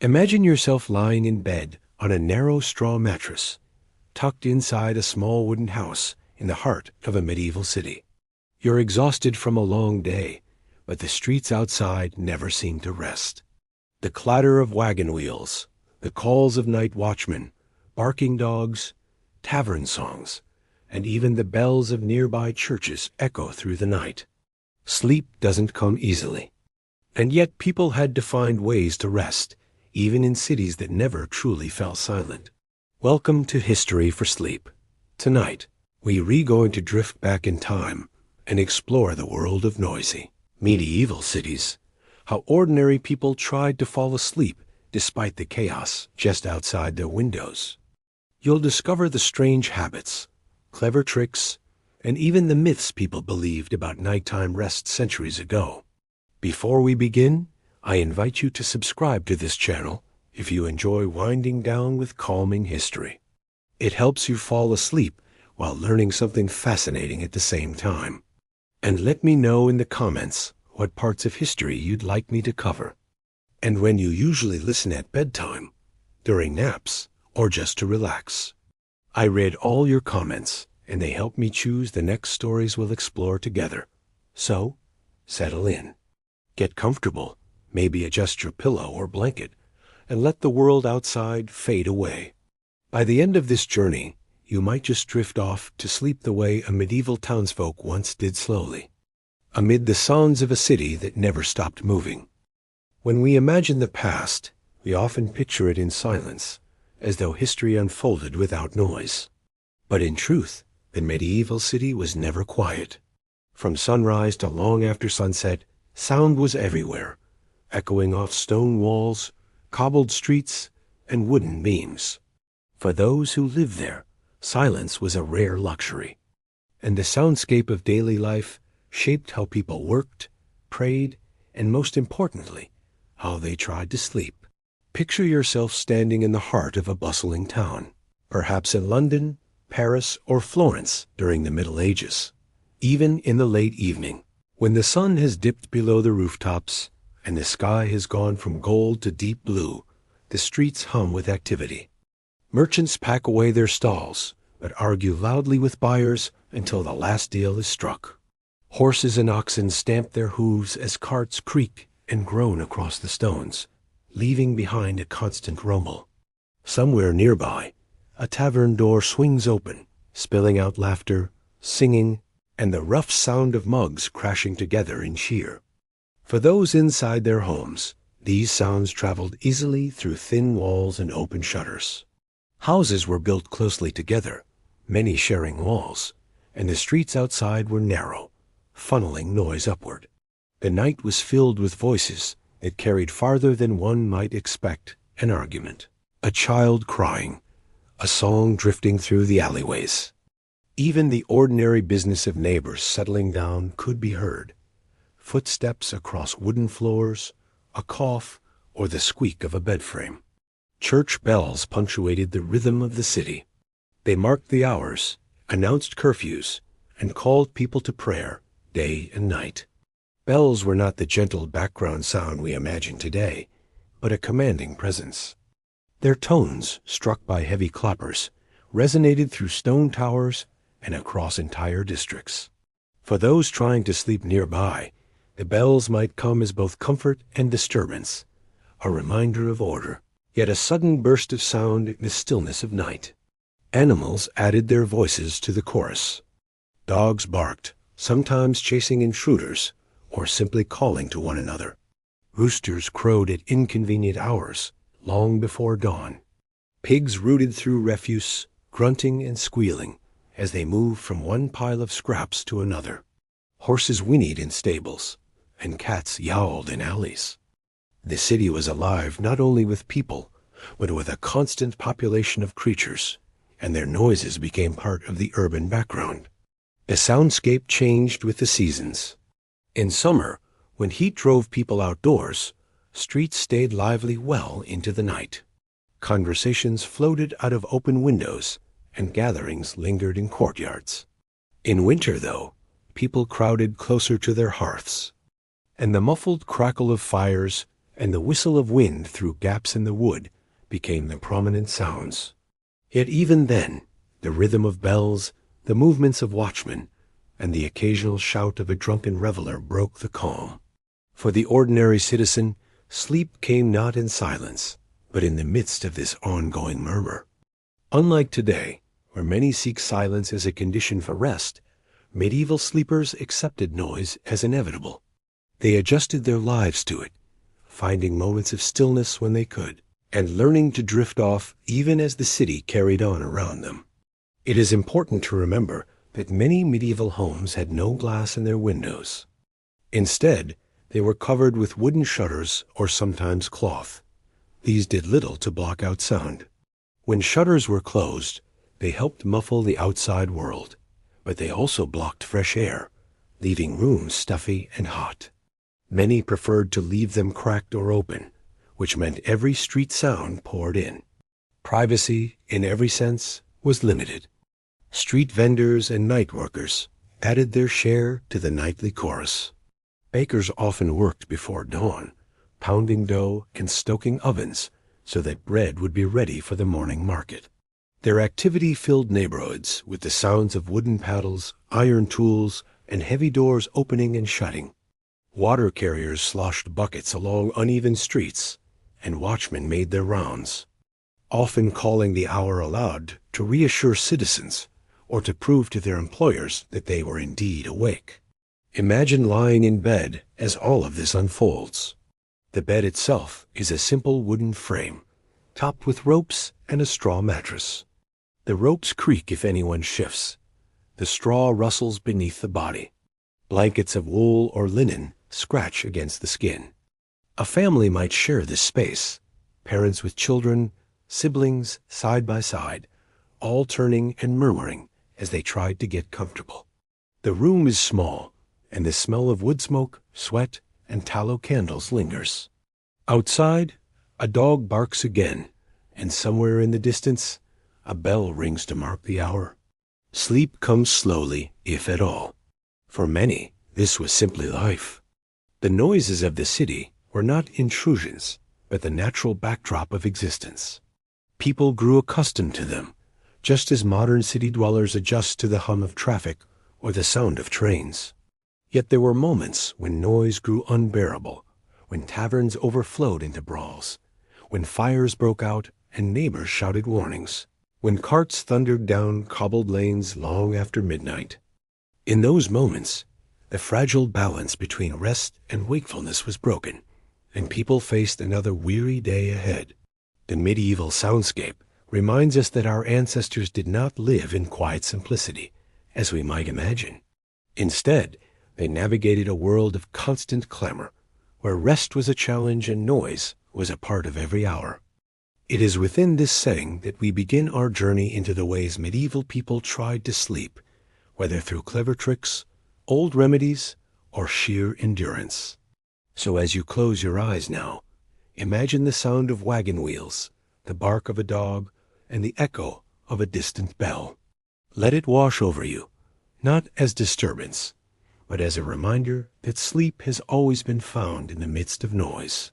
Imagine yourself lying in bed on a narrow straw mattress, tucked inside a small wooden house in the heart of a medieval city. You're exhausted from a long day, but the streets outside never seem to rest. The clatter of wagon wheels, the calls of night watchmen, barking dogs, tavern songs, and even the bells of nearby churches echo through the night. Sleep doesn't come easily. And yet people had to find ways to rest, even in cities that never truly fell silent. Welcome to History for Sleep. Tonight, we're going to drift back in time and explore the world of noisy, medieval cities, how ordinary people tried to fall asleep despite the chaos just outside their windows. You'll discover the strange habits, clever tricks, and even the myths people believed about nighttime rest centuries ago. Before we begin, I invite you to subscribe to this channel if you enjoy winding down with calming history. It helps you fall asleep while learning something fascinating at the same time. And let me know in the comments what parts of history you'd like me to cover. And when you usually listen at bedtime, during naps, or just to relax. I read all your comments, and they help me choose the next stories we'll explore together. So, settle in. Get comfortable, maybe adjust your pillow or blanket, and let the world outside fade away. By the end of this journey, you might just drift off to sleep the way a medieval townsfolk once did slowly, amid the sounds of a city that never stopped moving. When we imagine the past, we often picture it in silence, as though history unfolded without noise. But in truth, the medieval city was never quiet. From sunrise to long after sunset, sound was everywhere, echoing off stone walls, cobbled streets, and wooden beams. For those who lived there, silence was a rare luxury, and the soundscape of daily life shaped how people worked, prayed, and most importantly, how they tried to sleep. Picture yourself standing in the heart of a bustling town, perhaps in London, Paris, or Florence during the Middle Ages. Even in the late evening, when the sun has dipped below the rooftops and the sky has gone from gold to deep blue, the streets hum with activity. Merchants pack away their stalls, but argue loudly with buyers until the last deal is struck. Horses and oxen stamp their hooves as carts creak and groan across the stones, leaving behind a constant rumble. Somewhere nearby, a tavern door swings open, spilling out laughter, singing, and the rough sound of mugs crashing together in cheer. For those inside their homes, these sounds traveled easily through thin walls and open shutters. Houses were built closely together, many sharing walls, and the streets outside were narrow, funneling noise upward. The night was filled with voices that carried farther than one might expect: an argument, a child crying, a song drifting through the alleyways. Even the ordinary business of neighbors settling down could be heard: footsteps across wooden floors, a cough, or the squeak of a bed frame. Church bells punctuated the rhythm of the city. They marked the hours, announced curfews, and called people to prayer day and night. Bells were not the gentle background sound we imagine today, but a commanding presence. Their tones, struck by heavy clappers, resonated through stone towers and across entire districts. For those trying to sleep nearby, the bells might come as both comfort and disturbance, a reminder of order, yet a sudden burst of sound in the stillness of night. Animals added their voices to the chorus. Dogs barked, sometimes chasing intruders, or simply calling to one another. Roosters crowed at inconvenient hours, long before dawn. Pigs rooted through refuse, grunting and squealing as they moved from one pile of scraps to another. Horses whinnied in stables, and cats yowled in alleys. The city was alive not only with people, but with a constant population of creatures, and their noises became part of the urban background. The soundscape changed with the seasons. In summer, when heat drove people outdoors, streets stayed lively well into the night. Conversations floated out of open windows, and gatherings lingered in courtyards. In winter, though, people crowded closer to their hearths, and the muffled crackle of fires and the whistle of wind through gaps in the wood became the prominent sounds. Yet even then, the rhythm of bells, the movements of watchmen, and the occasional shout of a drunken reveler broke the calm. For the ordinary citizen, sleep came not in silence, but in the midst of this ongoing murmur. Unlike today, where many seek silence as a condition for rest, medieval sleepers accepted noise as inevitable. They adjusted their lives to it, finding moments of stillness when they could, and learning to drift off even as the city carried on around them. It is important to remember that many medieval homes had no glass in their windows. Instead, they were covered with wooden shutters or sometimes cloth. These did little to block out sound. When shutters were closed, they helped muffle the outside world, but they also blocked fresh air, leaving rooms stuffy and hot. Many preferred to leave them cracked or open, which meant every street sound poured in. Privacy, in every sense, was limited. Street vendors and night workers added their share to the nightly chorus. Bakers often worked before dawn, pounding dough and stoking ovens so that bread would be ready for the morning market. Their activity filled neighborhoods with the sounds of wooden paddles, iron tools, and heavy doors opening and shutting. Water carriers sloshed buckets along uneven streets, and watchmen made their rounds, often calling the hour aloud to reassure citizens or to prove to their employers that they were indeed awake. Imagine lying in bed as all of this unfolds. The bed itself is a simple wooden frame, topped with ropes and a straw mattress. The ropes creak if anyone shifts. The straw rustles beneath the body. Blankets of wool or linen scratch against the skin. A family might share this space, parents with children, siblings side by side, all turning and murmuring as they tried to get comfortable. The room is small, and the smell of wood smoke, sweat, and tallow candles lingers. Outside, a dog barks again, and somewhere in the distance, a bell rings to mark the hour. Sleep comes slowly, if at all. For many, this was simply life. The noises of the city were not intrusions, but the natural backdrop of existence. People grew accustomed to them, just as modern city dwellers adjust to the hum of traffic or the sound of trains. Yet there were moments when noise grew unbearable, when taverns overflowed into brawls, when fires broke out and neighbors shouted warnings, when carts thundered down cobbled lanes long after midnight. In those moments, the fragile balance between rest and wakefulness was broken, and people faced another weary day ahead. The medieval soundscape reminds us that our ancestors did not live in quiet simplicity, as we might imagine. Instead, they navigated a world of constant clamor, where rest was a challenge and noise was a part of every hour. It is within this setting that we begin our journey into the ways medieval people tried to sleep, whether through clever tricks, old remedies, or sheer endurance. So as you close your eyes now, imagine the sound of wagon wheels, the bark of a dog, and the echo of a distant bell. Let it wash over you, not as disturbance, but as a reminder that sleep has always been found in the midst of noise.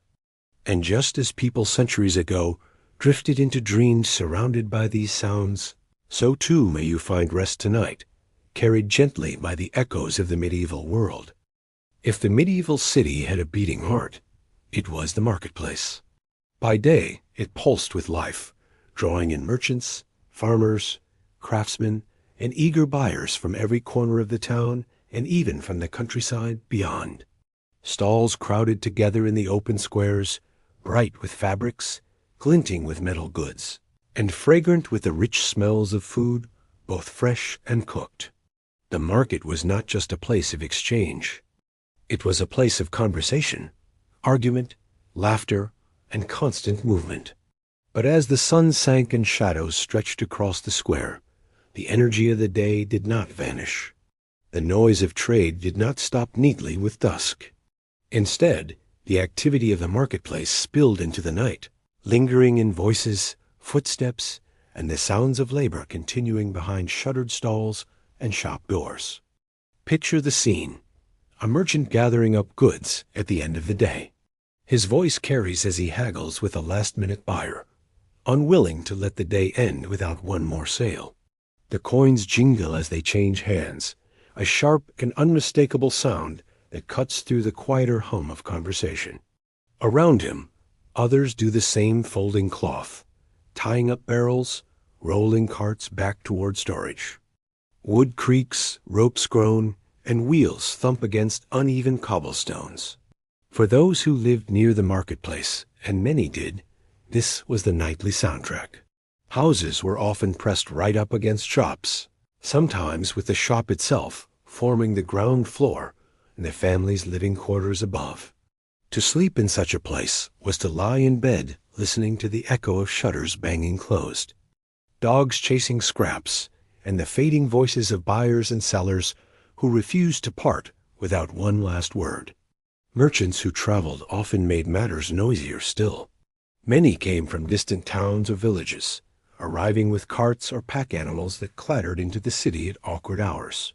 And just as people centuries ago drifted into dreams surrounded by these sounds, so too may you find rest tonight, carried gently by the echoes of the medieval world. If the medieval city had a beating heart, it was the marketplace. By day, it pulsed with life, drawing in merchants, farmers, craftsmen, and eager buyers from every corner of the town and even from the countryside beyond. Stalls crowded together in the open squares, bright with fabrics, glinting with metal goods, and fragrant with the rich smells of food, both fresh and cooked. The market was not just a place of exchange. It was a place of conversation, argument, laughter, and constant movement. But as the sun sank and shadows stretched across the square, the energy of the day did not vanish. The noise of trade did not stop neatly with dusk. Instead, the activity of the marketplace spilled into the night, lingering in voices, footsteps, and the sounds of labor continuing behind shuttered stalls and shop doors. Picture the scene: a merchant gathering up goods at the end of the day. His voice carries as he haggles with a last-minute buyer, unwilling to let the day end without one more sale. The coins jingle as they change hands, a sharp and unmistakable sound that cuts through the quieter hum of conversation. Around him, others do the same, folding cloth, tying up barrels, rolling carts back toward storage. Wood creaks, ropes groan, and wheels thump against uneven cobblestones. For those who lived near the marketplace, and many did, this was the nightly soundtrack. Houses were often pressed right up against shops, sometimes with the shop itself forming the ground floor and the family's living quarters above. To sleep in such a place was to lie in bed listening to the echo of shutters banging closed, dogs chasing scraps, and the fading voices of buyers and sellers who refused to part without one last word. Merchants who traveled often made matters noisier still. Many came from distant towns or villages, arriving with carts or pack animals that clattered into the city at awkward hours.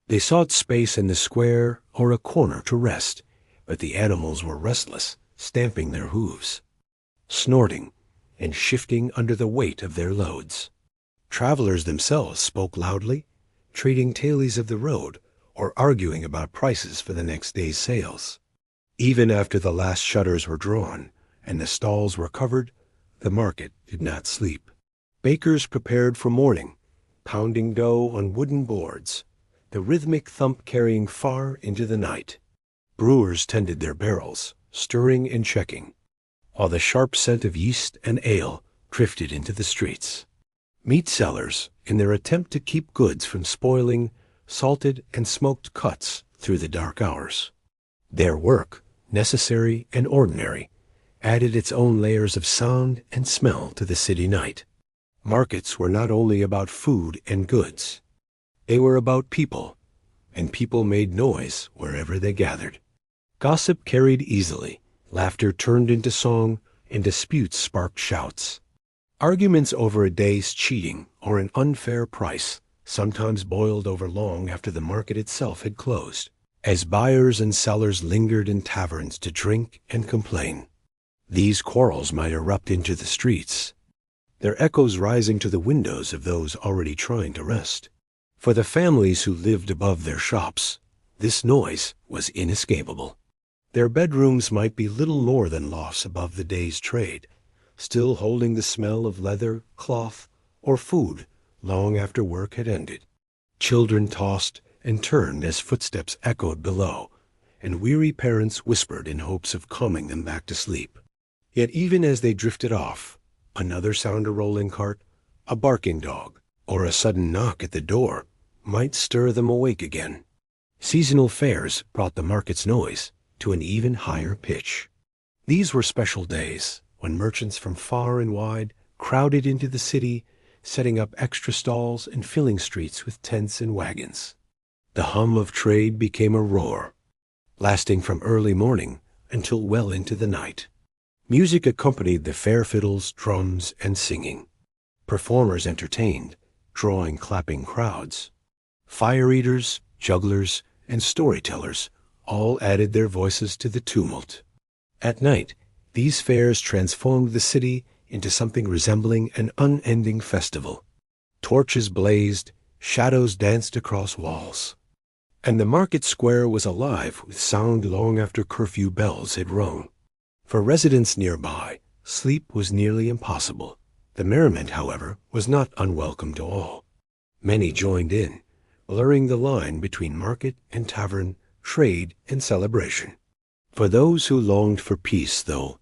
They sought space in the square or a corner to rest, but the animals were restless, stamping their hooves, snorting, and shifting under the weight of their loads. Travelers themselves spoke loudly, trading tailies of the road or arguing about prices for the next day's sales. Even after the last shutters were drawn and the stalls were covered, the market did not sleep. Bakers prepared for morning, pounding dough on wooden boards, the rhythmic thump carrying far into the night. Brewers tended their barrels, stirring and checking, while the sharp scent of yeast and ale drifted into the streets. Meat sellers, in their attempt to keep goods from spoiling, salted and smoked cuts through the dark hours. Their work, necessary and ordinary, added its own layers of sound and smell to the city night. Markets were not only about food and goods. They were about people, and people made noise wherever they gathered. Gossip carried easily, laughter turned into song, and disputes sparked shouts. Arguments over a day's cheating or an unfair price sometimes boiled over long after the market itself had closed, as buyers and sellers lingered in taverns to drink and complain. These quarrels might erupt into the streets, their echoes rising to the windows of those already trying to rest. For the families who lived above their shops, this noise was inescapable. Their bedrooms might be little more than lofts above the day's trade, still holding the smell of leather, cloth, or food long after work had ended. Children tossed and turned as footsteps echoed below, and weary parents whispered in hopes of calming them back to sleep. Yet even as they drifted off, another sound, a rolling cart, a barking dog, or a sudden knock at the door might stir them awake again. Seasonal fairs brought the market's noise to an even higher pitch. These were special days when merchants from far and wide crowded into the city, setting up extra stalls and filling streets with tents and wagons. The hum of trade became a roar, lasting from early morning until well into the night. Music accompanied the fair fiddles, drums, and singing. Performers entertained, drawing clapping crowds. Fire eaters, jugglers, and storytellers all added their voices to the tumult. At night, these fairs transformed the city into something resembling an unending festival. Torches blazed, shadows danced across walls, and the market square was alive with sound long after curfew bells had rung. For residents nearby, sleep was nearly impossible. The merriment, however, was not unwelcome to all. Many joined in, blurring the line between market and tavern, trade and celebration. For those who longed for peace, though,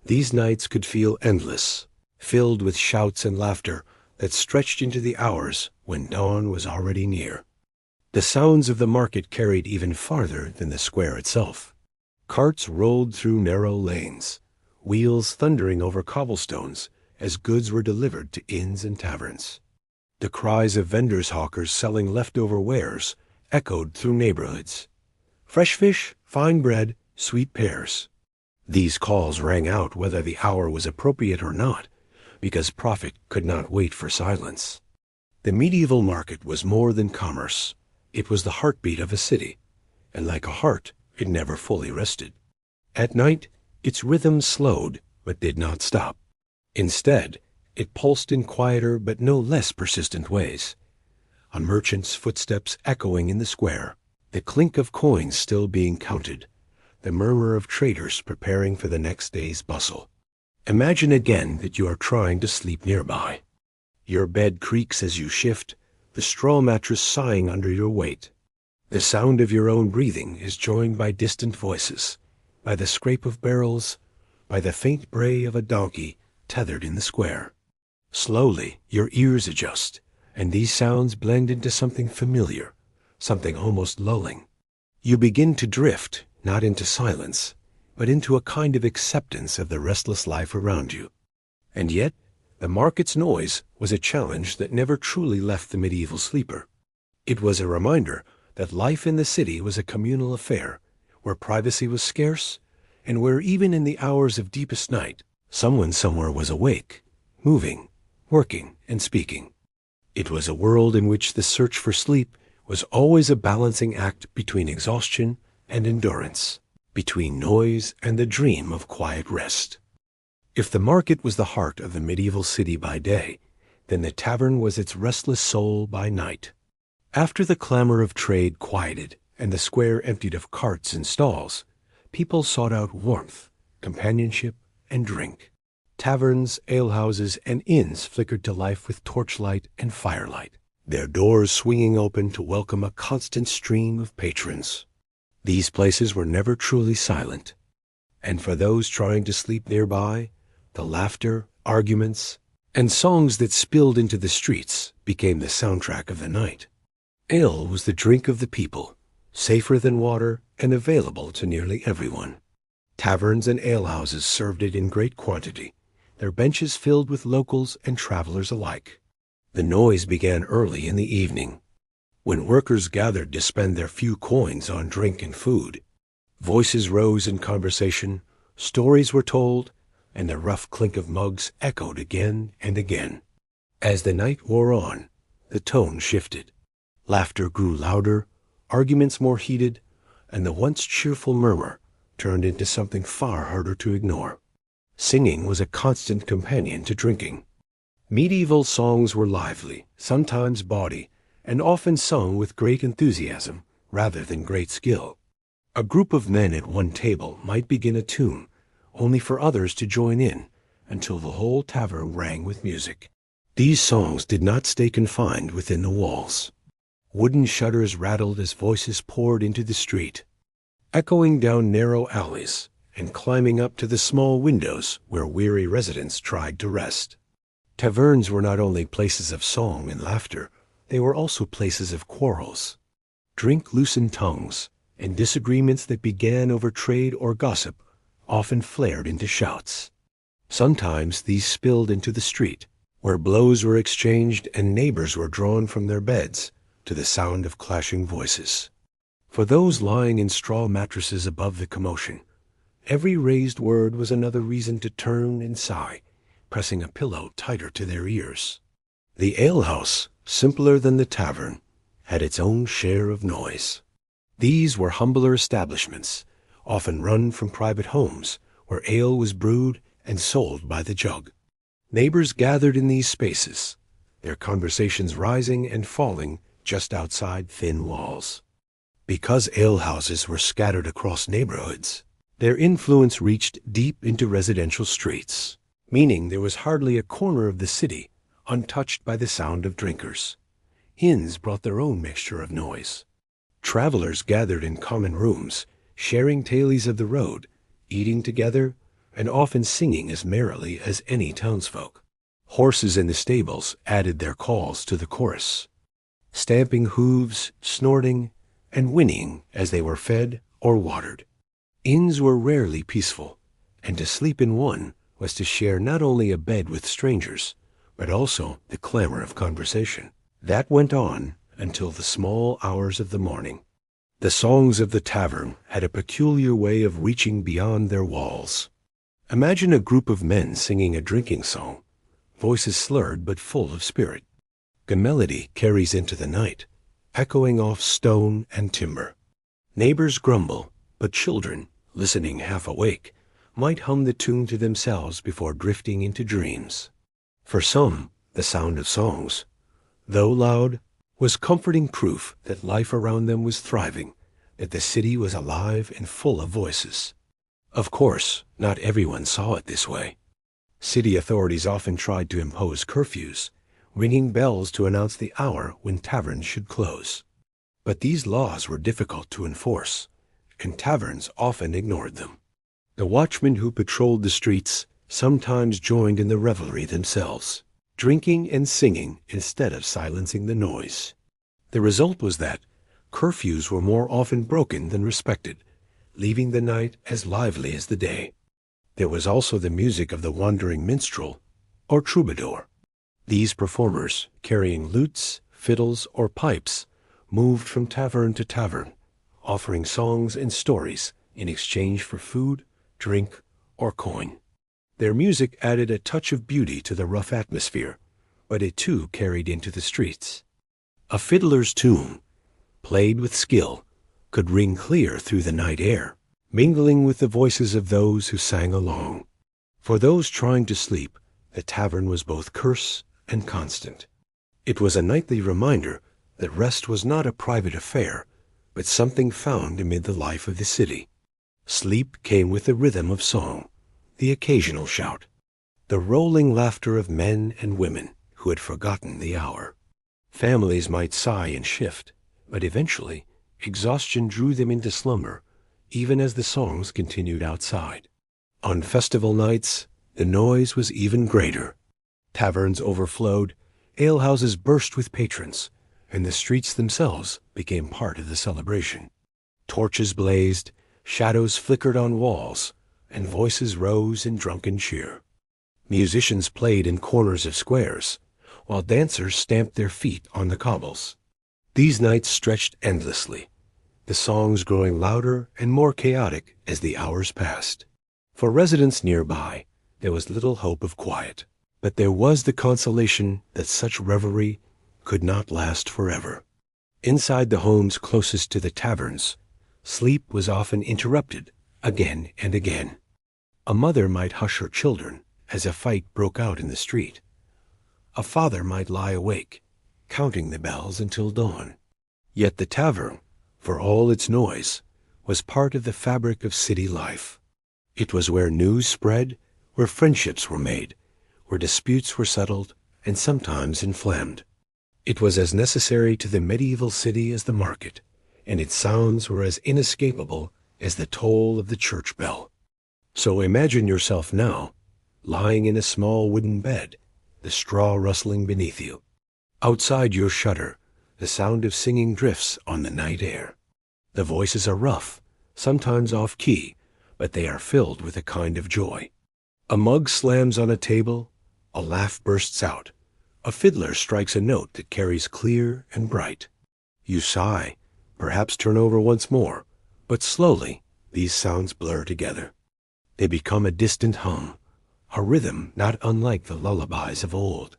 these nights could feel endless, filled with shouts and laughter that stretched into the hours when dawn was already near. The sounds of the market carried even farther than the square itself. Carts rolled through narrow lanes, wheels thundering over cobblestones as goods were delivered to inns and taverns. The cries of vendors hawkers selling leftover wares echoed through neighborhoods. Fresh fish, fine bread, sweet pears. These calls rang out whether the hour was appropriate or not, because profit could not wait for silence. The medieval market was more than commerce. It was the heartbeat of a city, and like a heart, it never fully rested. At night, Its rhythm slowed, but did not stop. Instead, it pulsed in quieter but no less persistent ways. A merchant's footsteps echoing in the square, the clink of coins still being counted, the murmur of traders preparing for the next day's bustle. Imagine again that you are trying to sleep nearby. Your bed creaks as you shift, the straw mattress sighing under your weight. The sound of your own breathing is joined by distant voices, by the scrape of barrels, by the faint bray of a donkey tethered in the square. Slowly, your ears adjust, and these sounds blend into something familiar, something almost lulling. You begin to drift, not into silence, but into a kind of acceptance of the restless life around you. And yet, the market's noise was a challenge that never truly left the medieval sleeper. It was a reminder that life in the city was a communal affair, where privacy was scarce, and where even in the hours of deepest night, someone somewhere was awake, moving, working, and speaking. It was a world in which the search for sleep was always a balancing act between exhaustion and endurance, between noise and the dream of quiet rest. If the market was the heart of the medieval city by day, then the tavern was its restless soul by night. After the clamor of trade quieted and the square emptied of carts and stalls, people sought out warmth, companionship, and drink. Taverns, alehouses, and inns flickered to life with torchlight and firelight, their doors swinging open to welcome a constant stream of patrons. These places were never truly silent, and for those trying to sleep nearby, the laughter, arguments, and songs that spilled into the streets became the soundtrack of the night. Ale was the drink of the people, safer than water and available to nearly everyone. Taverns and alehouses served it in great quantity, their benches filled with locals and travelers alike. The noise began early in the evening, when workers gathered to spend their few coins on drink and food. Voices rose in conversation, stories were told, and the rough clink of mugs echoed again and again. As the night wore on, the tone shifted. Laughter grew louder, arguments more heated, and the once cheerful murmur turned into something far harder to ignore. Singing was a constant companion to drinking. Medieval songs were lively, sometimes bawdy, and often sung with great enthusiasm rather than great skill. A group of men at one table might begin a tune, only for others to join in, until the whole tavern rang with music. These songs did not stay confined within the walls. Wooden shutters rattled as voices poured into the street, echoing down narrow alleys and climbing up to the small windows where weary residents tried to rest. Taverns were not only places of song and laughter, they were also places of quarrels. Drink loosened tongues, and disagreements that began over trade or gossip often flared into shouts. Sometimes these spilled into the street, where blows were exchanged and neighbors were drawn from their beds to the sound of clashing voices. For those lying in straw mattresses above the commotion, every raised word was another reason to turn and sigh, pressing a pillow tighter to their ears. The alehouse, simpler than the tavern, had its own share of noise. These were humbler establishments, often run from private homes, where ale was brewed and sold by the jug. Neighbors gathered in these spaces, their conversations rising and falling just outside thin walls. Because alehouses were scattered across neighborhoods, their influence reached deep into residential streets, meaning there was hardly a corner of the city untouched by the sound of drinkers. Inns brought their own mixture of noise. Travelers gathered in common rooms, sharing tales of the road, eating together, and often singing as merrily as any townsfolk. Horses in the stables added their calls to the chorus, stamping hooves, snorting, and whinnying as they were fed or watered. Inns were rarely peaceful, and to sleep in one was to share not only a bed with strangers, but also the clamor of conversation. That went on until the small hours of the morning. The songs of the tavern had a peculiar way of reaching beyond their walls. Imagine a group of men singing a drinking song, voices slurred but full of spirit. The melody carries into the night, echoing off stone and timber. Neighbors grumble, but children, listening half awake, might hum the tune to themselves before drifting into dreams. For some, the sound of songs, though loud, was comforting proof that life around them was thriving, that the city was alive and full of voices. Of course, not everyone saw it this way. City authorities often tried to impose curfews, ringing bells to announce the hour when taverns should close. But these laws were difficult to enforce, and taverns often ignored them. The watchmen who patrolled the streets sometimes joined in the revelry themselves, drinking and singing instead of silencing the noise. The result was that curfews were more often broken than respected, leaving the night as lively as the day. There was also the music of the wandering minstrel, or troubadour. These performers, carrying lutes, fiddles, or pipes, moved from tavern to tavern, offering songs and stories in exchange for food, drink, or coin. Their music added a touch of beauty to the rough atmosphere, but it too carried into the streets. A fiddler's tune, played with skill, could ring clear through the night air, mingling with the voices of those who sang along. For those trying to sleep, the tavern was both curse and constant. It was a nightly reminder that rest was not a private affair, but something found amid the life of the city. Sleep came with the rhythm of song, the occasional shout, the rolling laughter of men and women who had forgotten the hour. Families might sigh and shift, but eventually exhaustion drew them into slumber, even as the songs continued outside. On festival nights, the noise was even greater. Taverns overflowed, alehouses burst with patrons, and the streets themselves became part of the celebration. Torches blazed, shadows flickered on walls, and voices rose in drunken cheer. Musicians played in corners of squares, while dancers stamped their feet on the cobbles. These nights stretched endlessly, the songs growing louder and more chaotic as the hours passed. For residents nearby, there was little hope of quiet, but there was the consolation that such revelry could not last forever. Inside the homes closest to the taverns, sleep was often interrupted again and again. A mother might hush her children as a fight broke out in the street. A father might lie awake, counting the bells until dawn. Yet the tavern, for all its noise, was part of the fabric of city life. It was where news spread, where friendships were made, where disputes were settled and sometimes inflamed. It was as necessary to the medieval city as the market, and its sounds were as inescapable as the toll of the church bell. So imagine yourself now, lying in a small wooden bed, the straw rustling beneath you. Outside your shutter, the sound of singing drifts on the night air. The voices are rough, sometimes off-key, but they are filled with a kind of joy. A mug slams on a table, a laugh bursts out. A fiddler strikes a note that carries clear and bright. You sigh, perhaps turn over once more, but slowly these sounds blur together. They become a distant hum, a rhythm not unlike the lullabies of old.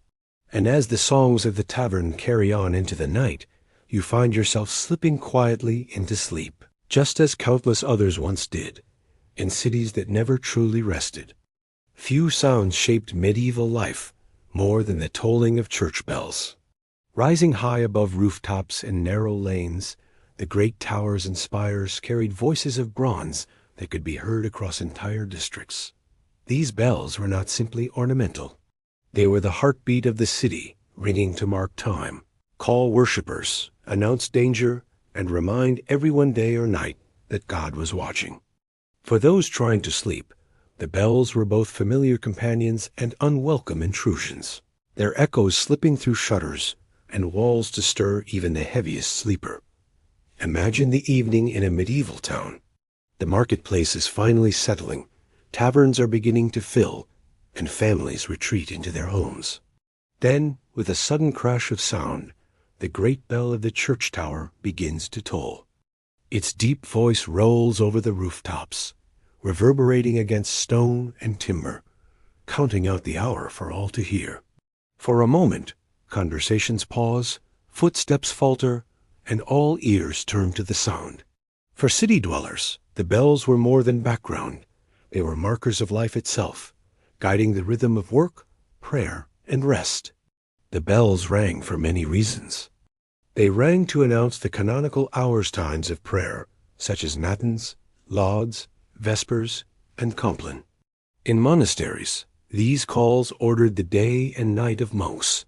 And as the songs of the tavern carry on into the night, you find yourself slipping quietly into sleep, just as countless others once did, in cities that never truly rested. Few sounds shaped medieval life more than the tolling of church bells. Rising high above rooftops and narrow lanes, the great towers and spires carried voices of bronze that could be heard across entire districts. These bells were not simply ornamental. They were the heartbeat of the city, ringing to mark time, call worshippers, announce danger, and remind everyone day or night that God was watching. For those trying to sleep, the bells were both familiar companions and unwelcome intrusions, their echoes slipping through shutters and walls to stir even the heaviest sleeper. Imagine the evening in a medieval town. The marketplace is finally settling, taverns are beginning to fill, and families retreat into their homes. Then, with a sudden crash of sound, the great bell of the church tower begins to toll. Its deep voice rolls over the rooftops, reverberating against stone and timber, counting out the hour for all to hear. For a moment, conversations pause, footsteps falter, and all ears turn to the sound. For city dwellers, the bells were more than background. They were markers of life itself, guiding the rhythm of work, prayer, and rest. The bells rang for many reasons. They rang to announce the canonical hours times of prayer, such as matins, lauds, vespers, and compline. In monasteries, these calls ordered the day and night of monks,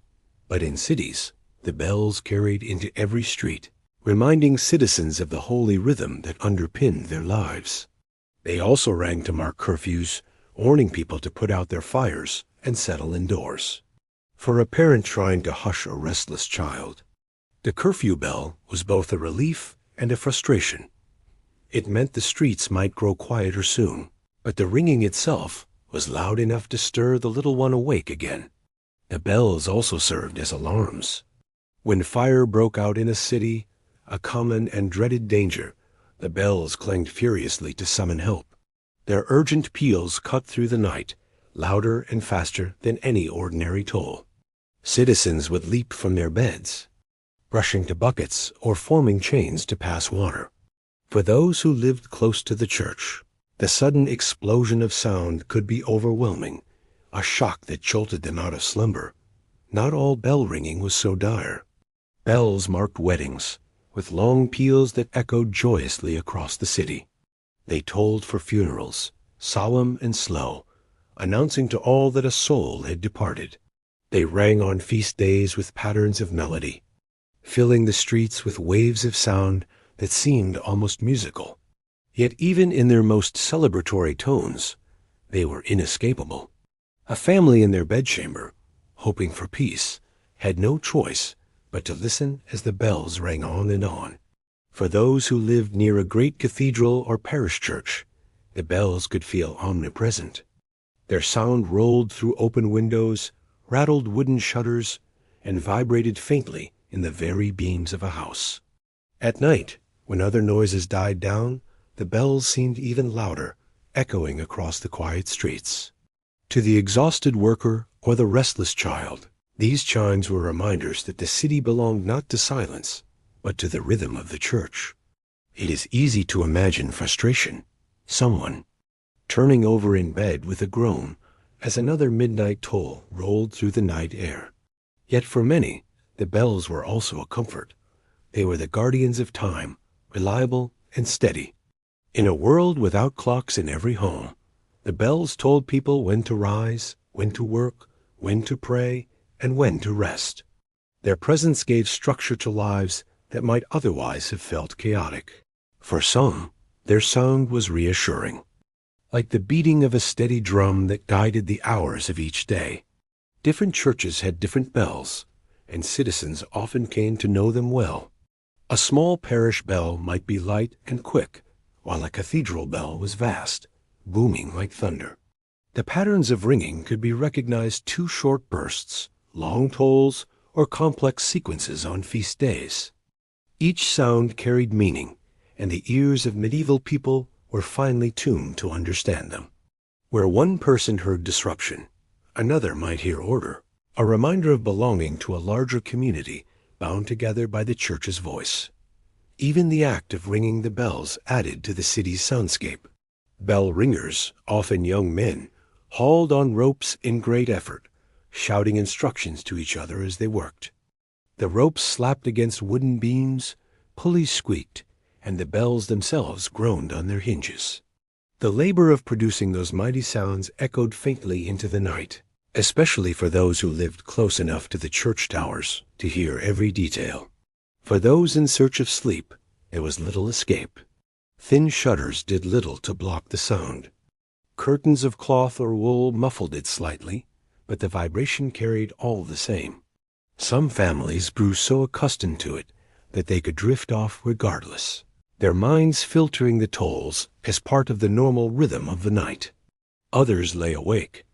but in cities, the bells carried into every street, reminding citizens of the holy rhythm that underpinned their lives. They also rang to mark curfews, warning people to put out their fires and settle indoors. For a parent trying to hush a restless child, the curfew bell was both a relief and a frustration. It meant the streets might grow quieter soon, but the ringing itself was loud enough to stir the little one awake again. The bells also served as alarms. When fire broke out in a city, a common and dreaded danger, the bells clanged furiously to summon help. Their urgent peals cut through the night, louder and faster than any ordinary toll. Citizens would leap from their beds, rushing to buckets or forming chains to pass water. For those who lived close to the church, the sudden explosion of sound could be overwhelming, a shock that jolted them out of slumber. Not all bell ringing was so dire. Bells marked weddings, with long peals that echoed joyously across the city. They tolled for funerals, solemn and slow, announcing to all that a soul had departed. They rang on feast days with patterns of melody, filling the streets with waves of sound that seemed almost musical. Yet even in their most celebratory tones, they were inescapable. A family in their bedchamber, hoping for peace, had no choice but to listen as the bells rang on and on. For those who lived near a great cathedral or parish church, the bells could feel omnipresent. Their sound rolled through open windows, rattled wooden shutters, and vibrated faintly in the very beams of a house. At night, when other noises died down, the bells seemed even louder, echoing across the quiet streets. To the exhausted worker or the restless child, these chimes were reminders that the city belonged not to silence, but to the rhythm of the church. It is easy to imagine frustration, someone turning over in bed with a groan as another midnight toll rolled through the night air. Yet for many, the bells were also a comfort. They were the guardians of time, reliable and steady. In a world without clocks in every home, the bells told people when to rise, when to work, when to pray, and when to rest. Their presence gave structure to lives that might otherwise have felt chaotic. For some, their sound was reassuring, like the beating of a steady drum that guided the hours of each day. Different churches had different bells, and citizens often came to know them well. A small parish bell might be light and quick, while a cathedral bell was vast, booming like thunder. The patterns of ringing could be recognized: two short bursts, long tolls, or complex sequences on feast days. Each sound carried meaning, and the ears of medieval people were finely tuned to understand them. Where one person heard disruption, another might hear order, a reminder of belonging to a larger community bound together by the church's voice. Even the act of ringing the bells added to the city's soundscape. Bell ringers, often young men, hauled on ropes in great effort, shouting instructions to each other as they worked. The ropes slapped against wooden beams, pulleys squeaked, and the bells themselves groaned on their hinges. The labor of producing those mighty sounds echoed faintly into the night, especially for those who lived close enough to the church towers to hear every detail. For those in search of sleep, there was little escape. Thin shutters did little to block the sound. Curtains of cloth or wool muffled it slightly, but the vibration carried all the same. Some families grew so accustomed to it that they could drift off regardless, their minds filtering the tolls as part of the normal rhythm of the night. Others lay awake,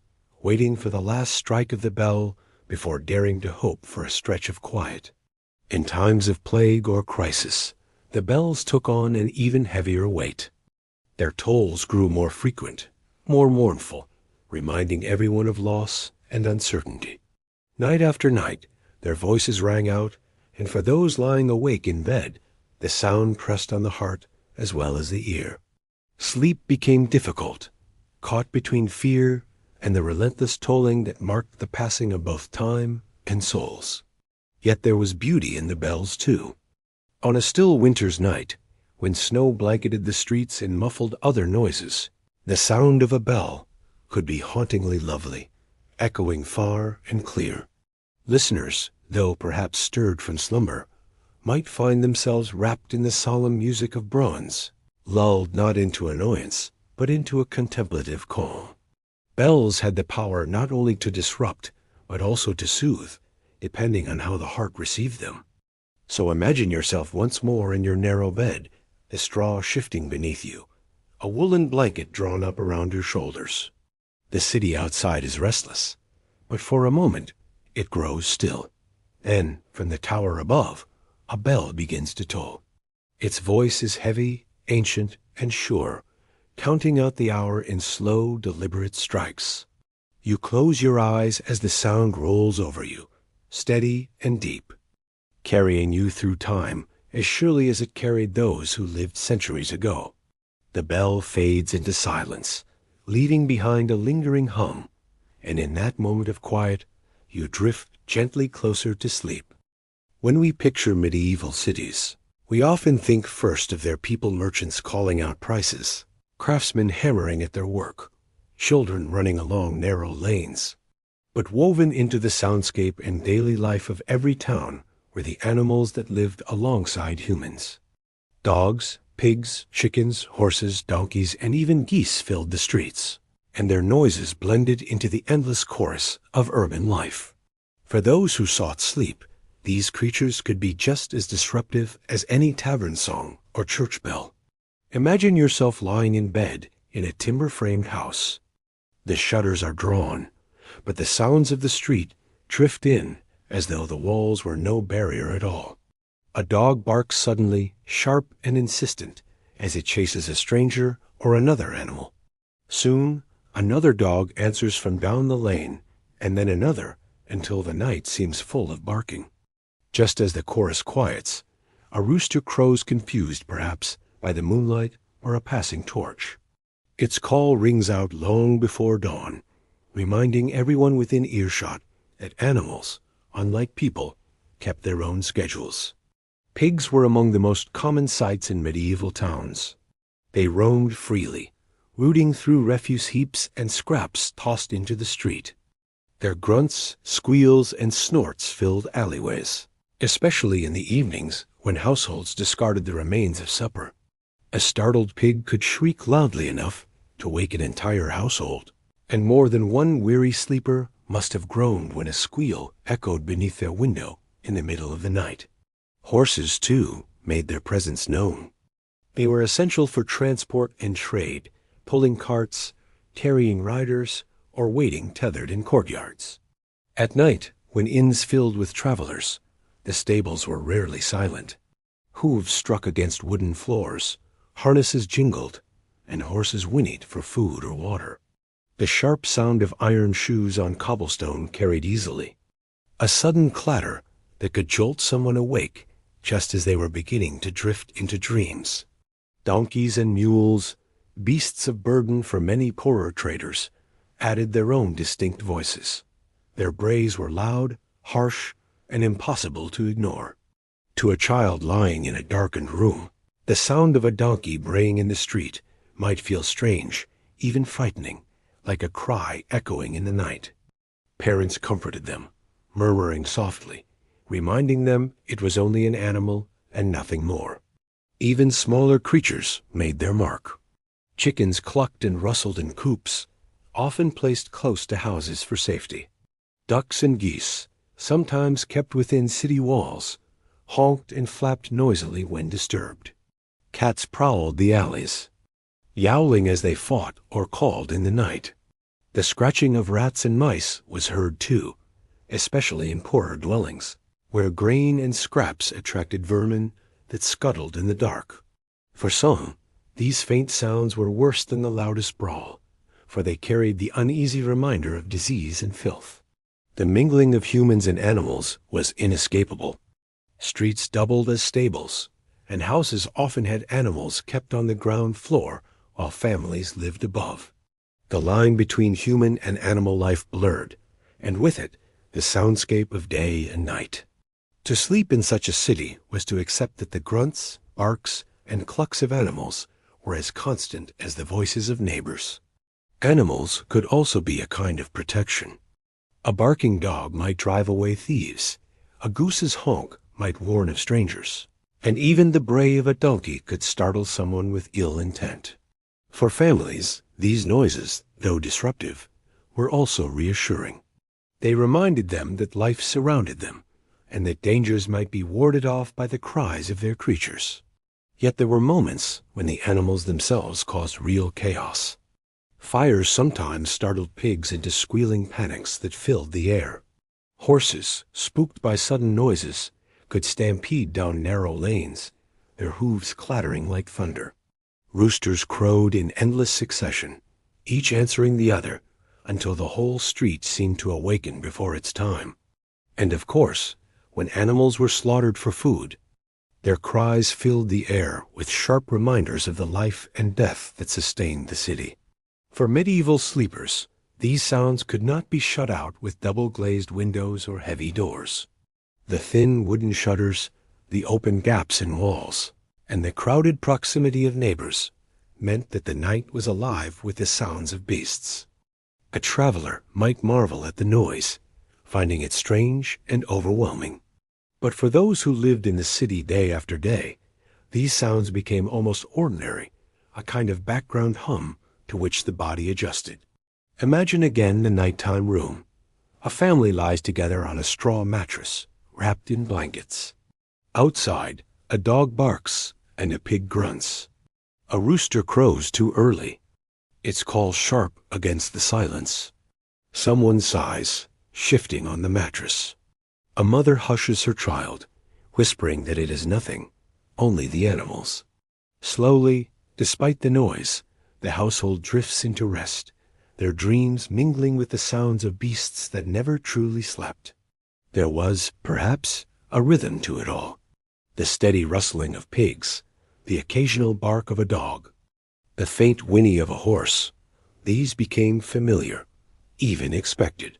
waiting for the last strike of the bell before daring to hope for a stretch of quiet. In times of plague or crisis, the bells took on an even heavier weight. Their tolls grew more frequent, more mournful, reminding everyone of loss and uncertainty. Night after night, their voices rang out, and for those lying awake in bed, the sound pressed on the heart as well as the ear. Sleep became difficult. caught between fear and the relentless tolling that marked the passing of both time and souls. Yet there was beauty in the bells, too. On a still winter's night, when snow blanketed the streets and muffled other noises, the sound of a bell could be hauntingly lovely, echoing far and clear. Listeners, though perhaps stirred from slumber, might find themselves wrapped in the solemn music of bronze, lulled not into annoyance, but into a contemplative calm. Bells had the power not only to disrupt, but also to soothe, depending on how the heart received them. So imagine yourself once more in your narrow bed, the straw shifting beneath you, a woolen blanket drawn up around your shoulders. The city outside is restless, but for a moment it grows still. Then, from the tower above, a bell begins to toll. Its voice is heavy, ancient, and sure, counting out the hour in slow, deliberate strikes. You close your eyes as the sound rolls over you, steady and deep, carrying you through time as surely as it carried those who lived centuries ago. The bell fades into silence, leaving behind a lingering hum, and in that moment of quiet, you drift gently closer to sleep. When we picture medieval cities, we often think first of their people merchants calling out prices, craftsmen hammering at their work, children running along narrow lanes. But woven into the soundscape and daily life of every town were the animals that lived alongside humans. Dogs, pigs, chickens, horses, donkeys, and even geese filled the streets, and their noises blended into the endless chorus of urban life. For those who sought sleep, these creatures could be just as disruptive as any tavern song or church bell. Imagine yourself lying in bed in a timber-framed house. The shutters are drawn, but the sounds of the street drift in as though the walls were no barrier at all. A dog barks suddenly, sharp and insistent, as it chases a stranger or another animal. Soon, another dog answers from down the lane, and then another, until the night seems full of barking. Just as the chorus quiets, a rooster crows, confused perhaps by the moonlight or a passing torch. Its call rings out long before dawn, reminding everyone within earshot that animals, unlike people, kept their own schedules. Pigs were among the most common sights in medieval towns. They roamed freely, rooting through refuse heaps and scraps tossed into the street. Their grunts, squeals, and snorts filled alleyways, especially in the evenings when households discarded the remains of supper. A startled pig could shriek loudly enough to wake an entire household, and more than one weary sleeper must have groaned when a squeal echoed beneath their window in the middle of the night. Horses, too, made their presence known. They were essential for transport and trade, pulling carts, carrying riders, or waiting tethered in courtyards. At night, when inns filled with travelers, the stables were rarely silent. Hooves struck against wooden floors, harnesses jingled, and horses whinnied for food or water. The sharp sound of iron shoes on cobblestone carried easily. A sudden clatter that could jolt someone awake just as they were beginning to drift into dreams. Donkeys and mules, beasts of burden for many poorer traders, added their own distinct voices. Their brays were loud, harsh, and impossible to ignore. To a child lying in a darkened room, the sound of a donkey braying in the street might feel strange, even frightening, like a cry echoing in the night. Parents comforted them, murmuring softly, reminding them it was only an animal and nothing more. Even smaller creatures made their mark. Chickens clucked and rustled in coops, often placed close to houses for safety. Ducks and geese, sometimes kept within city walls, honked and flapped noisily when disturbed. Cats prowled the alleys, yowling as they fought or called in the night. The scratching of rats and mice was heard too, especially in poorer dwellings, where grain and scraps attracted vermin that scuttled in the dark. For some, these faint sounds were worse than the loudest brawl, for they carried the uneasy reminder of disease and filth. The mingling of humans and animals was inescapable. Streets doubled as stables, and houses often had animals kept on the ground floor while families lived above. The line between human and animal life blurred, and with it, the soundscape of day and night. To sleep in such a city was to accept that the grunts, barks, and clucks of animals were as constant as the voices of neighbors. Animals could also be a kind of protection. A barking dog might drive away thieves, a goose's honk might warn of strangers, and even the bray of a donkey could startle someone with ill intent. For families, these noises, though disruptive, were also reassuring. They reminded them that life surrounded them, and that dangers might be warded off by the cries of their creatures. Yet there were moments when the animals themselves caused real chaos. Fires sometimes startled pigs into squealing panics that filled the air. Horses, spooked by sudden noises, could stampede down narrow lanes, their hooves clattering like thunder. Roosters crowed in endless succession, each answering the other, until the whole street seemed to awaken before its time. And of course, when animals were slaughtered for food, their cries filled the air with sharp reminders of the life and death that sustained the city. For medieval sleepers, these sounds could not be shut out with double-glazed windows or heavy doors. The thin wooden shutters, the open gaps in walls, and the crowded proximity of neighbors meant that the night was alive with the sounds of beasts. A traveler might marvel at the noise, finding it strange and overwhelming. But for those who lived in the city day after day, these sounds became almost ordinary, a kind of background hum to which the body adjusted. Imagine again the nighttime room. A family lies together on a straw mattress, wrapped in blankets. Outside, a dog barks and a pig grunts. A rooster crows too early, its call sharp against the silence. Someone sighs, shifting on the mattress. A mother hushes her child, whispering that it is nothing, only the animals. Slowly, despite the noise, the household drifts into rest, their dreams mingling with the sounds of beasts that never truly slept. There was, perhaps, a rhythm to it all. The steady rustling of pigs, the occasional bark of a dog, the faint whinny of a horse. These became familiar, even expected.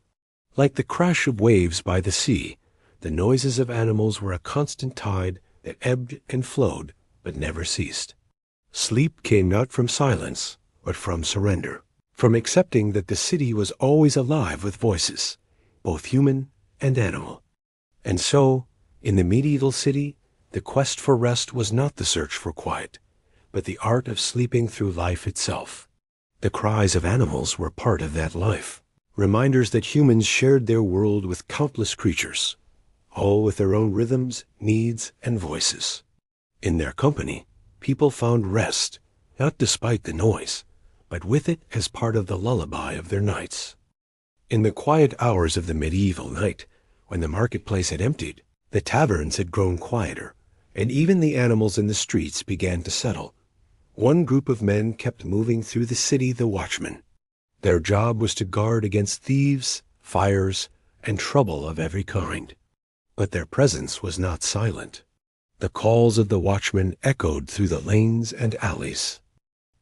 Like the crash of waves by the sea, the noises of animals were a constant tide that ebbed and flowed but never ceased. Sleep came not from silence, but from surrender, from accepting that the city was always alive with voices, both human and animal. And so, in the medieval city, the quest for rest was not the search for quiet, but the art of sleeping through life itself. The cries of animals were part of that life, reminders that humans shared their world with countless creatures, all with their own rhythms, needs, and voices. In their company, people found rest, not despite the noise, but with it as part of the lullaby of their nights. In the quiet hours of the medieval night, when the marketplace had emptied, the taverns had grown quieter, and even the animals in the streets began to settle. One group of men kept moving through the city, the watchmen. Their job was to guard against thieves, fires, and trouble of every kind. But their presence was not silent. The calls of the watchmen echoed through the lanes and alleys,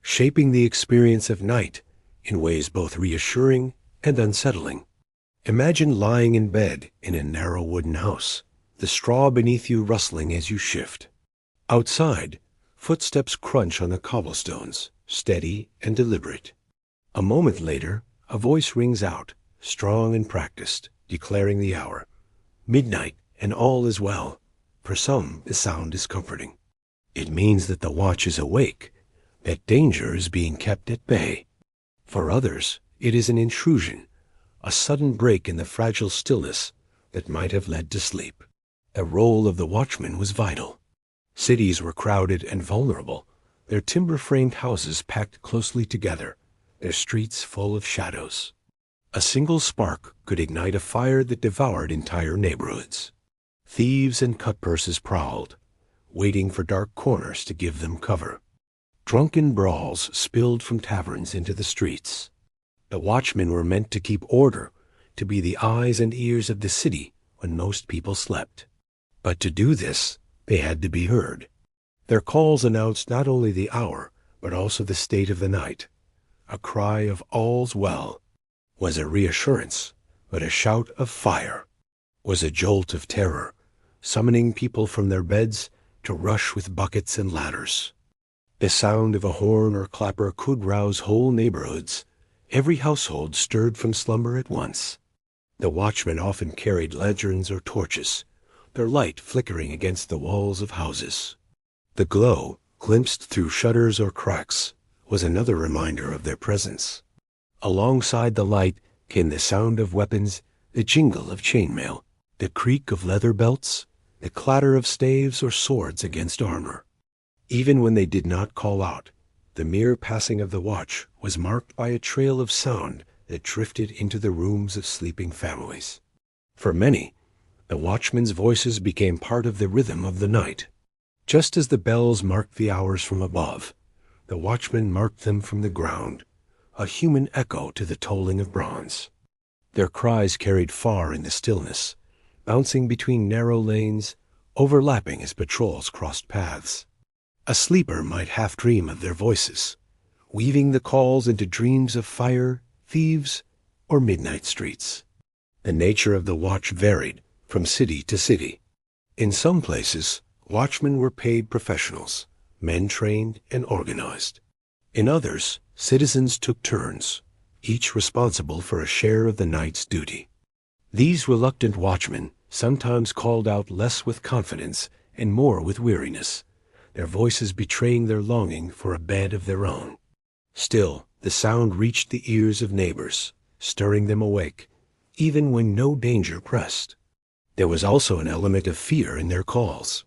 shaping the experience of night in ways both reassuring and unsettling. Imagine lying in bed in a narrow wooden house, the straw beneath you rustling as you shift. Outside, footsteps crunch on the cobblestones, steady and deliberate. A moment later, a voice rings out, strong and practiced, declaring the hour. Midnight, and all is well. For some, the sound is comforting. It means that the watch is awake, that danger is being kept at bay. For others, it is an intrusion, a sudden break in the fragile stillness that might have led to sleep. The role of the watchman was vital. Cities were crowded and vulnerable, their timber-framed houses packed closely together, their streets full of shadows. A single spark could ignite a fire that devoured entire neighborhoods. Thieves and cutpurses prowled, waiting for dark corners to give them cover. Drunken brawls spilled from taverns into the streets. The watchmen were meant to keep order, to be the eyes and ears of the city when most people slept. But to do this, they had to be heard. Their calls announced not only the hour, but also the state of the night. a cry of all's well, was a reassurance, but a shout of fire, was a jolt of terror, summoning people from their beds to rush with buckets and ladders. The sound of a horn or clapper could rouse whole neighborhoods. Every household stirred from slumber at once. The watchmen often carried lanterns or torches, their light flickering against the walls of houses. The glow, glimpsed through shutters or cracks, was another reminder of their presence. Alongside the light came the sound of weapons, the jingle of chainmail, the creak of leather belts, the clatter of staves or swords against armor. Even when they did not call out, the mere passing of the watch was marked by a trail of sound that drifted into the rooms of sleeping families. For many, the watchmen's voices became part of the rhythm of the night. Just as the bells marked the hours from above, the watchmen marked them from the ground, a human echo to the tolling of bronze. Their cries carried far in the stillness, bouncing between narrow lanes, overlapping as patrols crossed paths. A sleeper might half dream of their voices, weaving the calls into dreams of fire, thieves, or midnight streets. The nature of the watch varied from city to city. In some places, watchmen were paid professionals, men trained and organized. In others, citizens took turns, each responsible for a share of the night's duty. These reluctant watchmen sometimes called out less with confidence and more with weariness, their voices betraying their longing for a bed of their own. Still, the sound reached the ears of neighbors, stirring them awake, even when no danger pressed. There was also an element of fear in their calls.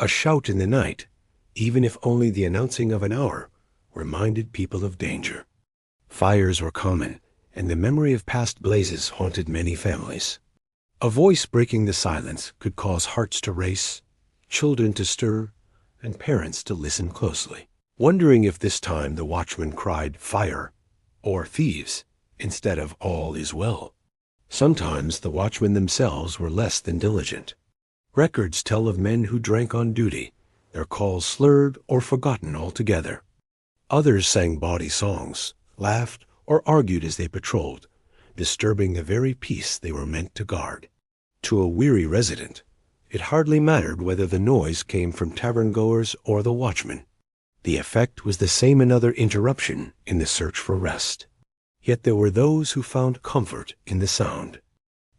A shout in the night, even if only the announcing of an hour, reminded people of danger. Fires were common, and the memory of past blazes haunted many families. A voice breaking the silence could cause hearts to race, children to stir, and parents to listen closely, wondering if this time the watchman cried fire or thieves instead of all is well. Sometimes the watchmen themselves were less than diligent. Records tell of men who drank on duty, their calls slurred or forgotten altogether. Others sang bawdy songs, laughed, or argued as they patrolled, disturbing the very peace they were meant to guard. To a weary resident, it hardly mattered whether the noise came from tavern-goers or the watchman. The effect was the same another interruption in the search for rest. Yet there were those who found comfort in the sound.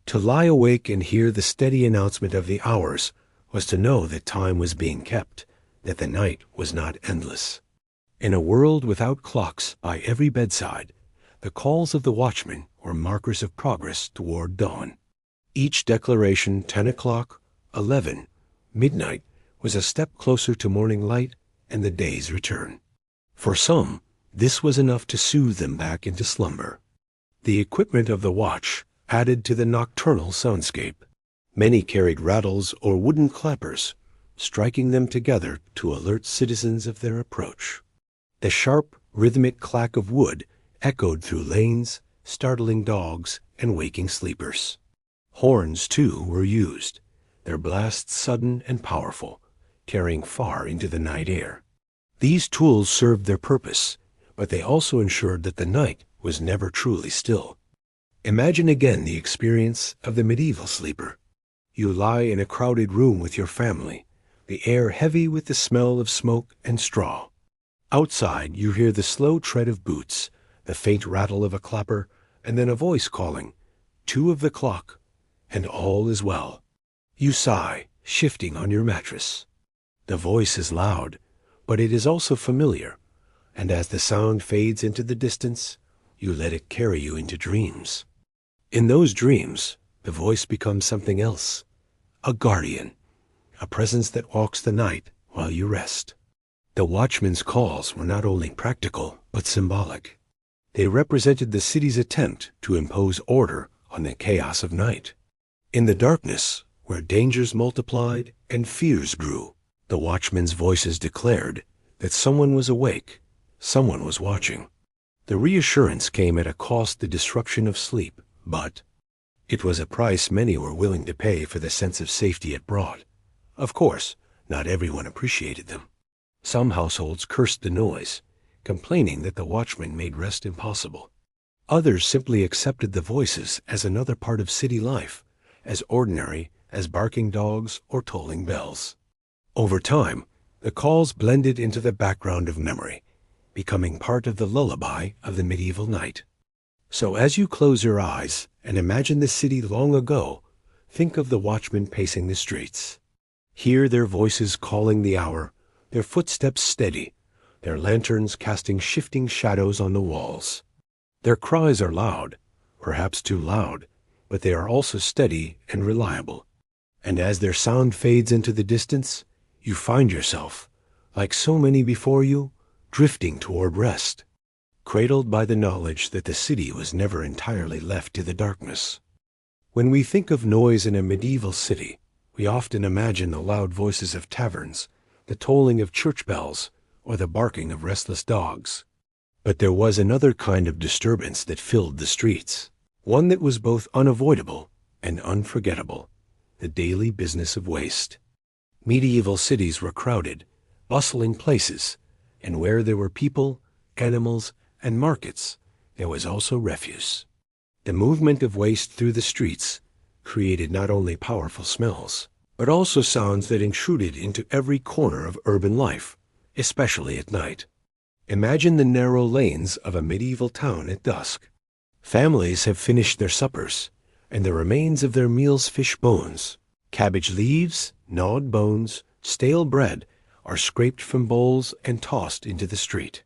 To lie awake and hear the steady announcement of the hours was to know that time was being kept, that the night was not endless. In a world without clocks by every bedside, the calls of the watchman were markers of progress toward dawn. Each declaration, 10 o'clock, 11, midnight, was a step closer to morning light and the day's return. For some, this was enough to soothe them back into slumber. The equipment of the watch added to the nocturnal soundscape. Many carried rattles or wooden clappers, striking them together to alert citizens of their approach. The sharp, rhythmic clack of wood echoed through lanes, startling dogs and waking sleepers. Horns, too, were used, their blasts sudden and powerful, carrying far into the night air. These tools served their purpose, but they also ensured that the night was never truly still. Imagine again the experience of the medieval sleeper. You lie in a crowded room with your family, the air heavy with the smell of smoke and straw. Outside, you hear the slow tread of boots, the faint rattle of a clapper, and then a voice calling, 2 of the clock, and all is well. You sigh, shifting on your mattress. The voice is loud, but it is also familiar, and as the sound fades into the distance, you let it carry you into dreams. In those dreams, the voice becomes something else, a guardian, a presence that walks the night while you rest. The watchman's calls were not only practical, but symbolic. They represented the city's attempt to impose order on the chaos of night. In the darkness, where dangers multiplied and fears grew, the watchmen's voices declared that someone was awake, someone was watching. The reassurance came at a cost, the disruption of sleep, but it was a price many were willing to pay for the sense of safety it brought. Of course, not everyone appreciated them. Some households cursed the noise, complaining that the watchman made rest impossible. Others simply accepted the voices as another part of city life, as ordinary as barking dogs or tolling bells. Over time, the calls blended into the background of memory, becoming part of the lullaby of the medieval night. So as you close your eyes and imagine the city long ago, think of the watchmen pacing the streets. Hear their voices calling the hour, their footsteps steady, their lanterns casting shifting shadows on the walls. Their cries are loud, perhaps too loud, but they are also steady and reliable. And as their sound fades into the distance, you find yourself, like so many before you, drifting toward rest, cradled by the knowledge that the city was never entirely left to the darkness. When we think of noise in a medieval city, we often imagine the loud voices of taverns, the tolling of church bells, or the barking of restless dogs. But there was another kind of disturbance that filled the streets, one that was both unavoidable and unforgettable: the daily business of waste. Medieval cities were crowded, bustling places, and where there were people, animals, and markets, there was also refuse. The movement of waste through the streets created not only powerful smells, but also sounds that intruded into every corner of urban life, especially at night. Imagine the narrow lanes of a medieval town at dusk. Families have finished their suppers, and the remains of their meals, fish bones, cabbage leaves, gnawed bones, stale bread, are scraped from bowls and tossed into the street.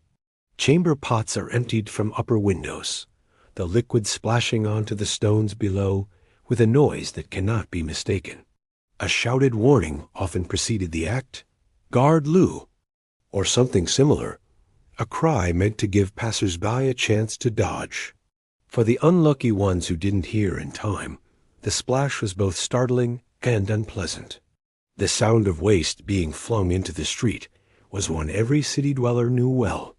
Chamber pots are emptied from upper windows, the liquid splashing onto the stones below with a noise that cannot be mistaken. A shouted warning often preceded the act: "Guard Lou," or something similar, a cry meant to give passers-by a chance to dodge. For the unlucky ones who didn't hear in time, the splash was both startling and unpleasant. The sound of waste being flung into the street was one every city dweller knew well.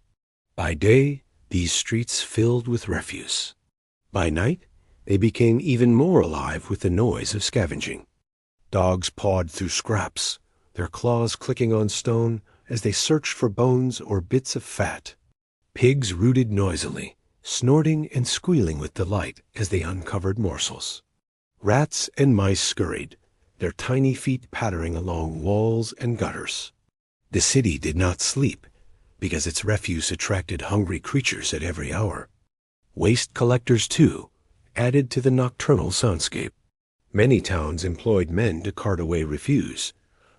By day, these streets filled with refuse. By night, they became even more alive with the noise of scavenging. Dogs pawed through scraps, their claws clicking on stone as they searched for bones or bits of fat. Pigs rooted noisily, snorting and squealing with delight as they uncovered morsels. Rats and mice scurried, their tiny feet pattering along walls and gutters. The city did not sleep, because its refuse attracted hungry creatures at every hour. Waste collectors, too, added to the nocturnal soundscape. Many towns employed men to cart away refuse,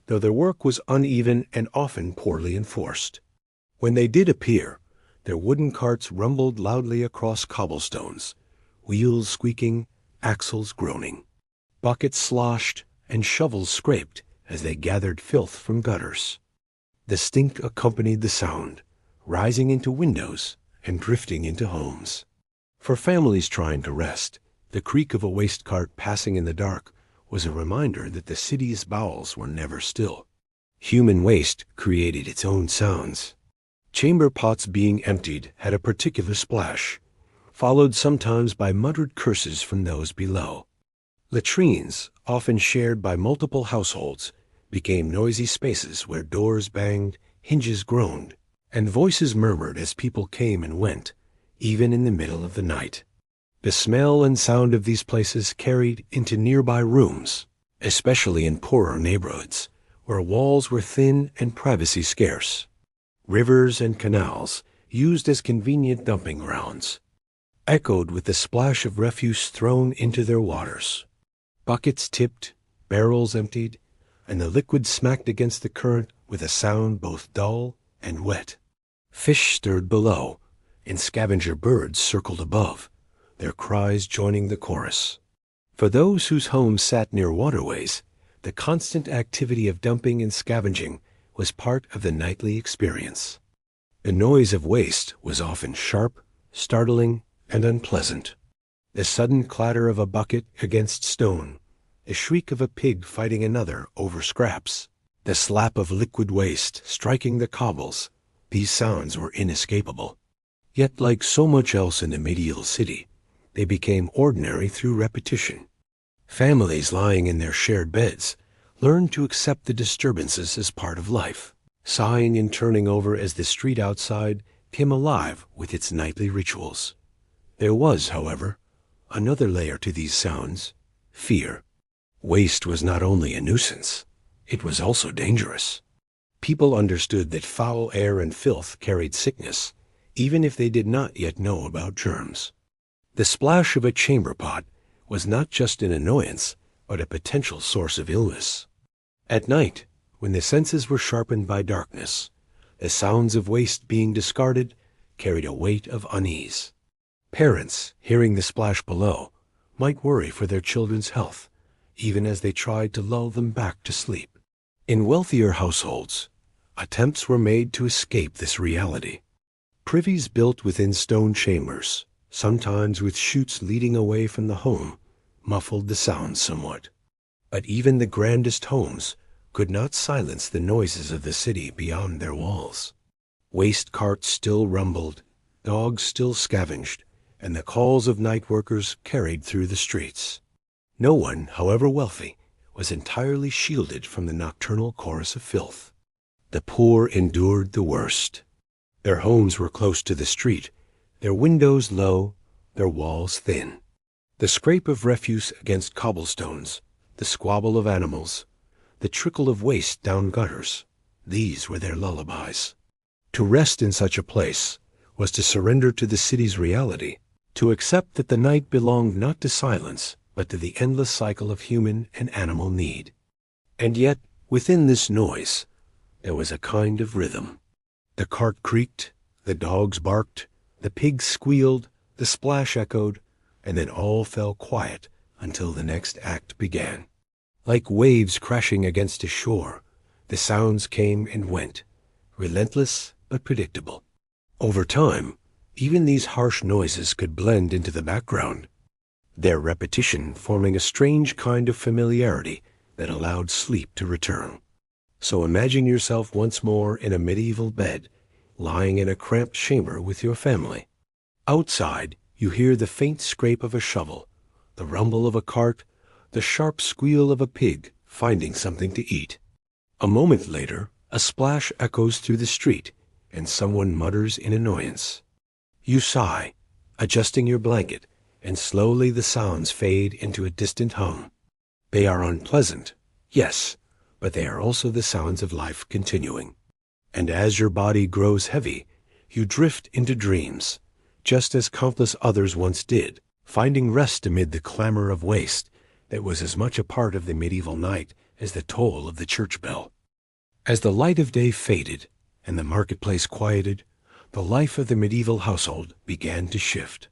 though their work was uneven and often poorly enforced. When they did appear, their wooden carts rumbled loudly across cobblestones, wheels squeaking, axles groaning. Buckets sloshed and shovels scraped as they gathered filth from gutters. The stink accompanied the sound, rising into windows and drifting into homes. For families trying to rest, the creak of a waste cart passing in the dark was a reminder that the city's bowels were never still. Human waste created its own sounds. Chamber pots being emptied had a particular splash, followed sometimes by muttered curses from those below. Latrines, often shared by multiple households, became noisy spaces where doors banged, hinges groaned, and voices murmured as people came and went, even in the middle of the night. The smell and sound of these places carried into nearby rooms, especially in poorer neighborhoods, where walls were thin and privacy scarce. Rivers and canals, used as convenient dumping grounds, echoed with the splash of refuse thrown into their waters. Buckets tipped, barrels emptied, and the liquid smacked against the current with a sound both dull and wet. Fish stirred below, and scavenger birds circled above, their cries joining the chorus. For those whose homes sat near waterways, the constant activity of dumping and scavenging was part of the nightly experience. The noise of waste was often sharp, startling, and unpleasant. The sudden clatter of a bucket against stone, the shriek of a pig fighting another over scraps, the slap of liquid waste striking the cobbles, these sounds were inescapable. Yet, like so much else in the medieval city, they became ordinary through repetition. Families lying in their shared beds learned to accept the disturbances as part of life, sighing and turning over as the street outside came alive with its nightly rituals. There was, however, another layer to these sounds: fear. Waste was not only a nuisance, it was also dangerous. People understood that foul air and filth carried sickness, even if they did not yet know about germs. The splash of a chamber pot was not just an annoyance, but a potential source of illness. At night, when the senses were sharpened by darkness, the sounds of waste being discarded carried a weight of unease. Parents, hearing the splash below, might worry for their children's health, even as they tried to lull them back to sleep. In wealthier households, attempts were made to escape this reality. Privies built within stone chambers, sometimes with chutes leading away from the home, muffled the sounds somewhat. But even the grandest homes could not silence the noises of the city beyond their walls. Waste carts still rumbled, dogs still scavenged, and the calls of night workers carried through the streets. No one, however wealthy, was entirely shielded from the nocturnal chorus of filth. The poor endured the worst. Their homes were close to the street, their windows low, their walls thin. The scrape of refuse against cobblestones, the squabble of animals, the trickle of waste down gutters, these were their lullabies. To rest in such a place was to surrender to the city's reality, to accept that the night belonged not to silence, but to the endless cycle of human and animal need. And yet, within this noise, there was a kind of rhythm. The cart creaked, the dogs barked, the pigs squealed, the splash echoed, and then all fell quiet until the next act began. Like waves crashing against a shore, the sounds came and went, relentless but predictable. Over time, even these harsh noises could blend into the background, their repetition forming a strange kind of familiarity that allowed sleep to return. So imagine yourself once more in a medieval bed, lying in a cramped chamber with your family. Outside, you hear the faint scrape of a shovel, the rumble of a cart, the sharp squeal of a pig finding something to eat. A moment later, a splash echoes through the street, and someone mutters in annoyance. You sigh, adjusting your blanket, and slowly the sounds fade into a distant hum. They are unpleasant, yes, but they are also the sounds of life continuing. And as your body grows heavy, you drift into dreams, just as countless others once did, finding rest amid the clamor of waste that was as much a part of the medieval night as the toll of the church bell. As the light of day faded and the marketplace quieted, the life of the medieval household began to shift.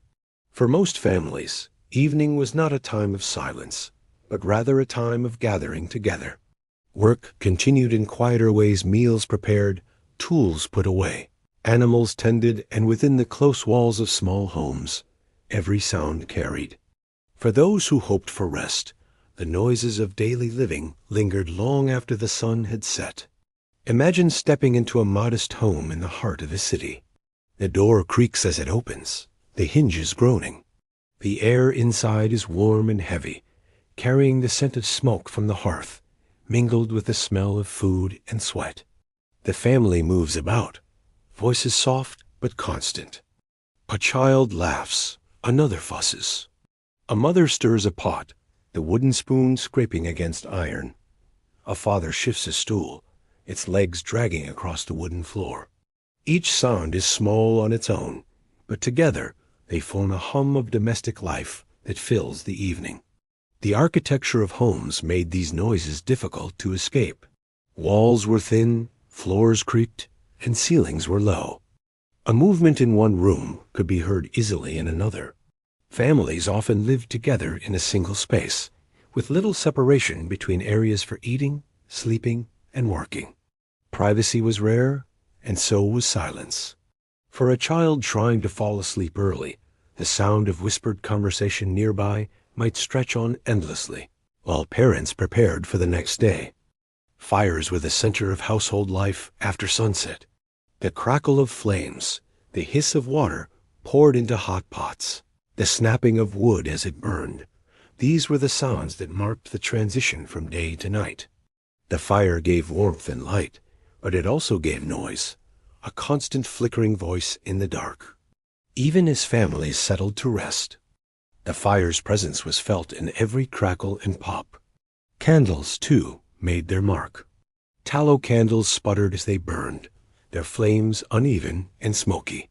For most families, evening was not a time of silence, but rather a time of gathering together. Work continued in quieter ways, meals prepared, tools put away, animals tended, and within the close walls of small homes, every sound carried. For those who hoped for rest, the noises of daily living lingered long after the sun had set. Imagine stepping into a modest home in the heart of a city. The door creaks as it opens, the hinges groaning. The air inside is warm and heavy, carrying the scent of smoke from the hearth, mingled with the smell of food and sweat. The family moves about, voices soft but constant. A child laughs, another fusses. A mother stirs a pot, the wooden spoon scraping against iron. A father shifts a stool, its legs dragging across the wooden floor. Each sound is small on its own, but together they form a hum of domestic life that fills the evening. The architecture of homes made these noises difficult to escape. Walls were thin, floors creaked, and ceilings were low. A movement in one room could be heard easily in another. Families often lived together in a single space, with little separation between areas for eating, sleeping, and working. Privacy was rare, and so was silence. For a child trying to fall asleep early, the sound of whispered conversation nearby might stretch on endlessly, while parents prepared for the next day. Fires were the center of household life after sunset. The crackle of flames, the hiss of water poured into hot pots, the snapping of wood as it burned. These were the sounds that marked the transition from day to night. The fire gave warmth and light, but it also gave noise, a constant flickering voice in the dark. Even as families settled to rest, the fire's presence was felt in every crackle and pop. Candles, too, made their mark. Tallow candles sputtered as they burned, their flames uneven and smoky.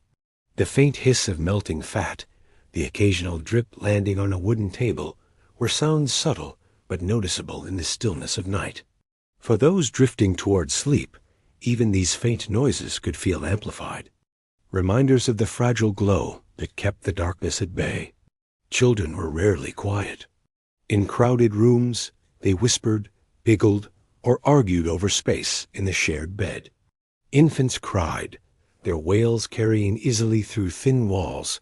The faint hiss of melting fat, the occasional drip landing on a wooden table, were sounds subtle but noticeable in the stillness of night. For those drifting toward sleep, even these faint noises could feel amplified, reminders of the fragile glow that kept the darkness at bay. Children were rarely quiet. In crowded rooms, they whispered, giggled, or argued over space in the shared bed. Infants cried, their wails carrying easily through thin walls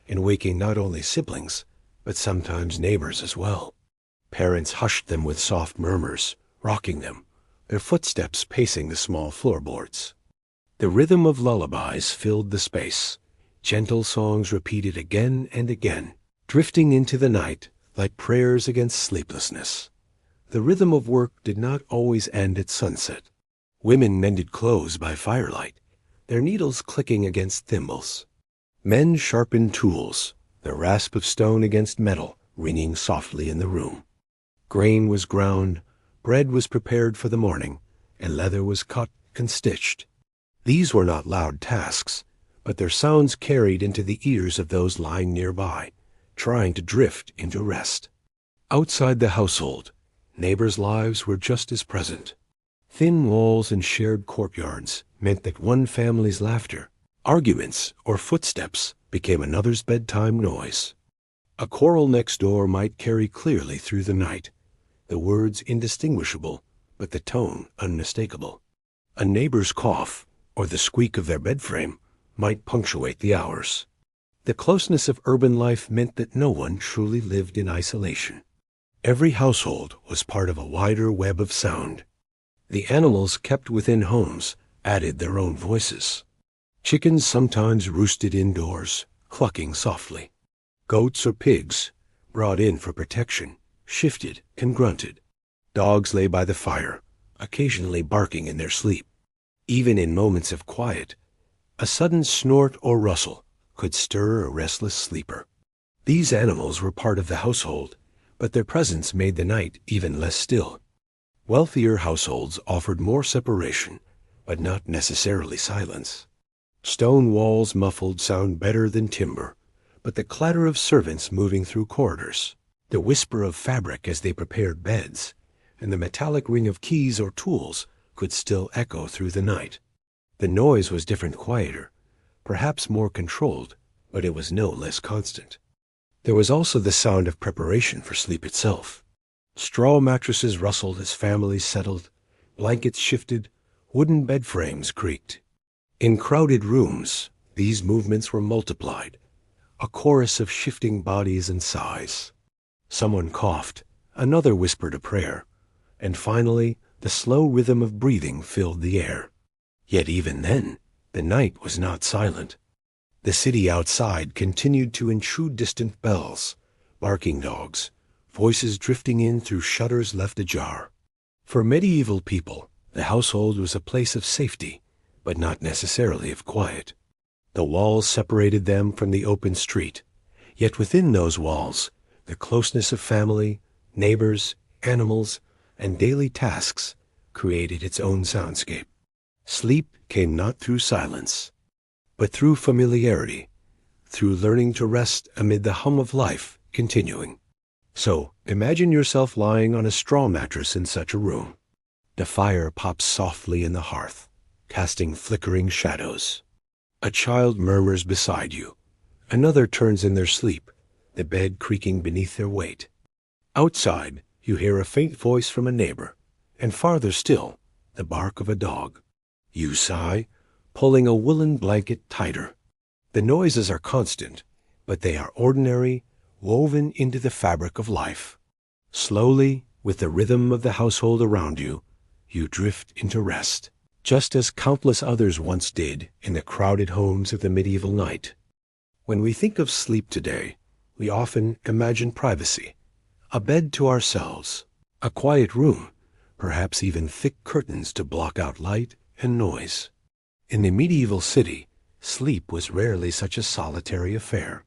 and waking not only siblings, but sometimes neighbors as well. Parents hushed them with soft murmurs, rocking them, their footsteps pacing the small floorboards. The rhythm of lullabies filled the space, gentle songs repeated again and again, drifting into the night like prayers against sleeplessness. The rhythm of work did not always end at sunset. Women mended clothes by firelight, their needles clicking against thimbles. Men sharpened tools, the rasp of stone against metal ringing softly in the room. Grain was ground, bread was prepared for the morning, and leather was cut and stitched. These were not loud tasks, but their sounds carried into the ears of those lying nearby, trying to drift into rest. Outside the household, neighbors' lives were just as present. Thin walls and shared courtyards meant that one family's laughter, arguments, or footsteps became another's bedtime noise. A quarrel next door might carry clearly through the night, the words indistinguishable, but the tone unmistakable. A neighbor's cough, or the squeak of their bed frame, might punctuate the hours. The closeness of urban life meant that no one truly lived in isolation. Every household was part of a wider web of sound. The animals kept within homes added their own voices. Chickens sometimes roosted indoors, clucking softly. Goats or pigs, brought in for protection, shifted and grunted. Dogs lay by the fire, occasionally barking in their sleep. Even in moments of quiet, a sudden snort or rustle could stir a restless sleeper. These animals were part of the household, but their presence made the night even less still. Wealthier households offered more separation, but not necessarily silence. Stone walls muffled sound better than timber, but the clatter of servants moving through corridors, the whisper of fabric as they prepared beds, and the metallic ring of keys or tools could still echo through the night. The noise was different, quieter, perhaps more controlled, but it was no less constant. There was also the sound of preparation for sleep itself. Straw mattresses rustled as families settled, blankets shifted, wooden bed frames creaked. In crowded rooms, these movements were multiplied, a chorus of shifting bodies and sighs. Someone coughed, another whispered a prayer, and finally the slow rhythm of breathing filled the air. Yet even then, the night was not silent. The city outside continued to intrude distant bells, barking dogs, voices drifting in through shutters left ajar. For medieval people, the household was a place of safety, but not necessarily of quiet. The walls separated them from the open street, yet within those walls, the closeness of family, neighbors, animals, and daily tasks created its own soundscape. Sleep came not through silence, but through familiarity, through learning to rest amid the hum of life continuing. So, imagine yourself lying on a straw mattress in such a room. The fire pops softly in the hearth, casting flickering shadows. A child murmurs beside you. Another turns in their sleep, the bed creaking beneath their weight. Outside, you hear a faint voice from a neighbor, and farther still, the bark of a dog. You sigh, pulling a woolen blanket tighter. The noises are constant, but they are ordinary, woven into the fabric of life. Slowly, with the rhythm of the household around you, you drift into rest, just as countless others once did in the crowded homes of the medieval night. When we think of sleep today, we often imagine privacy, a bed to ourselves, a quiet room, perhaps even thick curtains to block out light and noise. In the medieval city, sleep was rarely such a solitary affair.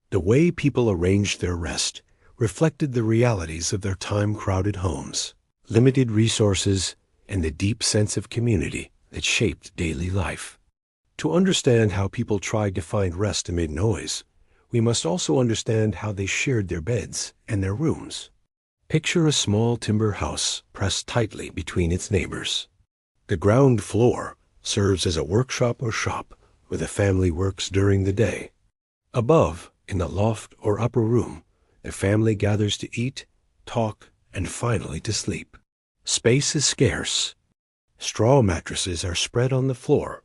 The way people arranged their rest reflected the realities of their time-crowded homes, limited resources, and the deep sense of community that shaped daily life. To understand how people tried to find rest amid noise, we must also understand how they shared their beds and their rooms. Picture a small timber house pressed tightly between its neighbors. The ground floor serves as a workshop or shop where the family works during the day. Above, in the loft or upper room, the family gathers to eat, talk, and finally to sleep. Space is scarce. Straw mattresses are spread on the floor,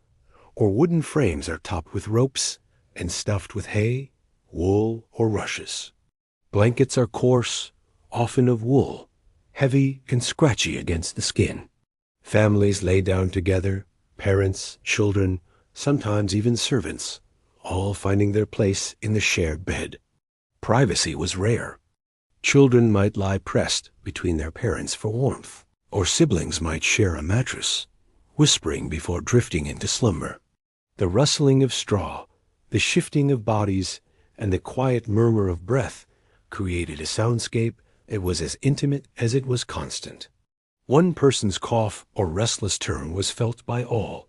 or wooden frames are topped with ropes and stuffed with hay, wool, or rushes. Blankets are coarse, often of wool, heavy and scratchy against the skin. Families lay down together, parents, children, sometimes even servants, all finding their place in the shared bed. Privacy was rare. Children might lie pressed between their parents for warmth, or siblings might share a mattress, whispering before drifting into slumber. The rustling of straw, the shifting of bodies, and the quiet murmur of breath created a soundscape that was as intimate as it was constant. One person's cough or restless turn was felt by all,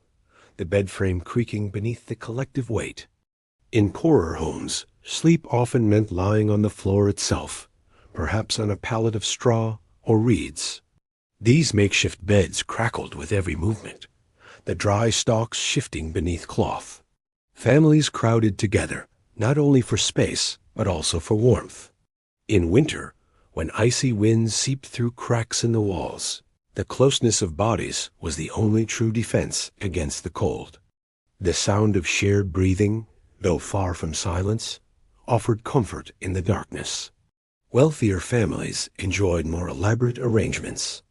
the bed frame creaking beneath the collective weight. In poorer homes, sleep often meant lying on the floor itself, perhaps on a pallet of straw or reeds. These makeshift beds crackled with every movement, the dry stalks shifting beneath cloth. Families crowded together, not only for space, but also for warmth. In winter, when icy winds seeped through cracks in the walls, the closeness of bodies was the only true defense against the cold. The sound of shared breathing, though far from silence, offered comfort in the darkness. Wealthier families enjoyed more elaborate arrangements.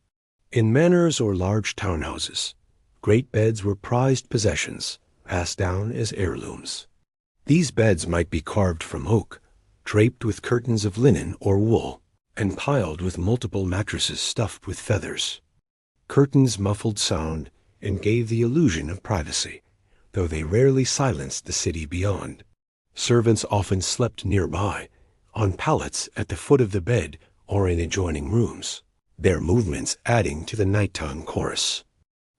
In manors or large townhouses, great beds were prized possessions, passed down as heirlooms. These beds might be carved from oak, draped with curtains of linen or wool, and piled with multiple mattresses stuffed with feathers. Curtains muffled sound and gave the illusion of privacy, though they rarely silenced the city beyond. Servants often slept nearby, on pallets at the foot of the bed or in adjoining rooms, their movements adding to the nighttime chorus.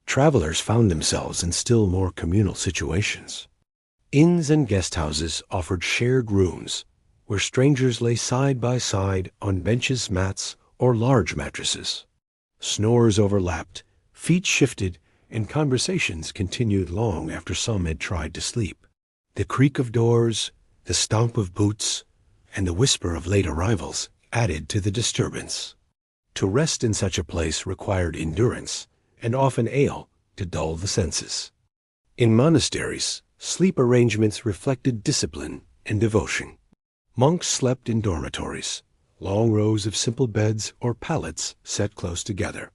Travelers found themselves in still more communal situations. Inns and guest houses offered shared rooms, where strangers lay side by side on benches, mats, or large mattresses. Snores overlapped, feet shifted, and conversations continued long after some had tried to sleep. The creak of doors, the stomp of boots, and the whisper of late arrivals added to the disturbance. To rest in such a place required endurance, and often ale to dull the senses. In monasteries, sleep arrangements reflected discipline and devotion. Monks slept in dormitories, long rows of simple beds or pallets set close together.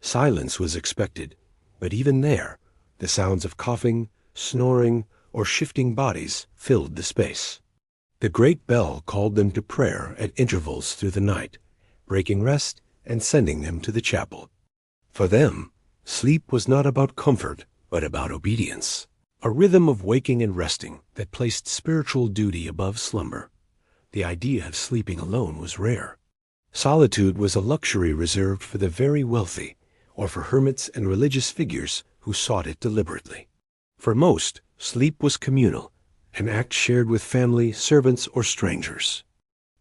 Silence was expected, but even there, the sounds of coughing, snoring, or shifting bodies filled the space. The great bell called them to prayer at intervals through the night, breaking rest and sending them to the chapel. For them, sleep was not about comfort, but about obedience, a rhythm of waking and resting that placed spiritual duty above slumber. The idea of sleeping alone was rare. Solitude was a luxury reserved for the very wealthy, or for hermits and religious figures who sought it deliberately. For most, sleep was communal, an act shared with family, servants, or strangers.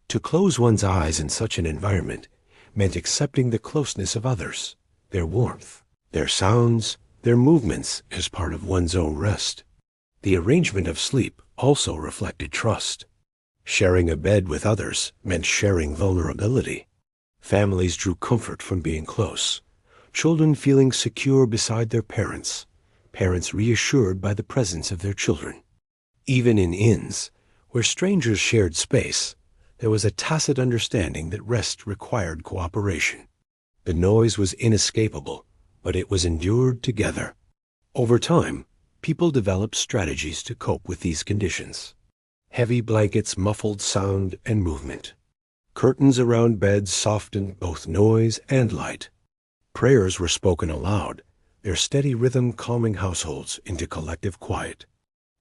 To close one's eyes in such an environment meant accepting the closeness of others, their warmth, their sounds, their movements as part of one's own rest. The arrangement of sleep also reflected trust. Sharing a bed with others meant sharing vulnerability. Families drew comfort from being close, children feeling secure beside their parents, parents reassured by the presence of their children. Even in inns, where strangers shared space, there was a tacit understanding that rest required cooperation. The noise was inescapable, but it was endured together. Over time, people developed strategies to cope with these conditions. Heavy blankets muffled sound and movement. Curtains around beds softened both noise and light. Prayers were spoken aloud, their steady rhythm calming households into collective quiet.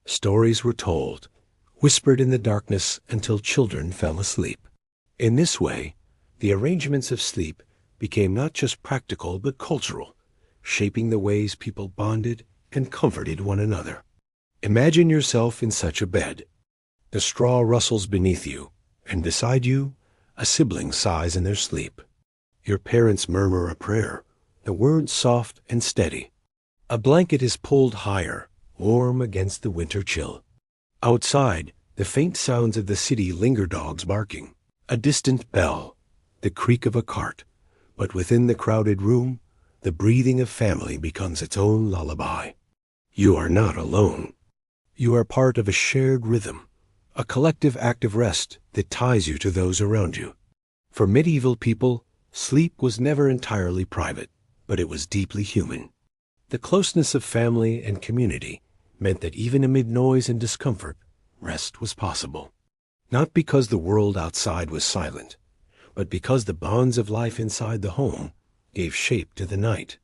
Stories were told, whispered in the darkness until children fell asleep. In this way, the arrangements of sleep became not just practical but cultural, shaping the ways people bonded and comforted one another. Imagine yourself in such a bed. The straw rustles beneath you, and beside you, a sibling sighs in their sleep. Your parents murmur a prayer, the words soft and steady. A blanket is pulled higher, warm against the winter chill. Outside, the faint sounds of the city linger, dogs barking, a distant bell, the creak of a cart. But within the crowded room, the breathing of family becomes its own lullaby. You are not alone. You are part of a shared rhythm, a collective act of rest that ties you to those around you. For medieval people, sleep was never entirely private, but it was deeply human. The closeness of family and community meant that even amid noise and discomfort, rest was possible. Not because the world outside was silent, but because the bonds of life inside the home gave shape to the night.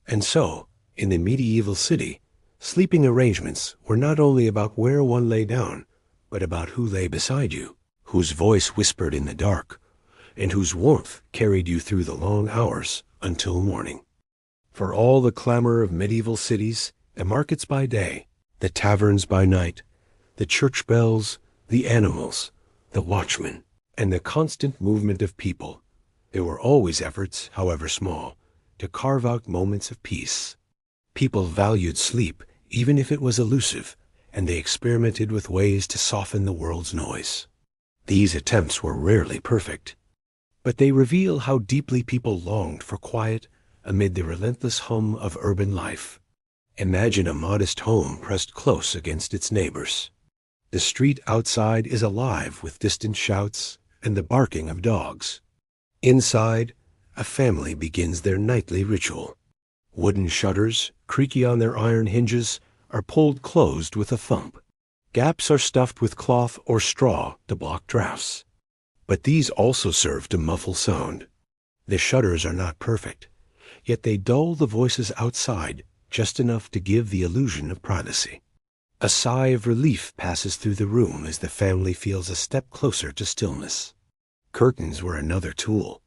And so, in the medieval city, sleeping arrangements were not only about where one lay down, but about who lay beside you, whose voice whispered in the dark, and whose warmth carried you through the long hours until morning. For all the clamor of medieval cities, the markets by day, the taverns by night, the church bells, the animals, the watchmen, and the constant movement of people, there were always efforts, however small, to carve out moments of peace. People valued sleep, even if it was elusive, and they experimented with ways to soften the world's noise. These attempts were rarely perfect, but they reveal how deeply people longed for quiet amid the relentless hum of urban life. Imagine a modest home pressed close against its neighbors. The street outside is alive with distant shouts and the barking of dogs. Inside, a family begins their nightly ritual. Wooden shutters, creaky on their iron hinges, are pulled closed with a thump. Gaps are stuffed with cloth or straw to block drafts. But these also serve to muffle sound. The shutters are not perfect, yet they dull the voices outside just enough to give the illusion of privacy. A sigh of relief passes through the room as the family feels a step closer to stillness. Curtains were another tool.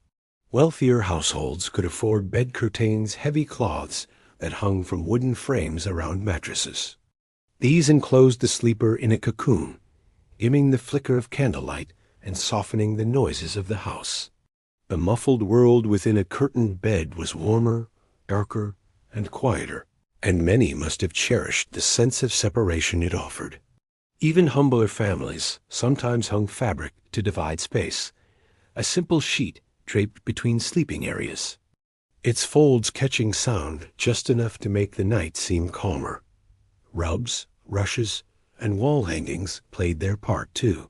Wealthier households could afford bed curtains, heavy cloths that hung from wooden frames around mattresses. These enclosed the sleeper in a cocoon, dimming the flicker of candlelight and softening the noises of the house. The muffled world within a curtained bed was warmer, darker, and quieter, and many must have cherished the sense of separation it offered. Even humbler families sometimes hung fabric to divide space, a simple sheet draped between sleeping areas, its folds catching sound just enough to make the night seem calmer. Rubs, rushes, and wall hangings played their part too.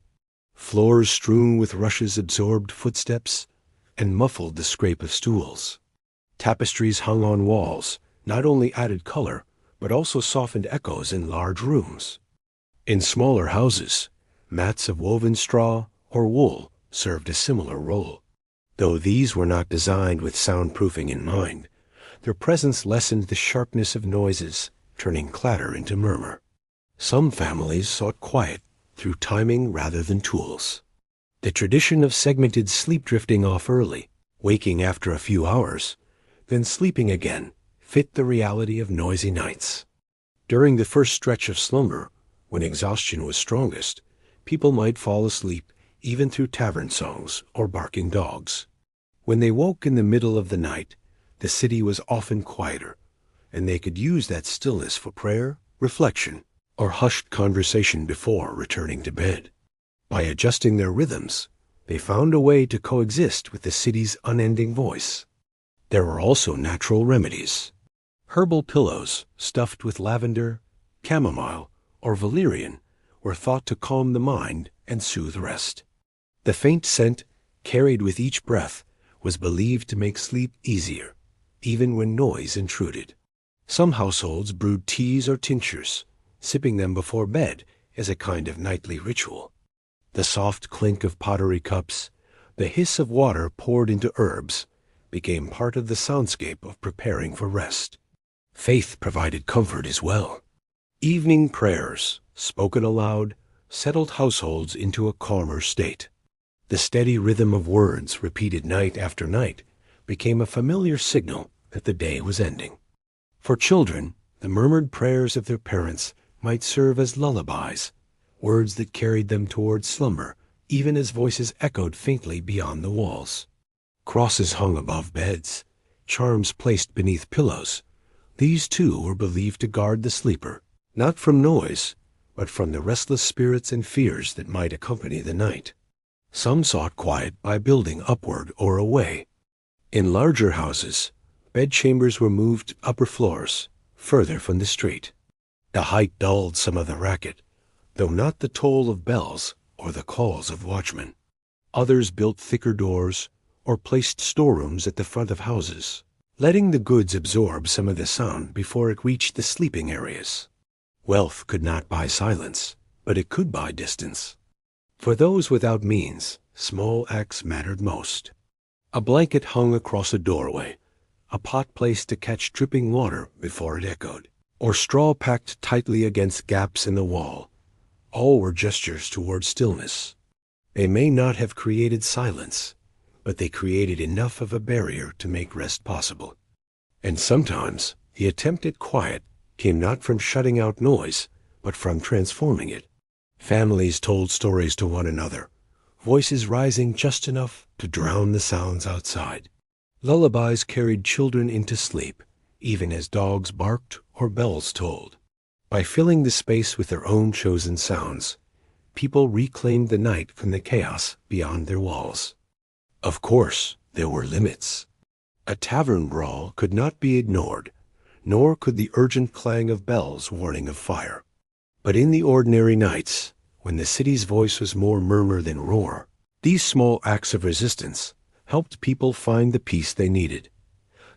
Floors strewn with rushes absorbed footsteps and muffled the scrape of stools. Tapestries hung on walls not only added color, but also softened echoes in large rooms. In smaller houses, mats of woven straw or wool served a similar role. Though these were not designed with soundproofing in mind, their presence lessened the sharpness of noises, turning clatter into murmur. Some families sought quiet through timing rather than tools. The tradition of segmented sleep, drifting off early, waking after a few hours, then sleeping again, fit the reality of noisy nights. During the first stretch of slumber, when exhaustion was strongest, people might fall asleep even through tavern songs or barking dogs. When they woke in the middle of the night, the city was often quieter, and they could use that stillness for prayer, reflection, or hushed conversation before returning to bed. By adjusting their rhythms, they found a way to coexist with the city's unending voice. There were also natural remedies. Herbal pillows stuffed with lavender, chamomile, or valerian were thought to calm the mind and soothe rest. The faint scent, carried with each breath, was believed to make sleep easier, even when noise intruded. Some households brewed teas or tinctures, sipping them before bed as a kind of nightly ritual. The soft clink of pottery cups, the hiss of water poured into herbs, became part of the soundscape of preparing for rest. Faith provided comfort as well. Evening prayers, spoken aloud, settled households into a calmer state. The steady rhythm of words repeated night after night became a familiar signal that the day was ending. For children, the murmured prayers of their parents might serve as lullabies, words that carried them towards slumber, even as voices echoed faintly beyond the walls. Crosses hung above beds, charms placed beneath pillows. These too were believed to guard the sleeper, not from noise, but from the restless spirits and fears that might accompany the night. Some sought quiet by building upward or away. In larger houses, bedchambers were moved to upper floors, further from the street. The height dulled some of the racket, though not the toll of bells or the calls of watchmen. Others built thicker doors or placed storerooms at the front of houses, letting the goods absorb some of the sound before it reached the sleeping areas. Wealth could not buy silence, but it could buy distance. For those without means, small acts mattered most. A blanket hung across a doorway, a pot placed to catch dripping water before it echoed, or straw packed tightly against gaps in the wall. All were gestures toward stillness. They may not have created silence, but they created enough of a barrier to make rest possible. And sometimes the attempt at quiet came not from shutting out noise, but from transforming it. Families told stories to one another, voices rising just enough to drown the sounds outside. Lullabies carried children into sleep, even as dogs barked or bells tolled. By filling the space with their own chosen sounds, people reclaimed the night from the chaos beyond their walls. Of course, there were limits. A tavern brawl could not be ignored, nor could the urgent clang of bells warning of fire. But in the ordinary nights, when the city's voice was more murmur than roar, these small acts of resistance helped people find the peace they needed.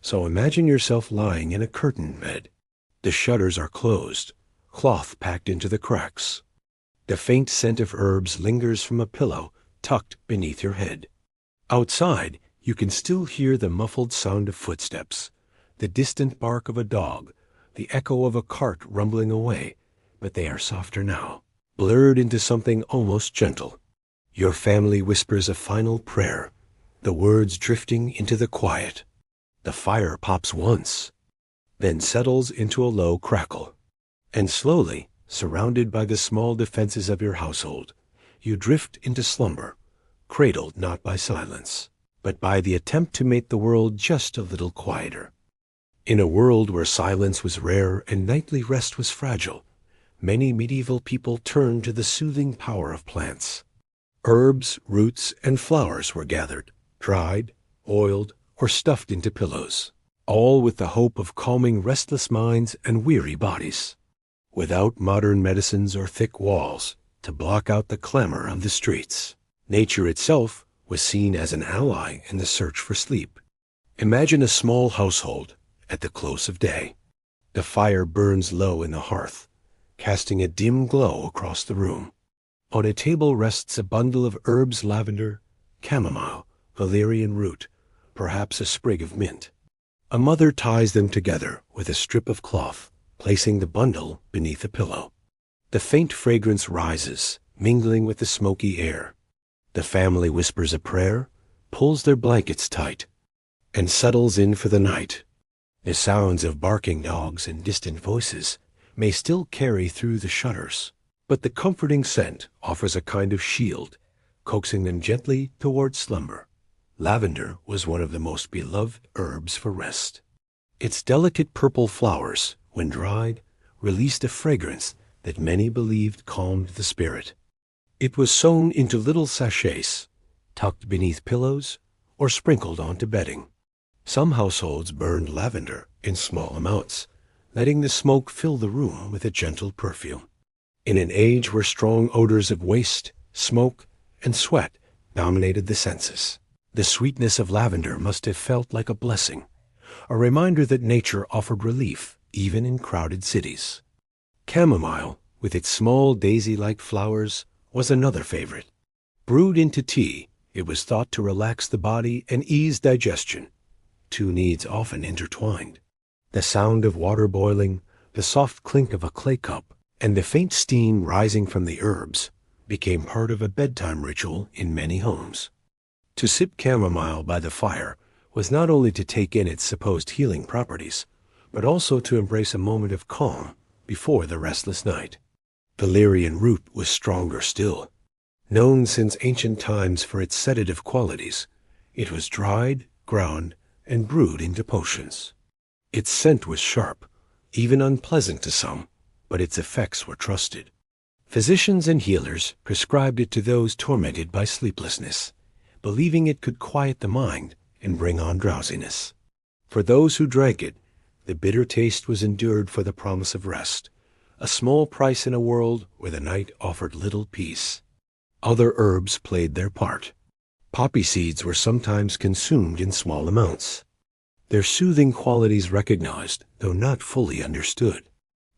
So imagine yourself lying in a curtained bed. The shutters are closed, cloth packed into the cracks. The faint scent of herbs lingers from a pillow tucked beneath your head. Outside, you can still hear the muffled sound of footsteps, the distant bark of a dog, the echo of a cart rumbling away, but they are softer now, blurred into something almost gentle. Your family whispers a final prayer, the words drifting into the quiet. The fire pops once, then settles into a low crackle. And slowly, surrounded by the small defenses of your household, you drift into slumber, cradled not by silence, but by the attempt to make the world just a little quieter. In a world where silence was rare and nightly rest was fragile, many medieval people turned to the soothing power of plants. Herbs, roots, and flowers were gathered, dried, oiled, or stuffed into pillows, all with the hope of calming restless minds and weary bodies. Without modern medicines or thick walls to block out the clamor of the streets, nature itself was seen as an ally in the search for sleep. Imagine a small household at the close of day. The fire burns low in the hearth, casting a dim glow across the room. On a table rests a bundle of herbs: lavender, chamomile, valerian root, perhaps a sprig of mint. A mother ties them together with a strip of cloth, placing the bundle beneath a pillow. The faint fragrance rises, mingling with the smoky air. The family whispers a prayer, pulls their blankets tight, and settles in for the night. The sounds of barking dogs and distant voices may still carry through the shutters, but the comforting scent offers a kind of shield, coaxing them gently toward slumber. Lavender was one of the most beloved herbs for rest. Its delicate purple flowers, when dried, released a fragrance that many believed calmed the spirit. It was sewn into little sachets, tucked beneath pillows, or sprinkled onto bedding. Some households burned lavender in small amounts, letting the smoke fill the room with a gentle perfume. In an age where strong odors of waste, smoke, and sweat dominated the senses, the sweetness of lavender must have felt like a blessing, a reminder that nature offered relief even in crowded cities. Chamomile, with its small daisy-like flowers, was another favorite. Brewed into tea, it was thought to relax the body and ease digestion, two needs often intertwined. The sound of water boiling, the soft clink of a clay cup, and the faint steam rising from the herbs became part of a bedtime ritual in many homes. To sip chamomile by the fire was not only to take in its supposed healing properties, but also to embrace a moment of calm before the restless night. Valerian root was stronger still. Known since ancient times for its sedative qualities, it was dried, ground, and brewed into potions. Its scent was sharp, even unpleasant to some, but its effects were trusted. Physicians and healers prescribed it to those tormented by sleeplessness, believing it could quiet the mind and bring on drowsiness. For those who drank it, the bitter taste was endured for the promise of rest, a small price in a world where the night offered little peace. Other herbs played their part. Poppy seeds were sometimes consumed in small amounts, their soothing qualities recognized, though not fully understood.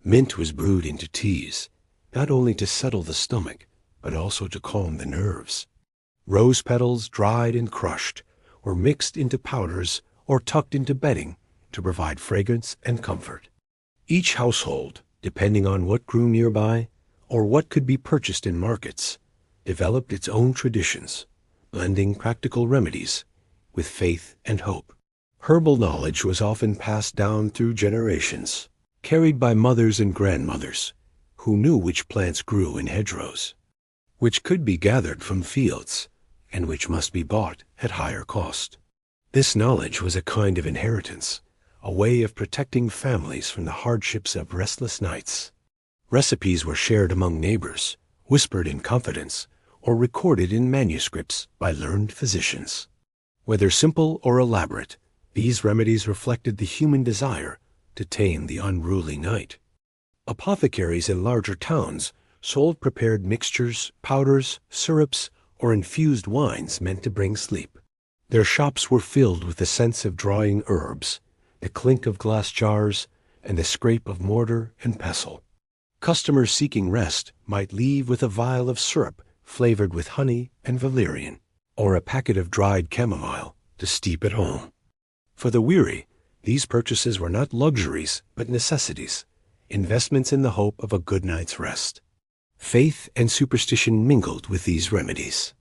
Mint was brewed into teas, not only to settle the stomach, but also to calm the nerves. Rose petals, dried and crushed, were mixed into powders or tucked into bedding to provide fragrance and comfort. Each household, depending on what grew nearby or what could be purchased in markets, developed its own traditions, blending practical remedies with faith and hope. Herbal knowledge was often passed down through generations, carried by mothers and grandmothers, who knew which plants grew in hedgerows, which could be gathered from fields, and which must be bought at higher cost. This knowledge was a kind of inheritance, a way of protecting families from the hardships of restless nights. Recipes were shared among neighbors, whispered in confidence, or recorded in manuscripts by learned physicians. Whether simple or elaborate, these remedies reflected the human desire to tame the unruly night. Apothecaries in larger towns sold prepared mixtures, powders, syrups, or infused wines meant to bring sleep. Their shops were filled with the scents of drying herbs, the clink of glass jars, and the scrape of mortar and pestle. Customers seeking rest might leave with a vial of syrup flavored with honey and valerian, or a packet of dried chamomile to steep at home. For the weary, these purchases were not luxuries but necessities, investments in the hope of a good night's rest. Faith and superstition mingled with these remedies.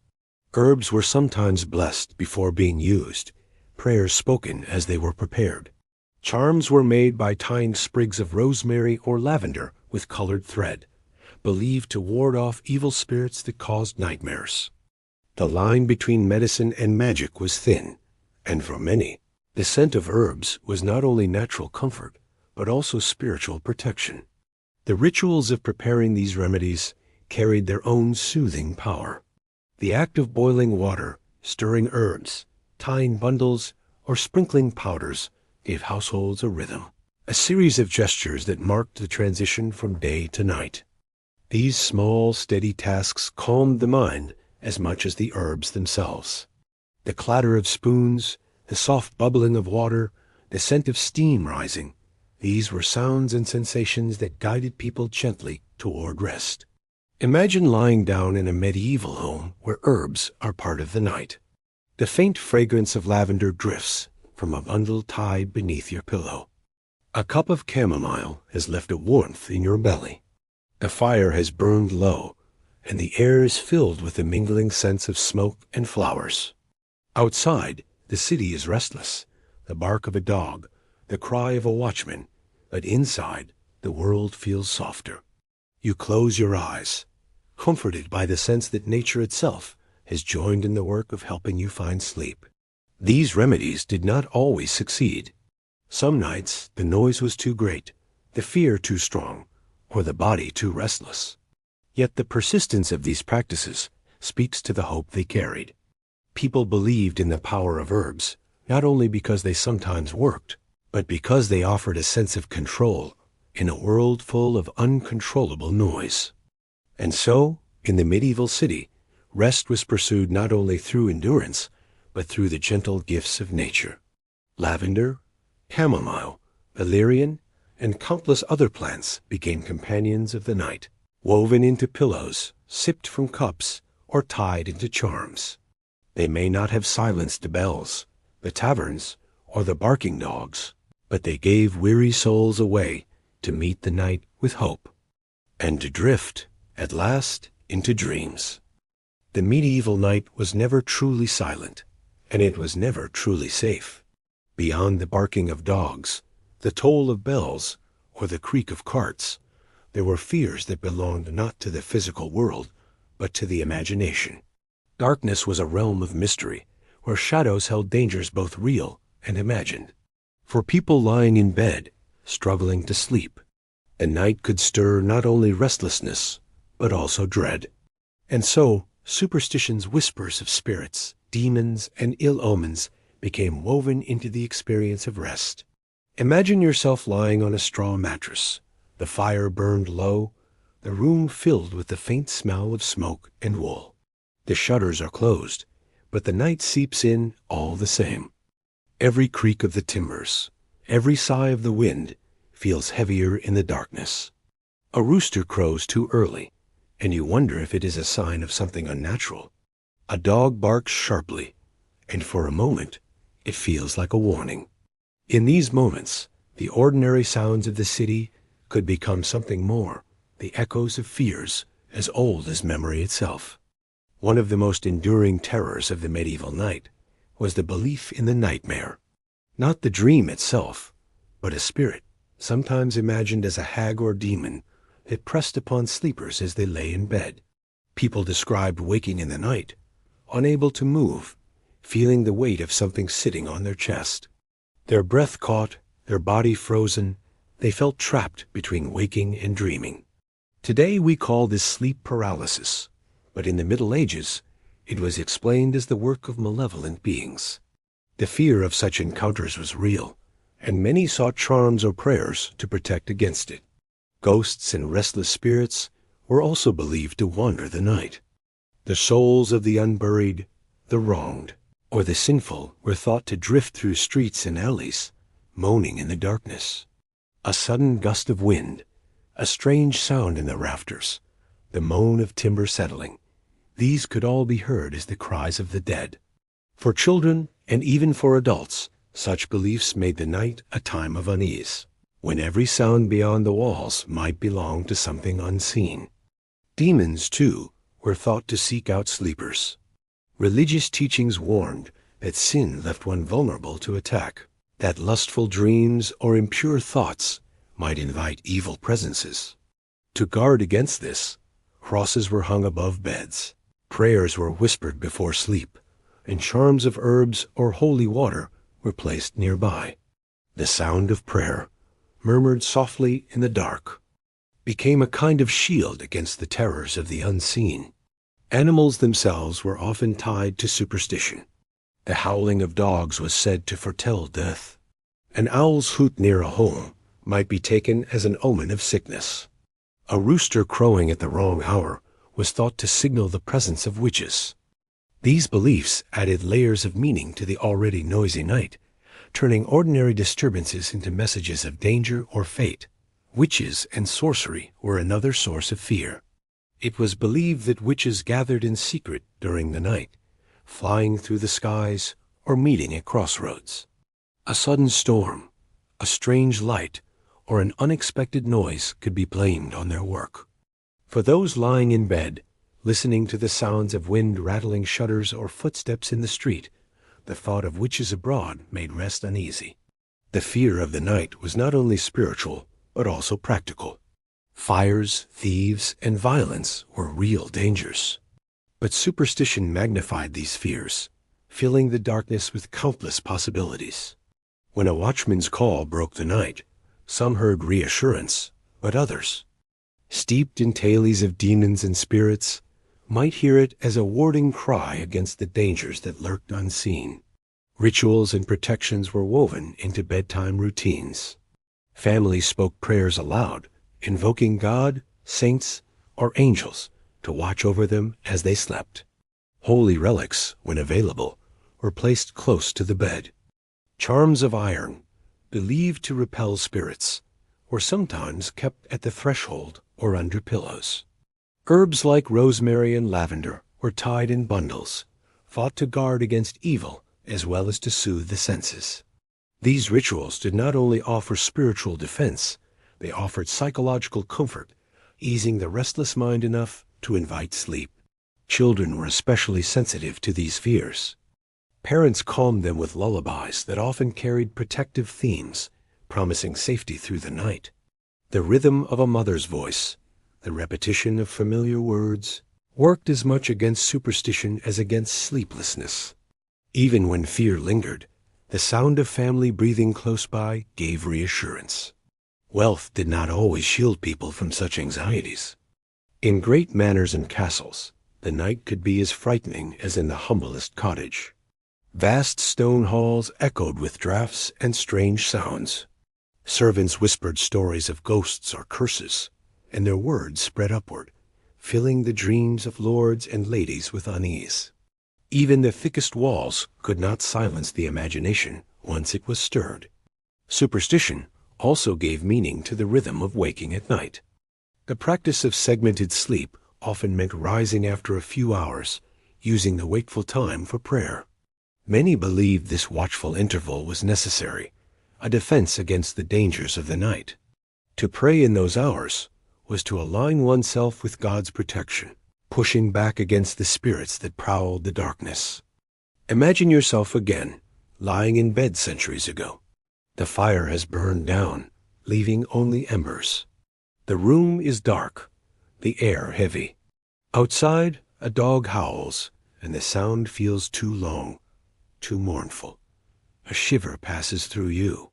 Herbs were sometimes blessed before being used, prayers spoken as they were prepared. Charms were made by tying sprigs of rosemary or lavender with colored thread, believed to ward off evil spirits that caused nightmares. The line between medicine and magic was thin, and for many, the scent of herbs was not only natural comfort, but also spiritual protection. The rituals of preparing these remedies carried their own soothing power. The act of boiling water, stirring herbs, tying bundles, or sprinkling powders gave households a rhythm, a series of gestures that marked the transition from day to night. These small, steady tasks calmed the mind as much as the herbs themselves. The clatter of spoons, the soft bubbling of water, the scent of steam rising, these were sounds and sensations that guided people gently toward rest. Imagine lying down in a medieval home where herbs are part of the night. The faint fragrance of lavender drifts from a bundle tied beneath your pillow. A cup of chamomile has left a warmth in your belly. The fire has burned low, and the air is filled with the mingling scents of smoke and flowers. Outside, the city is restless, the bark of a dog, the cry of a watchman, but inside, the world feels softer. You close your eyes, comforted by the sense that nature itself has joined in the work of helping you find sleep. These remedies did not always succeed. Some nights, the noise was too great, the fear too strong, or the body too restless. Yet the persistence of these practices speaks to the hope they carried. People believed in the power of herbs, not only because they sometimes worked, but because they offered a sense of control in a world full of uncontrollable noise. And so, in the medieval city, rest was pursued not only through endurance, but through the gentle gifts of nature. Lavender, chamomile, valerian, and countless other plants became companions of the night, woven into pillows, sipped from cups, or tied into charms. They may not have silenced the bells, the taverns, or the barking dogs, but they gave weary souls away to meet the night with hope, and to drift, at last, into dreams. The medieval night was never truly silent, and it was never truly safe. Beyond the barking of dogs, the toll of bells, or the creak of carts, there were fears that belonged not to the physical world, but to the imagination. Darkness was a realm of mystery, where shadows held dangers both real and imagined. For people lying in bed, struggling to sleep, the night could stir not only restlessness, but also dread. And so, superstitions, whispers of spirits, demons, and ill omens became woven into the experience of rest. Imagine yourself lying on a straw mattress. The fire burned low, the room filled with the faint smell of smoke and wool. The shutters are closed, but the night seeps in all the same. Every creak of the timbers, every sigh of the wind feels heavier in the darkness. A rooster crows too early, and you wonder if it is a sign of something unnatural. A dog barks sharply, and for a moment it feels like a warning. In these moments, the ordinary sounds of the city could become something more, the echoes of fears as old as memory itself. One of the most enduring terrors of the medieval night was the belief in the nightmare. Not the dream itself, but a spirit, sometimes imagined as a hag or demon, that pressed upon sleepers as they lay in bed. People described waking in the night, unable to move, feeling the weight of something sitting on their chest. Their breath caught, their body frozen, they felt trapped between waking and dreaming. Today we call this sleep paralysis, but in the Middle Ages it was explained as the work of malevolent beings. The fear of such encounters was real, and many sought charms or prayers to protect against it. Ghosts and restless spirits were also believed to wander the night. The souls of the unburied, the wronged, or the sinful were thought to drift through streets and alleys, moaning in the darkness. A sudden gust of wind, a strange sound in the rafters, the moan of timber settling, these could all be heard as the cries of the dead. For children, and even for adults, such beliefs made the night a time of unease, when every sound beyond the walls might belong to something unseen. Demons, too, were thought to seek out sleepers. Religious teachings warned that sin left one vulnerable to attack, that lustful dreams or impure thoughts might invite evil presences. To guard against this, crosses were hung above beds, prayers were whispered before sleep, and charms of herbs or holy water were placed nearby. The sound of prayer, murmured softly in the dark, became a kind of shield against the terrors of the unseen. Animals themselves were often tied to superstition. The howling of dogs was said to foretell death. An owl's hoot near a home might be taken as an omen of sickness. A rooster crowing at the wrong hour was thought to signal the presence of witches. These beliefs added layers of meaning to the already noisy night, turning ordinary disturbances into messages of danger or fate. Witches and sorcery were another source of fear. It was believed that witches gathered in secret during the night, flying through the skies or meeting at crossroads. A sudden storm, a strange light, or an unexpected noise could be blamed on their work. For those lying in bed, listening to the sounds of wind rattling shutters or footsteps in the street, the thought of witches abroad made rest uneasy. The fear of the night was not only spiritual, but also practical. Fires, thieves, and violence were real dangers. But superstition magnified these fears, filling the darkness with countless possibilities. When a watchman's call broke the night, some heard reassurance, but others, steeped in tales of demons and spirits, might hear it as a warding cry against the dangers that lurked unseen. Rituals and protections were woven into bedtime routines. Families spoke prayers aloud, invoking God, saints, or angels to watch over them as they slept. Holy relics, when available, were placed close to the bed. Charms of iron, believed to repel spirits, were sometimes kept at the threshold or under pillows. Herbs like rosemary and lavender were tied in bundles, thought to guard against evil as well as to soothe the senses. These rituals did not only offer spiritual defense, they offered psychological comfort, easing the restless mind enough to invite sleep. Children were especially sensitive to these fears. Parents calmed them with lullabies that often carried protective themes, promising safety through the night. The rhythm of a mother's voice, the repetition of familiar words, worked as much against superstition as against sleeplessness. Even when fear lingered, the sound of family breathing close by gave reassurance. Wealth did not always shield people from such anxieties. In great manors and castles, the night could be as frightening as in the humblest cottage. Vast stone halls echoed with draughts and strange sounds. Servants whispered stories of ghosts or curses, and their words spread upward, filling the dreams of lords and ladies with unease. Even the thickest walls could not silence the imagination once it was stirred. Superstition also gave meaning to the rhythm of waking at night. The practice of segmented sleep often meant rising after a few hours, using the wakeful time for prayer. Many believed this watchful interval was necessary, a defense against the dangers of the night. To pray in those hours was to align oneself with God's protection, pushing back against the spirits that prowled the darkness. Imagine yourself again, lying in bed centuries ago. The fire has burned down, leaving only embers. The room is dark, the air heavy. Outside, a dog howls, and the sound feels too long, too mournful. A shiver passes through you.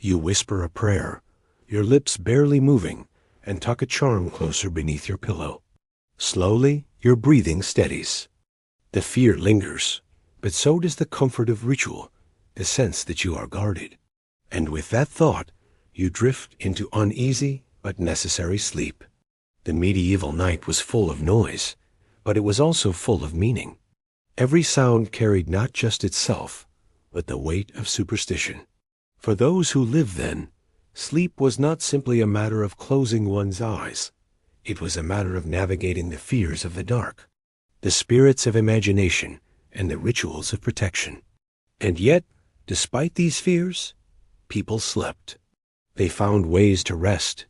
You whisper a prayer, your lips barely moving, and tuck a charm closer beneath your pillow. Slowly, your breathing steadies. The fear lingers, but so does the comfort of ritual, the sense that you are guarded. And with that thought, you drift into uneasy but necessary sleep. The medieval night was full of noise, but it was also full of meaning. Every sound carried not just itself, but the weight of superstition. For those who lived then, sleep was not simply a matter of closing one's eyes. It was a matter of navigating the fears of the dark, the spirits of imagination, and the rituals of protection. And yet, despite these fears, people slept. They found ways to rest,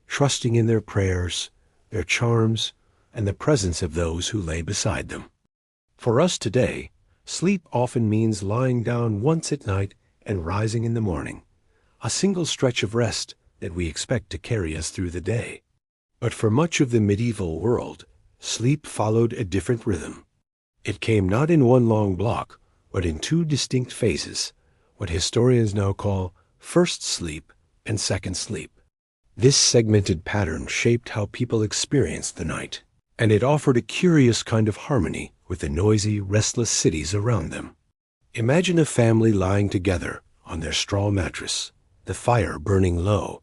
trusting in their prayers, their charms, and the presence of those who lay beside them. For us today, sleep often means lying down once at night and rising in the morning, a single stretch of rest that we expect to carry us through the day. But for much of the medieval world, sleep followed a different rhythm. It came not in one long block, but in two distinct phases, what historians now call first sleep and second sleep. This segmented pattern shaped how people experienced the night, and it offered a curious kind of harmony with the noisy, restless cities around them. Imagine a family lying together on their straw mattress, the fire burning low.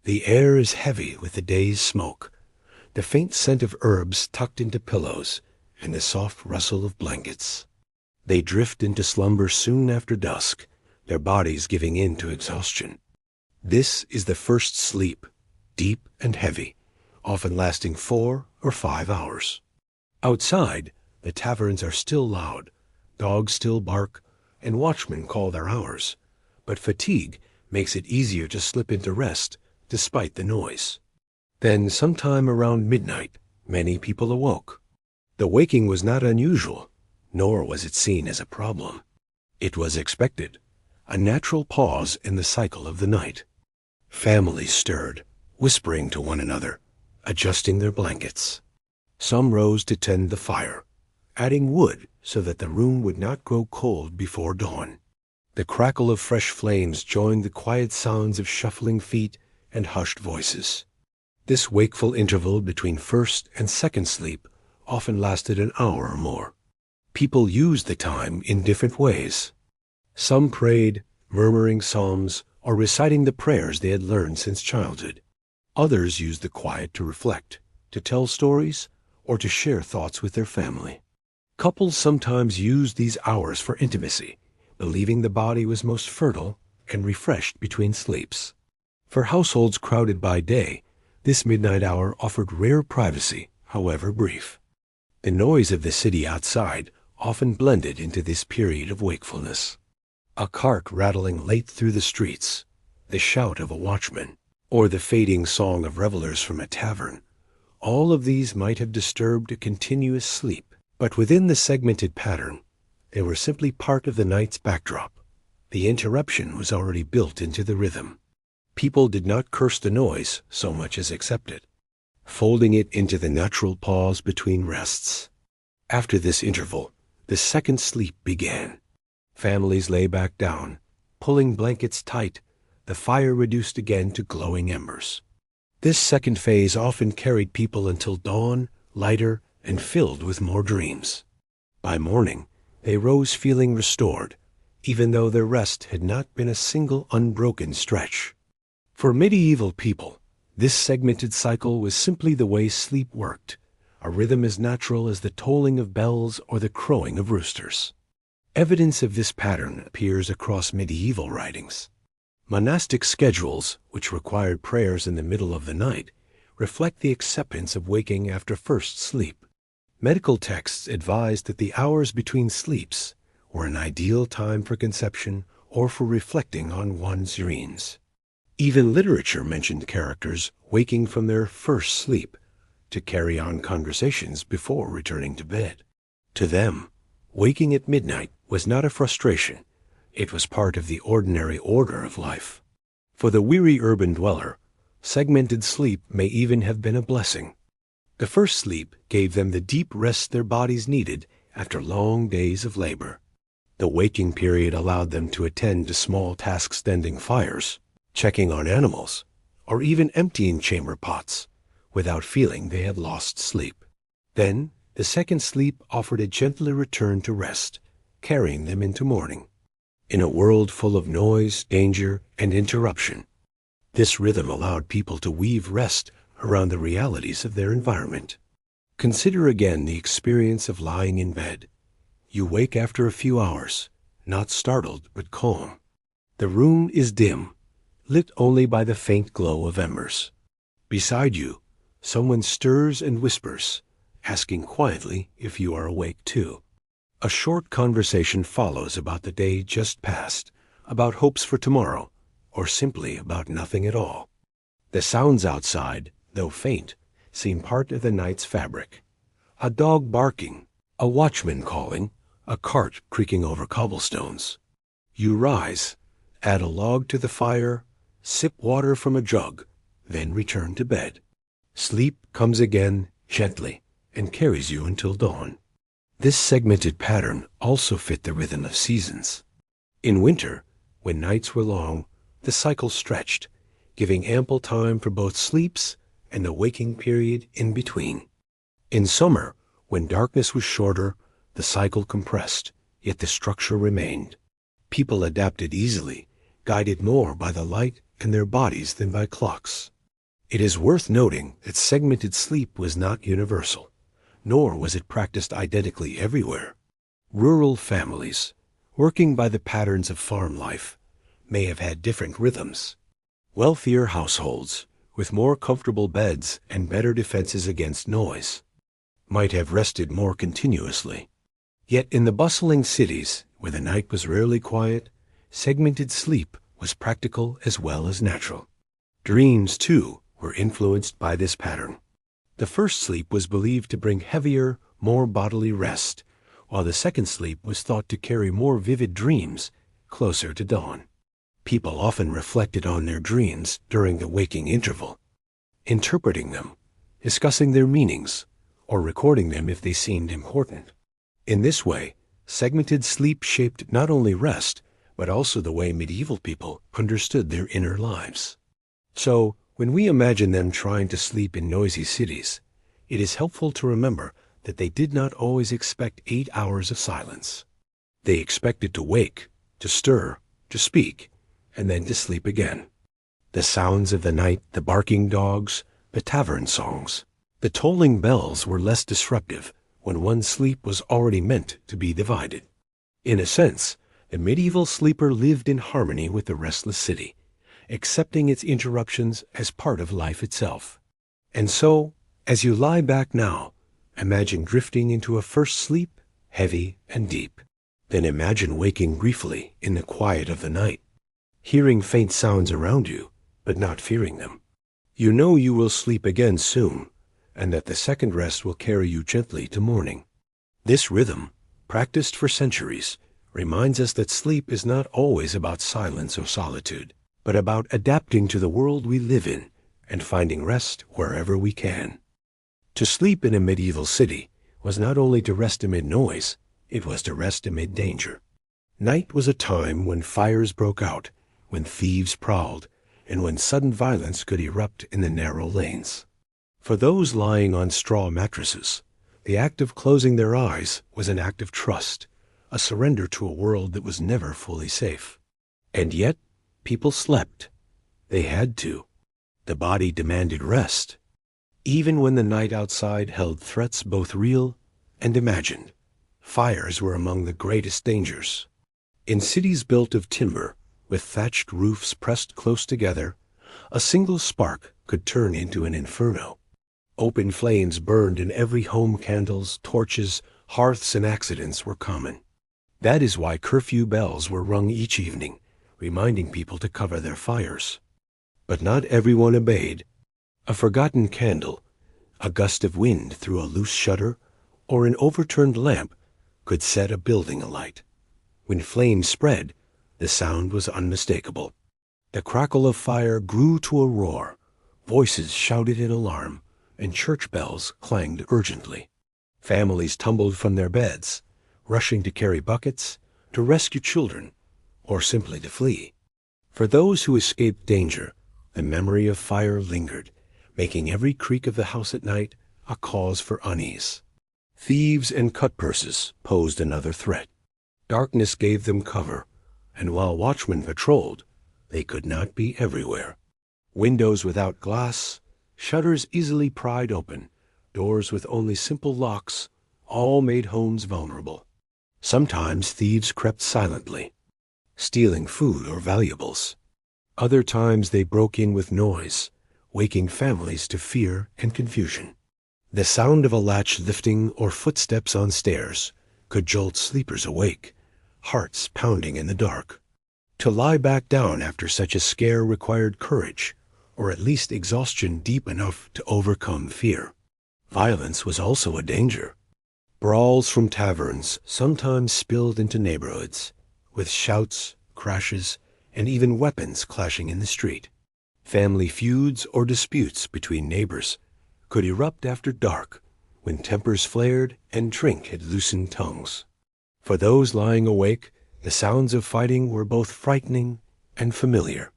The air is heavy with the day's smoke, the faint scent of herbs tucked into pillows, and the soft rustle of blankets. They drift into slumber soon after dusk, their bodies giving in to exhaustion. This is the first sleep, deep and heavy, often lasting 4 or 5 hours. Outside, the taverns are still loud, dogs still bark, and watchmen call their hours, but fatigue makes it easier to slip into rest despite the noise. Then, sometime around midnight, many people awoke. The waking was not unusual, nor was it seen as a problem. It was expected, a natural pause in the cycle of the night. Families stirred, whispering to one another, adjusting their blankets. Some rose to tend the fire, adding wood so that the room would not grow cold before dawn. The crackle of fresh flames joined the quiet sounds of shuffling feet and hushed voices. This wakeful interval between first and second sleep often lasted an hour or more. People used the time in different ways. Some prayed, murmuring psalms or reciting the prayers they had learned since childhood. Others used the quiet to reflect, to tell stories, or to share thoughts with their family. Couples sometimes used these hours for intimacy, believing the body was most fertile and refreshed between sleeps. For households crowded by day, this midnight hour offered rare privacy, however brief. The noise of the city outside often blended into this period of wakefulness. A cart rattling late through the streets, the shout of a watchman, or the fading song of revelers from a tavern, all of these might have disturbed a continuous sleep. But within the segmented pattern, they were simply part of the night's backdrop. The interruption was already built into the rhythm. People did not curse the noise so much as accept it, folding it into the natural pause between rests. After this interval, the second sleep began. Families lay back down, pulling blankets tight, the fire reduced again to glowing embers. This second phase often carried people until dawn, lighter, and filled with more dreams. By morning, they rose feeling restored, even though their rest had not been a single unbroken stretch. For medieval people, this segmented cycle was simply the way sleep worked, a rhythm as natural as the tolling of bells or the crowing of roosters. Evidence of this pattern appears across medieval writings. Monastic schedules, which required prayers in the middle of the night, reflect the acceptance of waking after first sleep. Medical texts advised that the hours between sleeps were an ideal time for conception or for reflecting on one's dreams. Even literature mentioned characters waking from their first sleep to carry on conversations before returning to bed. To them, waking at midnight was not a frustration. It was part of the ordinary order of life. For the weary urban dweller, segmented sleep may even have been a blessing. The first sleep gave them the deep rest their bodies needed after long days of labor. The waking period allowed them to attend to small tasks tending fires, checking on animals, or even emptying chamber pots, without feeling they had lost sleep. Then, the second sleep offered a gentler return to rest, carrying them into morning. In a world full of noise, danger, and interruption, this rhythm allowed people to weave rest around the realities of their environment. Consider again the experience of lying in bed. You wake after a few hours, not startled but calm. The room is dim, lit only by the faint glow of embers. Beside you, someone stirs and whispers, asking quietly if you are awake too. A short conversation follows about the day just past, about hopes for tomorrow, or simply about nothing at all. The sounds outside, though faint, seem part of the night's fabric. A dog barking, a watchman calling, a cart creaking over cobblestones. You rise, add a log to the fire, sip water from a jug, then return to bed. Sleep comes again gently and carries you until dawn. This segmented pattern also fit the rhythm of seasons. In winter, when nights were long, the cycle stretched, giving ample time for both sleeps and the waking period in between. In summer, when darkness was shorter, the cycle compressed, yet the structure remained. People adapted easily, guided more by the light in their bodies than by clocks. It is worth noting that segmented sleep was not universal, nor was it practiced identically everywhere. Rural families, working by the patterns of farm life, may have had different rhythms. Wealthier households, with more comfortable beds and better defenses against noise, might have rested more continuously. Yet in the bustling cities, where the night was rarely quiet, segmented sleep was practical as well as natural. Dreams, too, were influenced by this pattern. The first sleep was believed to bring heavier, more bodily rest, while the second sleep was thought to carry more vivid dreams closer to dawn. People often reflected on their dreams during the waking interval, interpreting them, discussing their meanings, or recording them if they seemed important. In this way, segmented sleep shaped not only rest, but also the way medieval people understood their inner lives. So, when we imagine them trying to sleep in noisy cities, it is helpful to remember that they did not always expect 8 hours of silence. They expected to wake, to stir, to speak, and then to sleep again. The sounds of the night, the barking dogs, the tavern songs, the tolling bells were less disruptive when one's sleep was already meant to be divided. In a sense, the medieval sleeper lived in harmony with the restless city, accepting its interruptions as part of life itself. And so, as you lie back now, imagine drifting into a first sleep, heavy and deep. Then imagine waking briefly in the quiet of the night, hearing faint sounds around you, but not fearing them. You know you will sleep again soon, and that the second rest will carry you gently to morning. This rhythm, practiced for centuries, reminds us that sleep is not always about silence or solitude, but about adapting to the world we live in and finding rest wherever we can. To sleep in a medieval city was not only to rest amid noise, it was to rest amid danger. Night was a time when fires broke out, when thieves prowled, and when sudden violence could erupt in the narrow lanes. For those lying on straw mattresses, the act of closing their eyes was an act of trust, a surrender to a world that was never fully safe. And yet, people slept. They had to. The body demanded rest, even when the night outside held threats both real and imagined. Fires were among the greatest dangers. In cities built of timber, with thatched roofs pressed close together, a single spark could turn into an inferno. Open flames burned in every home. Candles, torches, hearths, and accidents were common. That is why curfew bells were rung each evening, reminding people to cover their fires. But not everyone obeyed. A forgotten candle, a gust of wind through a loose shutter, or an overturned lamp could set a building alight. When flames spread, the sound was unmistakable. The crackle of fire grew to a roar, voices shouted in alarm, and church bells clanged urgently. Families tumbled from their beds, rushing to carry buckets, to rescue children, or simply to flee. For those who escaped danger, the memory of fire lingered, making every creak of the house at night a cause for unease. Thieves and cutpurses posed another threat. Darkness gave them cover, and while watchmen patrolled, they could not be everywhere. Windows without glass, shutters easily pried open, doors with only simple locks, all made homes vulnerable. Sometimes thieves crept silently, stealing food or valuables. Other times they broke in with noise, waking families to fear and confusion. The sound of a latch lifting or footsteps on stairs could jolt sleepers awake, hearts pounding in the dark. To lie back down after such a scare required courage, or at least exhaustion deep enough to overcome fear. Violence was also a danger. Brawls from taverns sometimes spilled into neighborhoods, with shouts, crashes, and even weapons clashing in the street. Family feuds or disputes between neighbors could erupt after dark, when tempers flared and drink had loosened tongues. For those lying awake, the sounds of fighting were both frightening and familiar.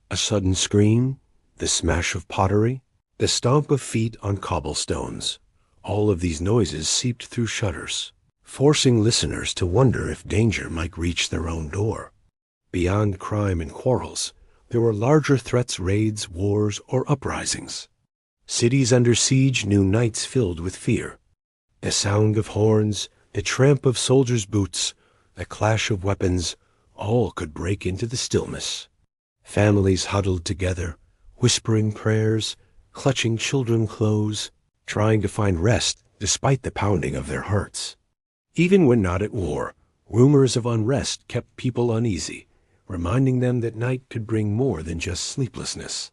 A sudden scream, the smash of pottery, the stomp of feet on cobblestones. All of these noises seeped through shutters, forcing listeners to wonder if danger might reach their own door. Beyond crime and quarrels, there were larger threats: raids, wars, or uprisings. Cities under siege knew nights filled with fear. The sound of horns, the tramp of soldiers' boots, the clash of weapons, all could break into the stillness. Families huddled together, whispering prayers, clutching children close, trying to find rest despite the pounding of their hearts. Even when not at war, rumors of unrest kept people uneasy, reminding them that night could bring more than just sleeplessness.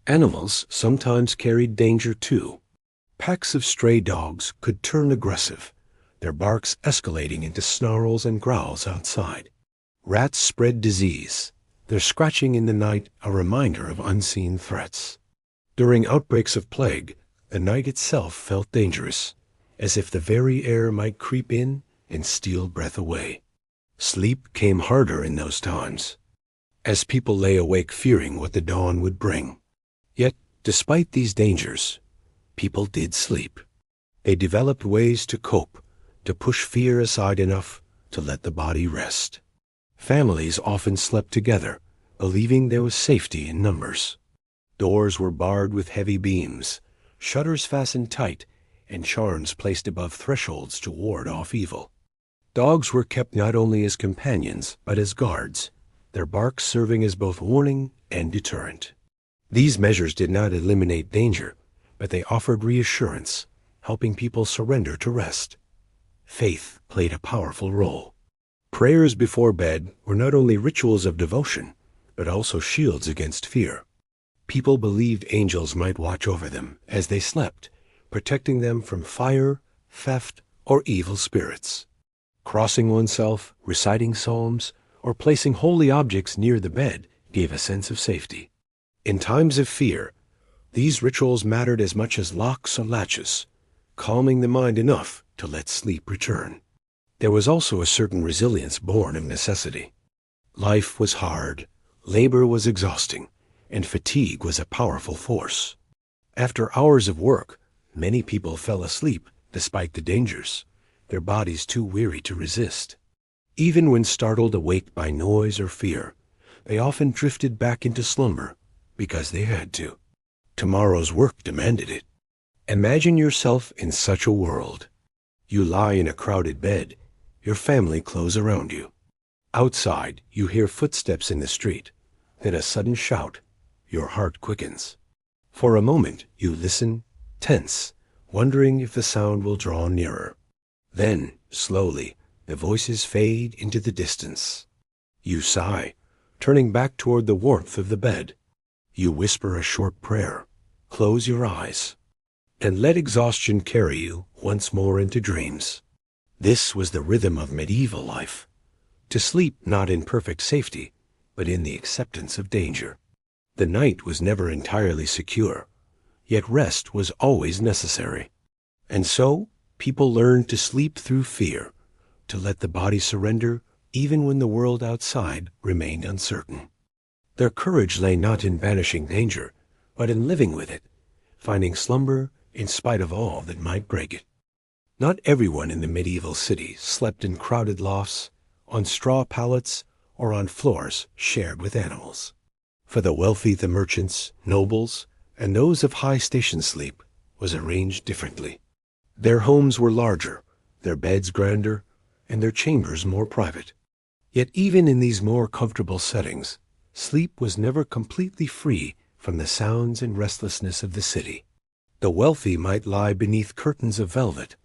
Animals sometimes carried danger too. Packs of stray dogs could turn aggressive, their barks escalating into snarls and growls outside. Rats spread disease, their scratching in the night a reminder of unseen threats. During outbreaks of plague, the night itself felt dangerous, as if the very air might creep in and steal breath away. Sleep came harder in those times, as people lay awake fearing what the dawn would bring. Yet, despite these dangers, people did sleep. They developed ways to cope, to push fear aside enough to let the body rest. Families often slept together, believing there was safety in numbers. Doors were barred with heavy beams, shutters fastened tight, and charms placed above thresholds to ward off evil. Dogs were kept not only as companions, but as guards, their barks serving as both warning and deterrent. These measures did not eliminate danger, but they offered reassurance, helping people surrender to rest. Faith played a powerful role. Prayers before bed were not only rituals of devotion, but also shields against fear. People believed angels might watch over them as they slept, protecting them from fire, theft, or evil spirits. Crossing oneself, reciting psalms, or placing holy objects near the bed gave a sense of safety. In times of fear, these rituals mattered as much as locks or latches, calming the mind enough to let sleep return. There was also a certain resilience born of necessity. Life was hard, labor was exhausting, and fatigue was a powerful force. After hours of work, many people fell asleep despite the dangers, their bodies too weary to resist. Even when startled awake by noise or fear, they often drifted back into slumber because they had to. Tomorrow's work demanded it. Imagine yourself in such a world. You lie in a crowded bed, your family close around you. Outside, you hear footsteps in the street, then a sudden shout. Your heart quickens. For a moment, you listen, tense, wondering if the sound will draw nearer. Then, slowly, the voices fade into the distance. You sigh, turning back toward the warmth of the bed. You whisper a short prayer, close your eyes, and let exhaustion carry you once more into dreams. This was the rhythm of medieval life. To sleep not in perfect safety, but in the acceptance of danger. The night was never entirely secure, yet rest was always necessary. And so, people learned to sleep through fear, to let the body surrender even when the world outside remained uncertain. Their courage lay not in banishing danger, but in living with it, finding slumber in spite of all that might break it. Not everyone in the medieval city slept in crowded lofts, on straw pallets, or on floors shared with animals. For the wealthy, the merchants, nobles, and those of high station, sleep was arranged differently. Their homes were larger, their beds grander, and their chambers more private. Yet even in these more comfortable settings, sleep was never completely free from the sounds and restlessness of the city. The wealthy might lie beneath curtains of velvet,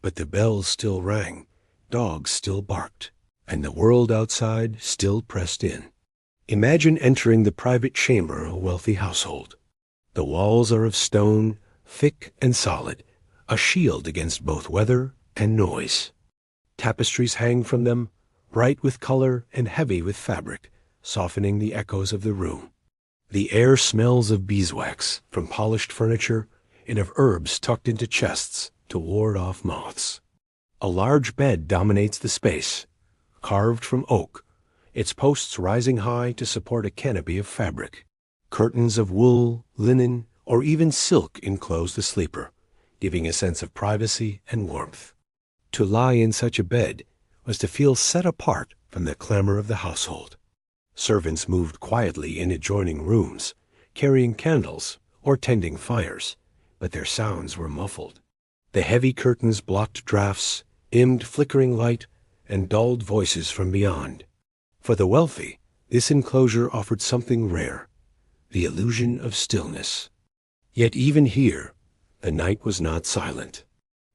but the bells still rang, dogs still barked, and the world outside still pressed in. Imagine entering the private chamber of a wealthy household. The walls are of stone, thick and solid, a shield against both weather and noise. Tapestries hang from them, bright with color and heavy with fabric, softening the echoes of the room. The air smells of beeswax from polished furniture and of herbs tucked into chests to ward off moths. A large bed dominates the space, carved from oak, its posts rising high to support a canopy of fabric. Curtains of wool, linen, or even silk enclose the sleeper, giving a sense of privacy and warmth. To lie in such a bed was to feel set apart from the clamor of the household. Servants moved quietly in adjoining rooms, carrying candles or tending fires, but their sounds were muffled. The heavy curtains blocked drafts, dimmed flickering light, and dulled voices from beyond. For the wealthy, this enclosure offered something rare, the illusion of stillness. Yet even here, the night was not silent.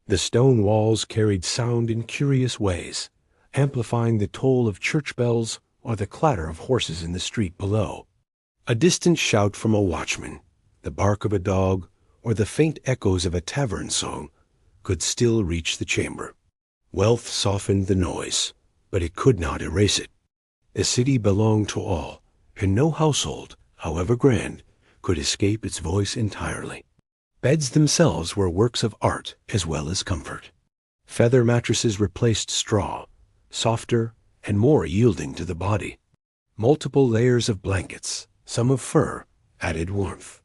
The stone walls carried sound in curious ways, amplifying the toll of church bells or the clatter of horses in the street below. A distant shout from a watchman, the bark of a dog, or the faint echoes of a tavern song could still reach the chamber. Wealth softened the noise, but it could not erase it. The city belonged to all, and no household, however grand, could escape its voice entirely. Beds themselves were works of art as well as comfort. Feather mattresses replaced straw, softer and more yielding to the body. Multiple layers of blankets, some of fur, added warmth.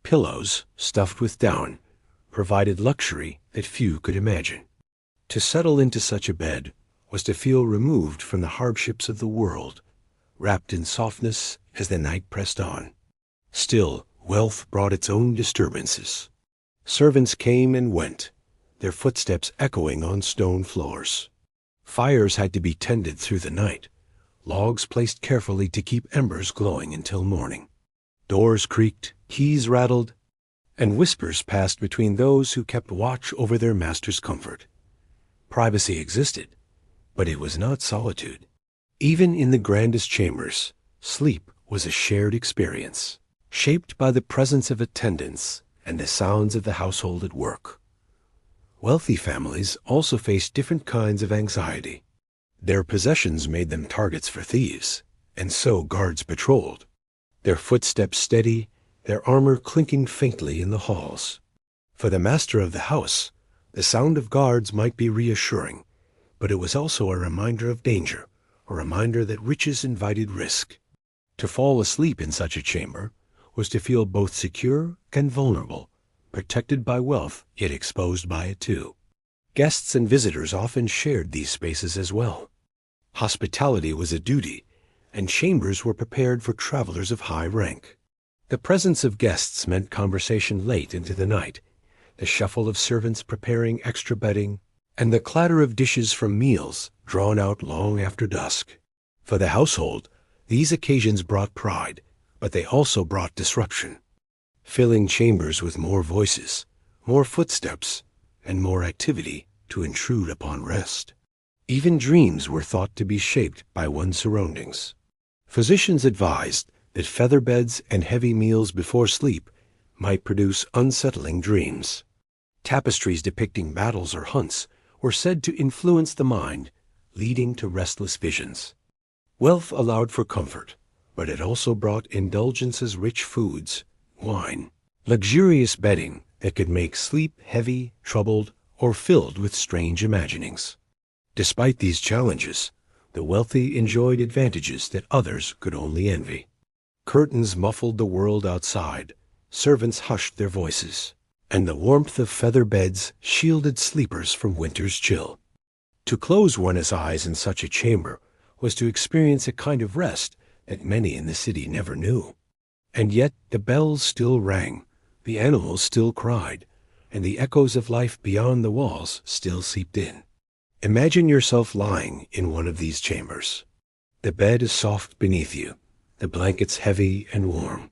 Pillows, stuffed with down, provided luxury that few could imagine. To settle into such a bed was to feel removed from the hardships of the world, wrapped in softness as the night pressed on. Still, wealth brought its own disturbances. Servants came and went, their footsteps echoing on stone floors. Fires had to be tended through the night, logs placed carefully to keep embers glowing until morning. Doors creaked, keys rattled, and whispers passed between those who kept watch over their master's comfort. Privacy existed, but it was not solitude. Even in the grandest chambers, sleep was a shared experience, shaped by the presence of attendants and the sounds of the household at work. Wealthy families also faced different kinds of anxiety. Their possessions made them targets for thieves, and so guards patrolled, their footsteps steady, their armor clinking faintly in the halls. For the master of the house, the sound of guards might be reassuring, but it was also a reminder of danger, a reminder that riches invited risk. To fall asleep in such a chamber was to feel both secure and vulnerable, protected by wealth, yet exposed by it too. Guests and visitors often shared these spaces as well. Hospitality was a duty, and chambers were prepared for travelers of high rank. The presence of guests meant conversation late into the night, the shuffle of servants preparing extra bedding, and the clatter of dishes from meals drawn out long after dusk. For the household, these occasions brought pride, but they also brought disruption, filling chambers with more voices, more footsteps, and more activity to intrude upon rest. Even dreams were thought to be shaped by one's surroundings. Physicians advised that feather beds and heavy meals before sleep might produce unsettling dreams. Tapestries depicting battles or hunts were said to influence the mind, leading to restless visions. Wealth allowed for comfort, but it also brought indulgences, rich foods, wine, luxurious bedding that could make sleep heavy, troubled, or filled with strange imaginings. Despite these challenges, the wealthy enjoyed advantages that others could only envy. Curtains muffled the world outside, servants hushed their voices, and the warmth of feather beds shielded sleepers from winter's chill. To close one's eyes in such a chamber was to experience a kind of rest that many in the city never knew. And yet the bells still rang, the animals still cried, and the echoes of life beyond the walls still seeped in. Imagine yourself lying in one of these chambers. The bed is soft beneath you, the blankets heavy and warm.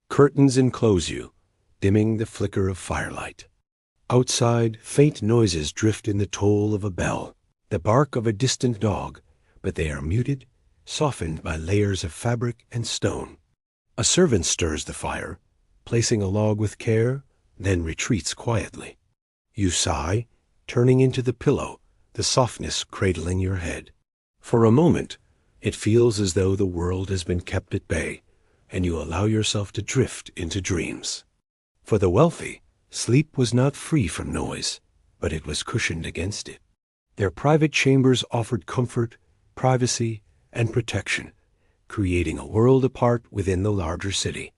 Curtains enclose you, dimming the flicker of firelight. Outside, faint noises drift in the toll of a bell, the bark of a distant dog, but they are muted, softened by layers of fabric and stone. A servant stirs the fire, placing a log with care, then retreats quietly. You sigh, turning into the pillow, the softness cradling your head. For a moment, it feels as though the world has been kept at bay, and you allow yourself to drift into dreams. For the wealthy, sleep was not free from noise, but it was cushioned against it. Their private chambers offered comfort, privacy, and protection, creating a world apart within the larger city.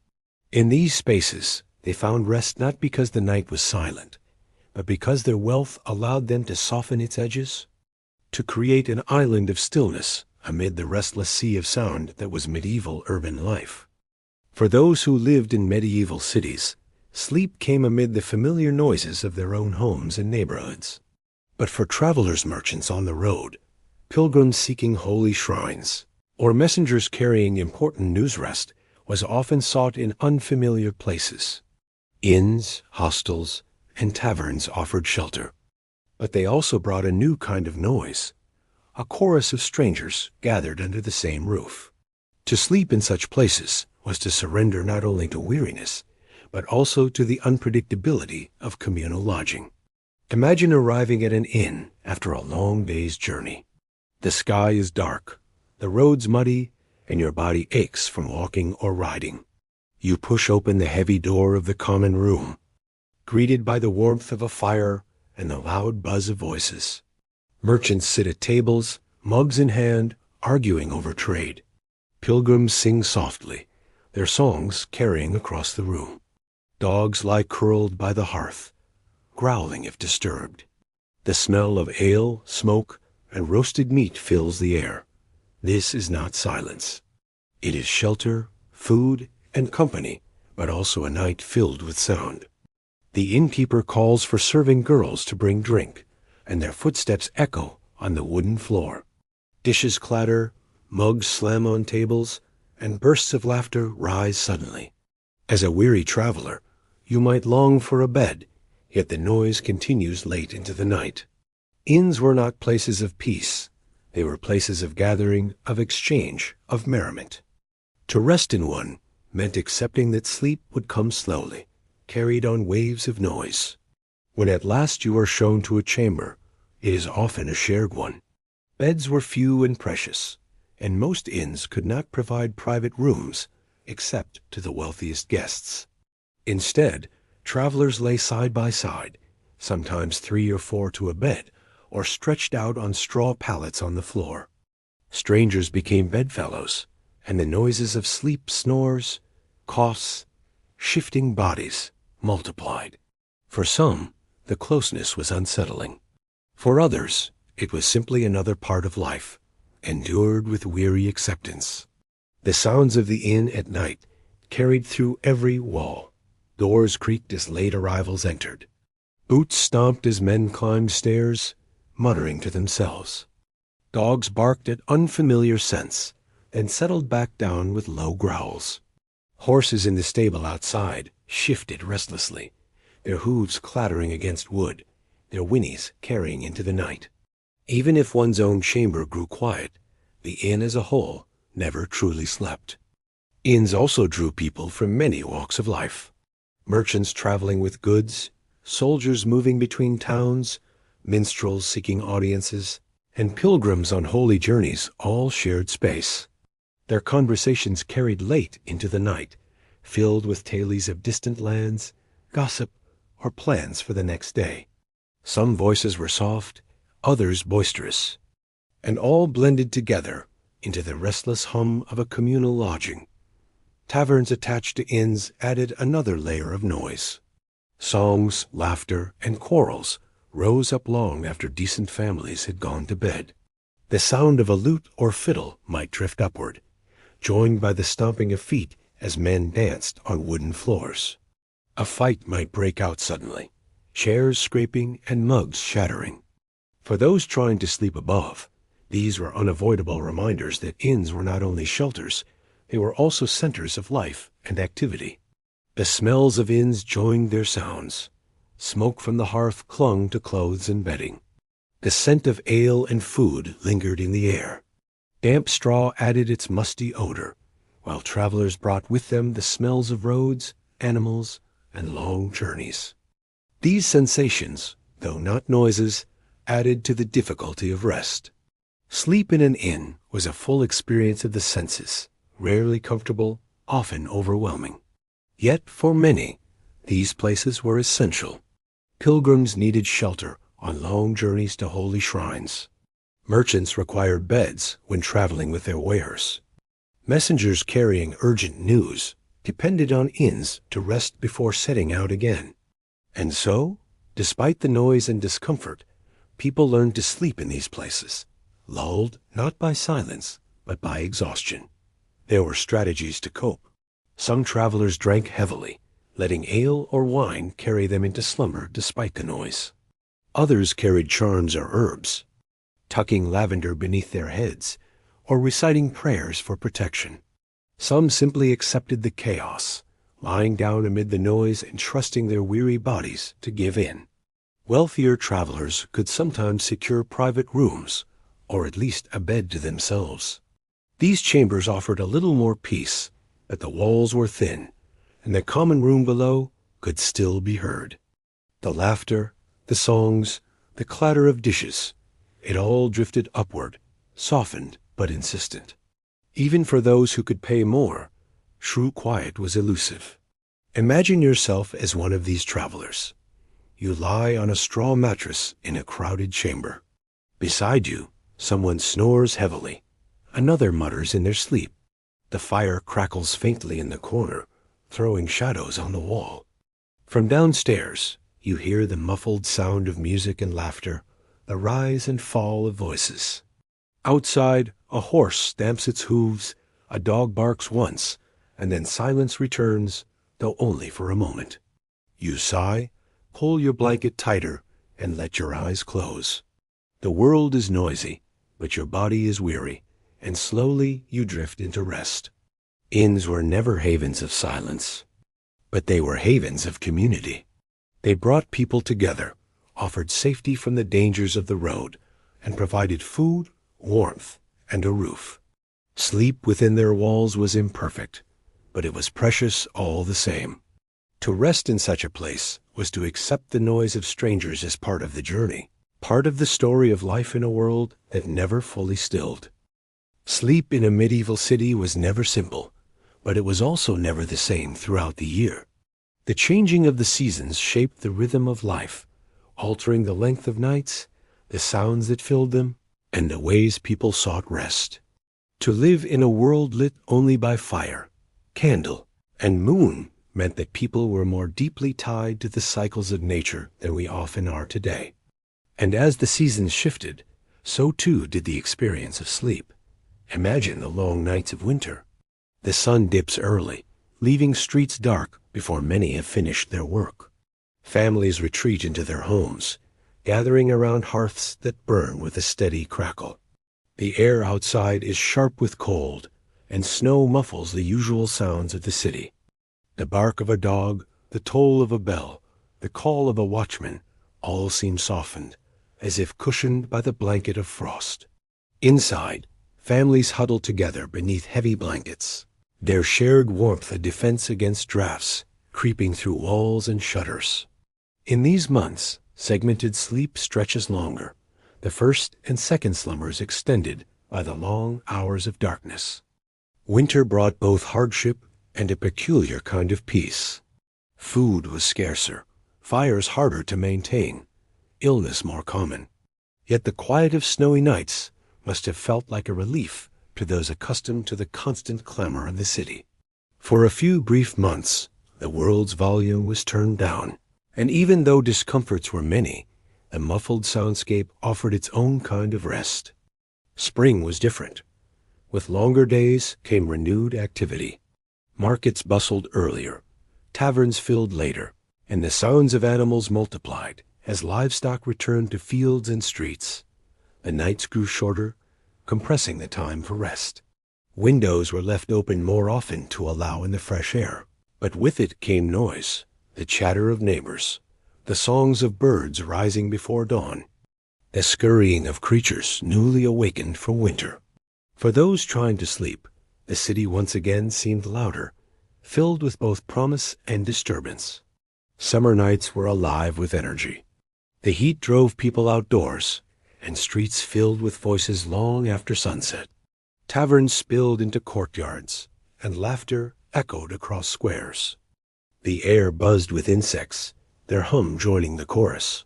In these spaces, they found rest not because the night was silent, but because their wealth allowed them to soften its edges, to create an island of stillness amid the restless sea of sound that was medieval urban life. For those who lived in medieval cities, sleep came amid the familiar noises of their own homes and neighborhoods. But for travelers, merchants on the road, pilgrims seeking holy shrines, or messengers carrying important news, rest was often sought in unfamiliar places. Inns, hostels, and taverns offered shelter, but they also brought a new kind of noise, a chorus of strangers gathered under the same roof. To sleep in such places was to surrender not only to weariness, but also to the unpredictability of communal lodging. Imagine arriving at an inn after a long day's journey. The sky is dark, the roads muddy, and your body aches from walking or riding. You push open the heavy door of the common room, greeted by the warmth of a fire and the loud buzz of voices. Merchants sit at tables, mugs in hand, arguing over trade. Pilgrims sing softly, their songs carrying across the room. Dogs lie curled by the hearth, growling if disturbed. The smell of ale, smoke, and roasted meat fills the air. This is not silence. It is shelter, food, and company, but also a night filled with sound. The innkeeper calls for serving girls to bring drink, and their footsteps echo on the wooden floor. Dishes clatter, mugs slam on tables, and bursts of laughter rise suddenly. As a weary traveler, you might long for a bed, yet the noise continues late into the night. Inns were not places of peace. They were places of gathering, of exchange, of merriment. To rest in one meant accepting that sleep would come slowly, carried on waves of noise. When at last you are shown to a chamber, it is often a shared one. Beds were few and precious, and most inns could not provide private rooms except to the wealthiest guests. Instead, travelers lay side by side, sometimes 3 or 4 to a bed, or stretched out on straw pallets on the floor. Strangers became bedfellows, and the noises of sleep snores, coughs, shifting bodies multiplied. For some, the closeness was unsettling. For others, it was simply another part of life, endured with weary acceptance. The sounds of the inn at night carried through every wall. Doors creaked as late arrivals entered. Boots stomped as men climbed stairs, muttering to themselves. Dogs barked at unfamiliar scents and settled back down with low growls. Horses in the stable outside shifted restlessly, their hooves clattering against wood, their whinnies carrying into the night. Even if one's own chamber grew quiet, the inn as a whole never truly slept. Inns also drew people from many walks of life. Merchants traveling with goods, soldiers moving between towns, minstrels seeking audiences, and pilgrims on holy journeys all shared space. Their conversations carried late into the night, filled with tales of distant lands, gossip, or plans for the next day. Some voices were soft, others boisterous, and all blended together into the restless hum of a communal lodging. Taverns attached to inns added another layer of noise. Songs, laughter, and quarrels rose up long after decent families had gone to bed. The sound of a lute or fiddle might drift upward, joined by the stomping of feet as men danced on wooden floors. A fight might break out suddenly, chairs scraping and mugs shattering. For those trying to sleep above, these were unavoidable reminders that inns were not only shelters, they were also centers of life and activity. The smells of inns joined their sounds. Smoke from the hearth clung to clothes and bedding. The scent of ale and food lingered in the air. Damp straw added its musty odor, while travelers brought with them the smells of roads, animals, and long journeys. These sensations, though not noises, added to the difficulty of rest. Sleep in an inn was a full experience of the senses, rarely comfortable, often overwhelming. Yet for many, these places were essential. Pilgrims needed shelter on long journeys to holy shrines. Merchants required beds when traveling with their wares. Messengers carrying urgent news depended on inns to rest before setting out again. And so, despite the noise and discomfort, people learned to sleep in these places, lulled not by silence, but by exhaustion. There were strategies to cope. Some travelers drank heavily, letting ale or wine carry them into slumber despite the noise. Others carried charms or herbs, tucking lavender beneath their heads, or reciting prayers for protection. Some simply accepted the chaos, lying down amid the noise and trusting their weary bodies to give in. Wealthier travelers could sometimes secure private rooms, or at least a bed to themselves. These chambers offered a little more peace, but the walls were thin, and the common room below could still be heard. The laughter, the songs, the clatter of dishes, it all drifted upward, softened but insistent. Even for those who could pay more, true quiet was elusive. Imagine yourself as one of these travelers. You lie on a straw mattress in a crowded chamber. Beside you, someone snores heavily. Another mutters in their sleep. The fire crackles faintly in the corner, throwing shadows on the wall. From downstairs, you hear the muffled sound of music and laughter, the rise and fall of voices. Outside, a horse stamps its hooves, a dog barks once, and then silence returns, though only for a moment. You sigh, pull your blanket tighter, and let your eyes close. The world is noisy, but your body is weary, and slowly you drift into rest. Inns were never havens of silence, but they were havens of community. They brought people together, offered safety from the dangers of the road, and provided food, warmth, and a roof. Sleep within their walls was imperfect, but it was precious all the same. To rest in such a place was to accept the noise of strangers as part of the journey, part of the story of life in a world that never fully stilled. Sleep in a medieval city was never simple, but it was also never the same throughout the year. The changing of the seasons shaped the rhythm of life, altering the length of nights, the sounds that filled them, and the ways people sought rest. To live in a world lit only by fire, candle, and moon meant that people were more deeply tied to the cycles of nature than we often are today. And as the seasons shifted, so too did the experience of sleep. Imagine the long nights of winter. The sun dips early, leaving streets dark before many have finished their work. Families retreat into their homes, gathering around hearths that burn with a steady crackle. The air outside is sharp with cold, and snow muffles the usual sounds of the city. The bark of a dog, the toll of a bell, the call of a watchman, all seem softened, as if cushioned by the blanket of frost. Inside, families huddle together beneath heavy blankets, their shared warmth a defense against drafts creeping through walls and shutters. In these months, segmented sleep stretches longer, the first and second slumbers extended by the long hours of darkness. Winter brought both hardship and a peculiar kind of peace. Food was scarcer, fires harder to maintain, illness more common. Yet the quiet of snowy nights must have felt like a relief to those accustomed to the constant clamor of the city. For a few brief months, the world's volume was turned down, and even though discomforts were many, the muffled soundscape offered its own kind of rest. Spring was different. With longer days came renewed activity. Markets bustled earlier, taverns filled later, and the sounds of animals multiplied as livestock returned to fields and streets. The nights grew shorter, compressing the time for rest. Windows were left open more often to allow in the fresh air, but with it came noise, the chatter of neighbors, the songs of birds rising before dawn, the scurrying of creatures newly awakened for winter. For those trying to sleep, the city once again seemed louder, filled with both promise and disturbance. Summer nights were alive with energy. The heat drove people outdoors, and streets filled with voices long after sunset. Taverns spilled into courtyards, and laughter echoed across squares. The air buzzed with insects, their hum joining the chorus.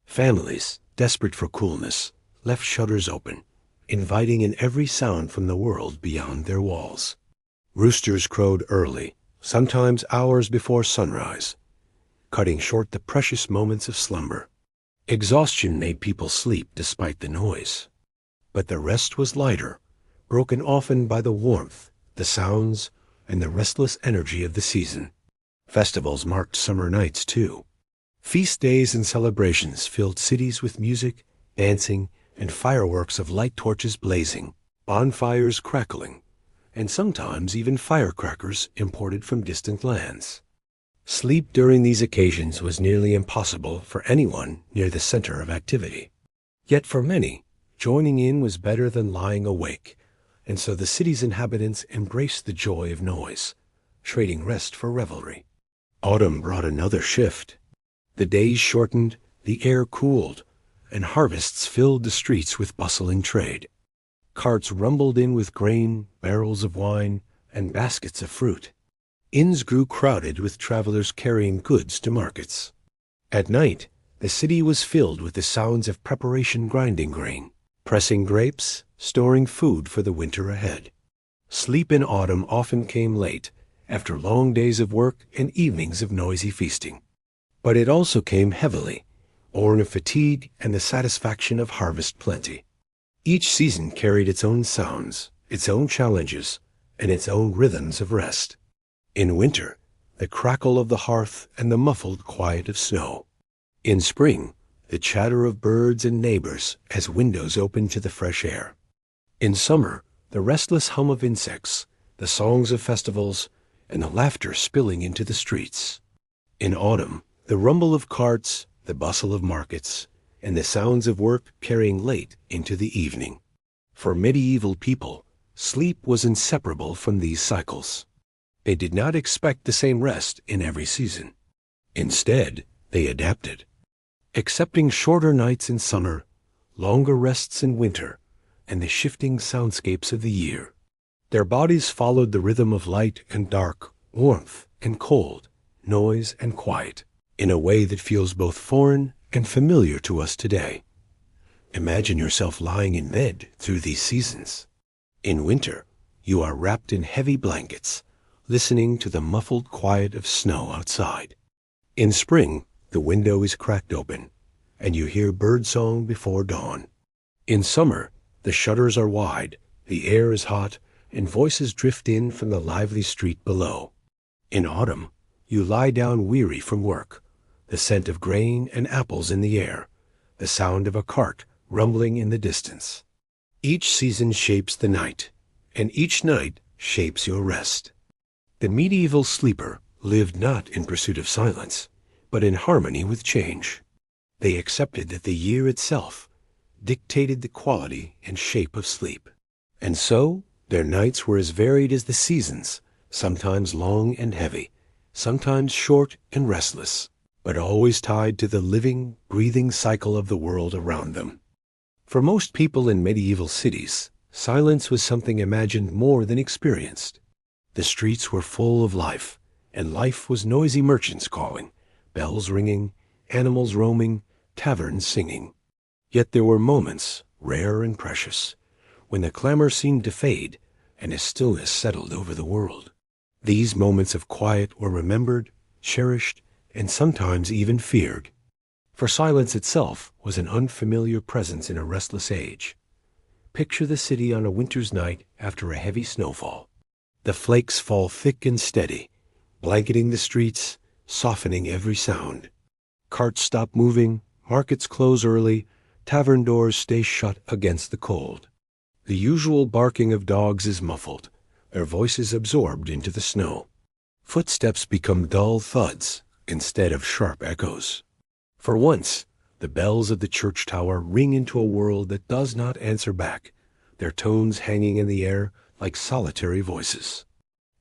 Families, desperate for coolness, left shutters open, inviting in every sound from the world beyond their walls. Roosters crowed early, sometimes hours before sunrise, cutting short the precious moments of slumber. Exhaustion made people sleep despite the noise. But the rest was lighter, broken often by the warmth, the sounds, and the restless energy of the season. Festivals marked summer nights, too. Feast days and celebrations filled cities with music, dancing, and fireworks of light torches blazing, bonfires crackling, and sometimes even firecrackers imported from distant lands. Sleep during these occasions was nearly impossible for anyone near the center of activity. Yet for many, joining in was better than lying awake, and so the city's inhabitants embraced the joy of noise, trading rest for revelry. Autumn brought another shift. The days shortened, the air cooled, and harvests filled the streets with bustling trade. Carts rumbled in with grain, barrels of wine, and baskets of fruit. Inns grew crowded with travelers carrying goods to markets. At night, the city was filled with the sounds of preparation grinding grain, pressing grapes, storing food for the winter ahead. Sleep in autumn often came late, after long days of work and evenings of noisy feasting. But it also came heavily, born of fatigue and the satisfaction of harvest plenty. Each season carried its own sounds, its own challenges, and its own rhythms of rest. In winter, the crackle of the hearth and the muffled quiet of snow. In spring, the chatter of birds and neighbors as windows opened to the fresh air. In summer, the restless hum of insects, the songs of festivals, and the laughter spilling into the streets. In autumn, the rumble of carts, the bustle of markets, and the sounds of work carrying late into the evening. For medieval people, sleep was inseparable from these cycles. They did not expect the same rest in every season. Instead, they adapted, accepting shorter nights in summer, longer rests in winter, and the shifting soundscapes of the year. Their bodies followed the rhythm of light and dark, warmth and cold, noise and quiet, in a way that feels both foreign and familiar to us today. Imagine yourself lying in bed through these seasons. In winter, you are wrapped in heavy blankets, listening to the muffled quiet of snow outside. In spring, the window is cracked open, and you hear birdsong before dawn. In summer, the shutters are wide, the air is hot, and voices drift in from the lively street below. In autumn, you lie down weary from work, the scent of grain and apples in the air, the sound of a cart rumbling in the distance. Each season shapes the night, and each night shapes your rest. The medieval sleeper lived not in pursuit of silence, but in harmony with change. They accepted that the year itself dictated the quality and shape of sleep. And so, their nights were as varied as the seasons, sometimes long and heavy, sometimes short and restless, but always tied to the living, breathing cycle of the world around them. For most people in medieval cities, silence was something imagined more than experienced. The streets were full of life, and life was noisy merchants calling, bells ringing, animals roaming, taverns singing. Yet there were moments, rare and precious, when the clamor seemed to fade and a stillness settled over the world. These moments of quiet were remembered, cherished, and sometimes even feared. For silence itself was an unfamiliar presence in a restless age. Picture the city on a winter's night after a heavy snowfall. The flakes fall thick and steady, blanketing the streets, softening every sound. Carts stop moving, markets close early, tavern doors stay shut against the cold. The usual barking of dogs is muffled, their voices absorbed into the snow. Footsteps become dull thuds instead of sharp echoes. For once, the bells of the church tower ring into a world that does not answer back, their tones hanging in the air like solitary voices.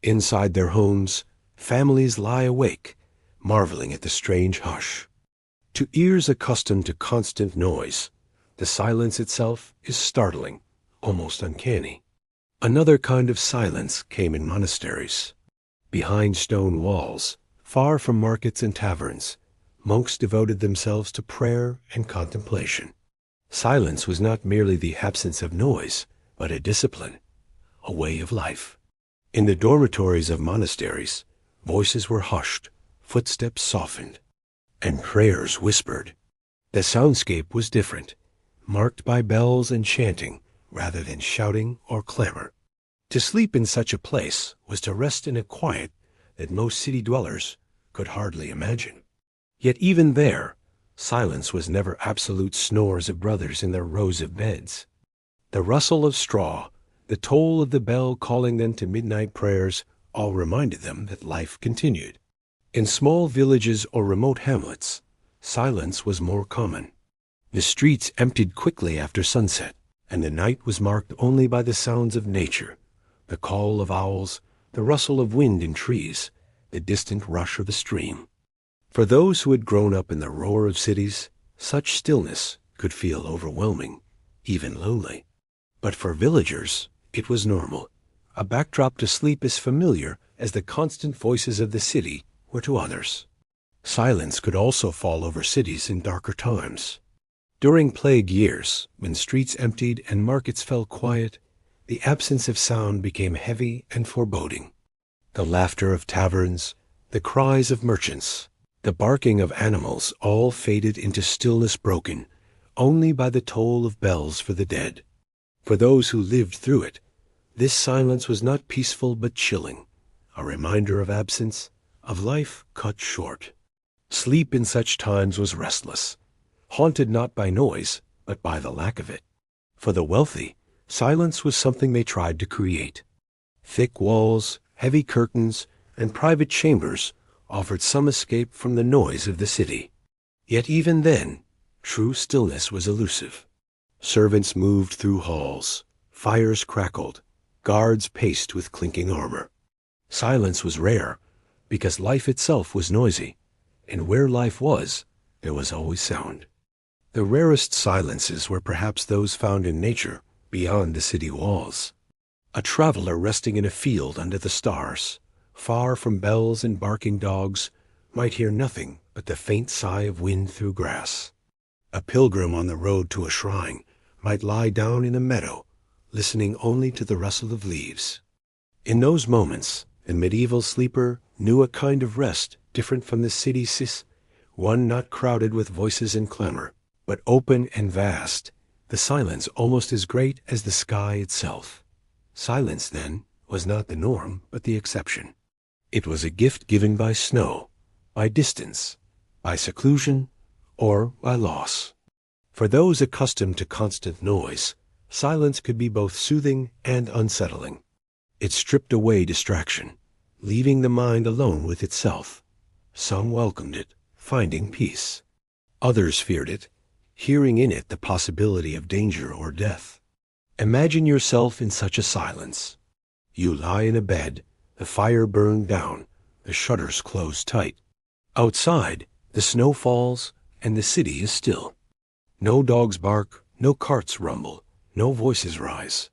Inside their homes, families lie awake, marveling at the strange hush. To ears accustomed to constant noise, the silence itself is startling, almost uncanny. Another kind of silence came in monasteries. Behind stone walls, far from markets and taverns, monks devoted themselves to prayer and contemplation. Silence was not merely the absence of noise, but a discipline, a way of life. In the dormitories of monasteries, voices were hushed, footsteps softened, and prayers whispered. The soundscape was different, marked by bells and chanting rather than shouting or clamor. To sleep in such a place was to rest in a quiet that most city dwellers could hardly imagine. Yet even there, silence was never absolute snores of brothers in their rows of beds. The rustle of straw, the toll of the bell calling them to midnight prayers, all reminded them that life continued. In small villages or remote hamlets, silence was more common. The streets emptied quickly after sunset, and the night was marked only by the sounds of nature, the call of owls, the rustle of wind in trees, the distant rush of a stream. For those who had grown up in the roar of cities, such stillness could feel overwhelming, even lonely. But for villagers, it was normal, a backdrop to sleep as familiar as the constant voices of the city were to others. Silence could also fall over cities in darker times. During plague years, when streets emptied and markets fell quiet, the absence of sound became heavy and foreboding. The laughter of taverns, the cries of merchants, the barking of animals all faded into stillness broken only by the toll of bells for the dead. For those who lived through it, this silence was not peaceful but chilling, a reminder of absence, of life cut short. Sleep in such times was restless, haunted not by noise, but by the lack of it. For the wealthy, silence was something they tried to create. Thick walls, heavy curtains, and private chambers offered some escape from the noise of the city. Yet even then, true stillness was elusive. Servants moved through halls, Fires crackled. Guards paced with clinking armor. Silence was rare, because life itself was noisy, and where life was, there was always sound. The rarest silences were perhaps those found in nature, beyond the city walls. A traveler resting in a field under the stars, far from bells and barking dogs, might hear nothing but the faint sigh of wind through grass. A pilgrim on the road to a shrine might lie down in a meadow, listening only to the rustle of leaves. In those moments, the medieval sleeper knew a kind of rest different from the city's, one not crowded with voices and clamor, but open and vast, the silence almost as great as the sky itself. Silence, then, was not the norm, but the exception. It was a gift given by snow, by distance, by seclusion, or by loss. For those accustomed to constant noise, silence could be both soothing and unsettling. It stripped away distraction, leaving the mind alone with itself. Some welcomed it, finding peace. Others feared it, hearing in it the possibility of danger or death. Imagine yourself in such a silence. You lie in a bed, the fire burned down, the shutters closed tight. Outside, the snow falls, and the city is still. No dogs bark, no carts rumble, no voices rise.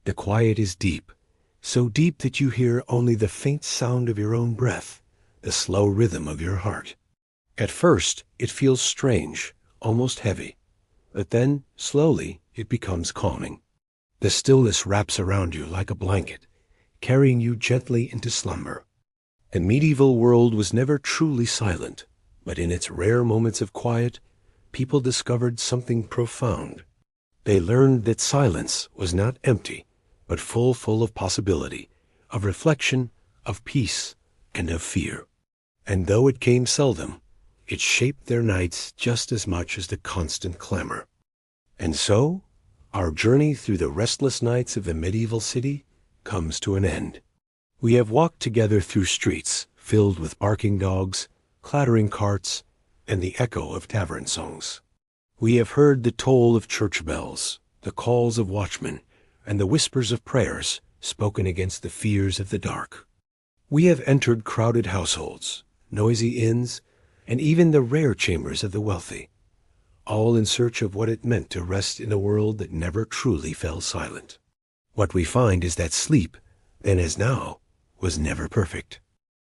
The quiet is deep, so deep that you hear only the faint sound of your own breath, the slow rhythm of your heart. At first, it feels strange, almost heavy, but then, slowly, it becomes calming. The stillness wraps around you like a blanket, carrying you gently into slumber. The medieval world was never truly silent, but in its rare moments of quiet, people discovered something profound. They learned that silence was not empty, but full of possibility, of reflection, of peace, and of fear. And though it came seldom, it shaped their nights just as much as the constant clamor. And so, our journey through the restless nights of the medieval city comes to an end. We have walked together through streets filled with barking dogs, clattering carts, and the echo of tavern songs. We have heard the toll of church bells, the calls of watchmen, and the whispers of prayers spoken against the fears of the dark. We have entered crowded households, noisy inns, and even the rare chambers of the wealthy, all in search of what it meant to rest in a world that never truly fell silent. What we find is that sleep, then as now, was never perfect.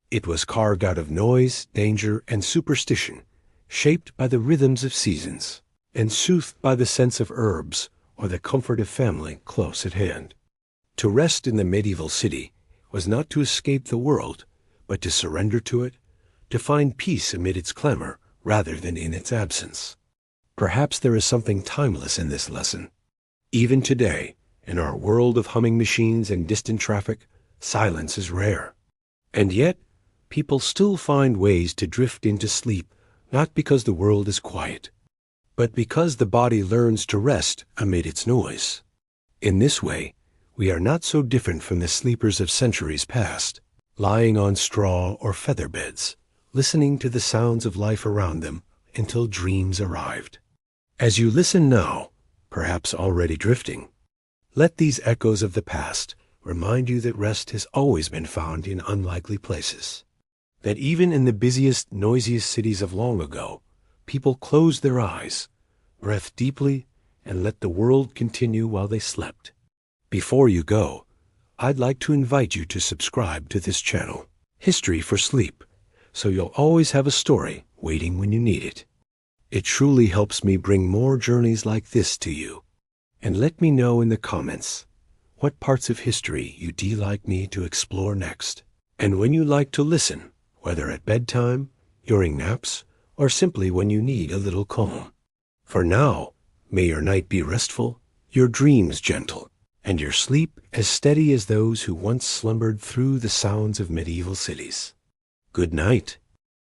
It was carved out of noise, danger, and superstition, shaped by the rhythms of seasons, and soothed by the sense of herbs or the comfort of family close at hand. To rest in the medieval city was not to escape the world, but to surrender to it, to find peace amid its clamor rather than in its absence. Perhaps there is something timeless in this lesson. Even today, in our world of humming machines and distant traffic, silence is rare. And yet, people still find ways to drift into sleep, not because the world is quiet, but because the body learns to rest amid its noise. In this way, we are not so different from the sleepers of centuries past, lying on straw or feather beds, listening to the sounds of life around them until dreams arrived. As you listen now, perhaps already drifting, let these echoes of the past remind you that rest has always been found in unlikely places, that even in the busiest, noisiest cities of long ago, people closed their eyes, breathed deeply, and let the world continue while they slept. Before you go, I'd like to invite you to subscribe to this channel, History for Sleep, so you'll always have a story waiting when you need it. It truly helps me bring more journeys like this to you. And let me know in the comments what parts of history you'd like me to explore next, and when you like to listen, whether at bedtime, during naps, or simply when you need a little calm. For now, may your night be restful, your dreams gentle, and your sleep as steady as those who once slumbered through the sounds of medieval cities. Good night.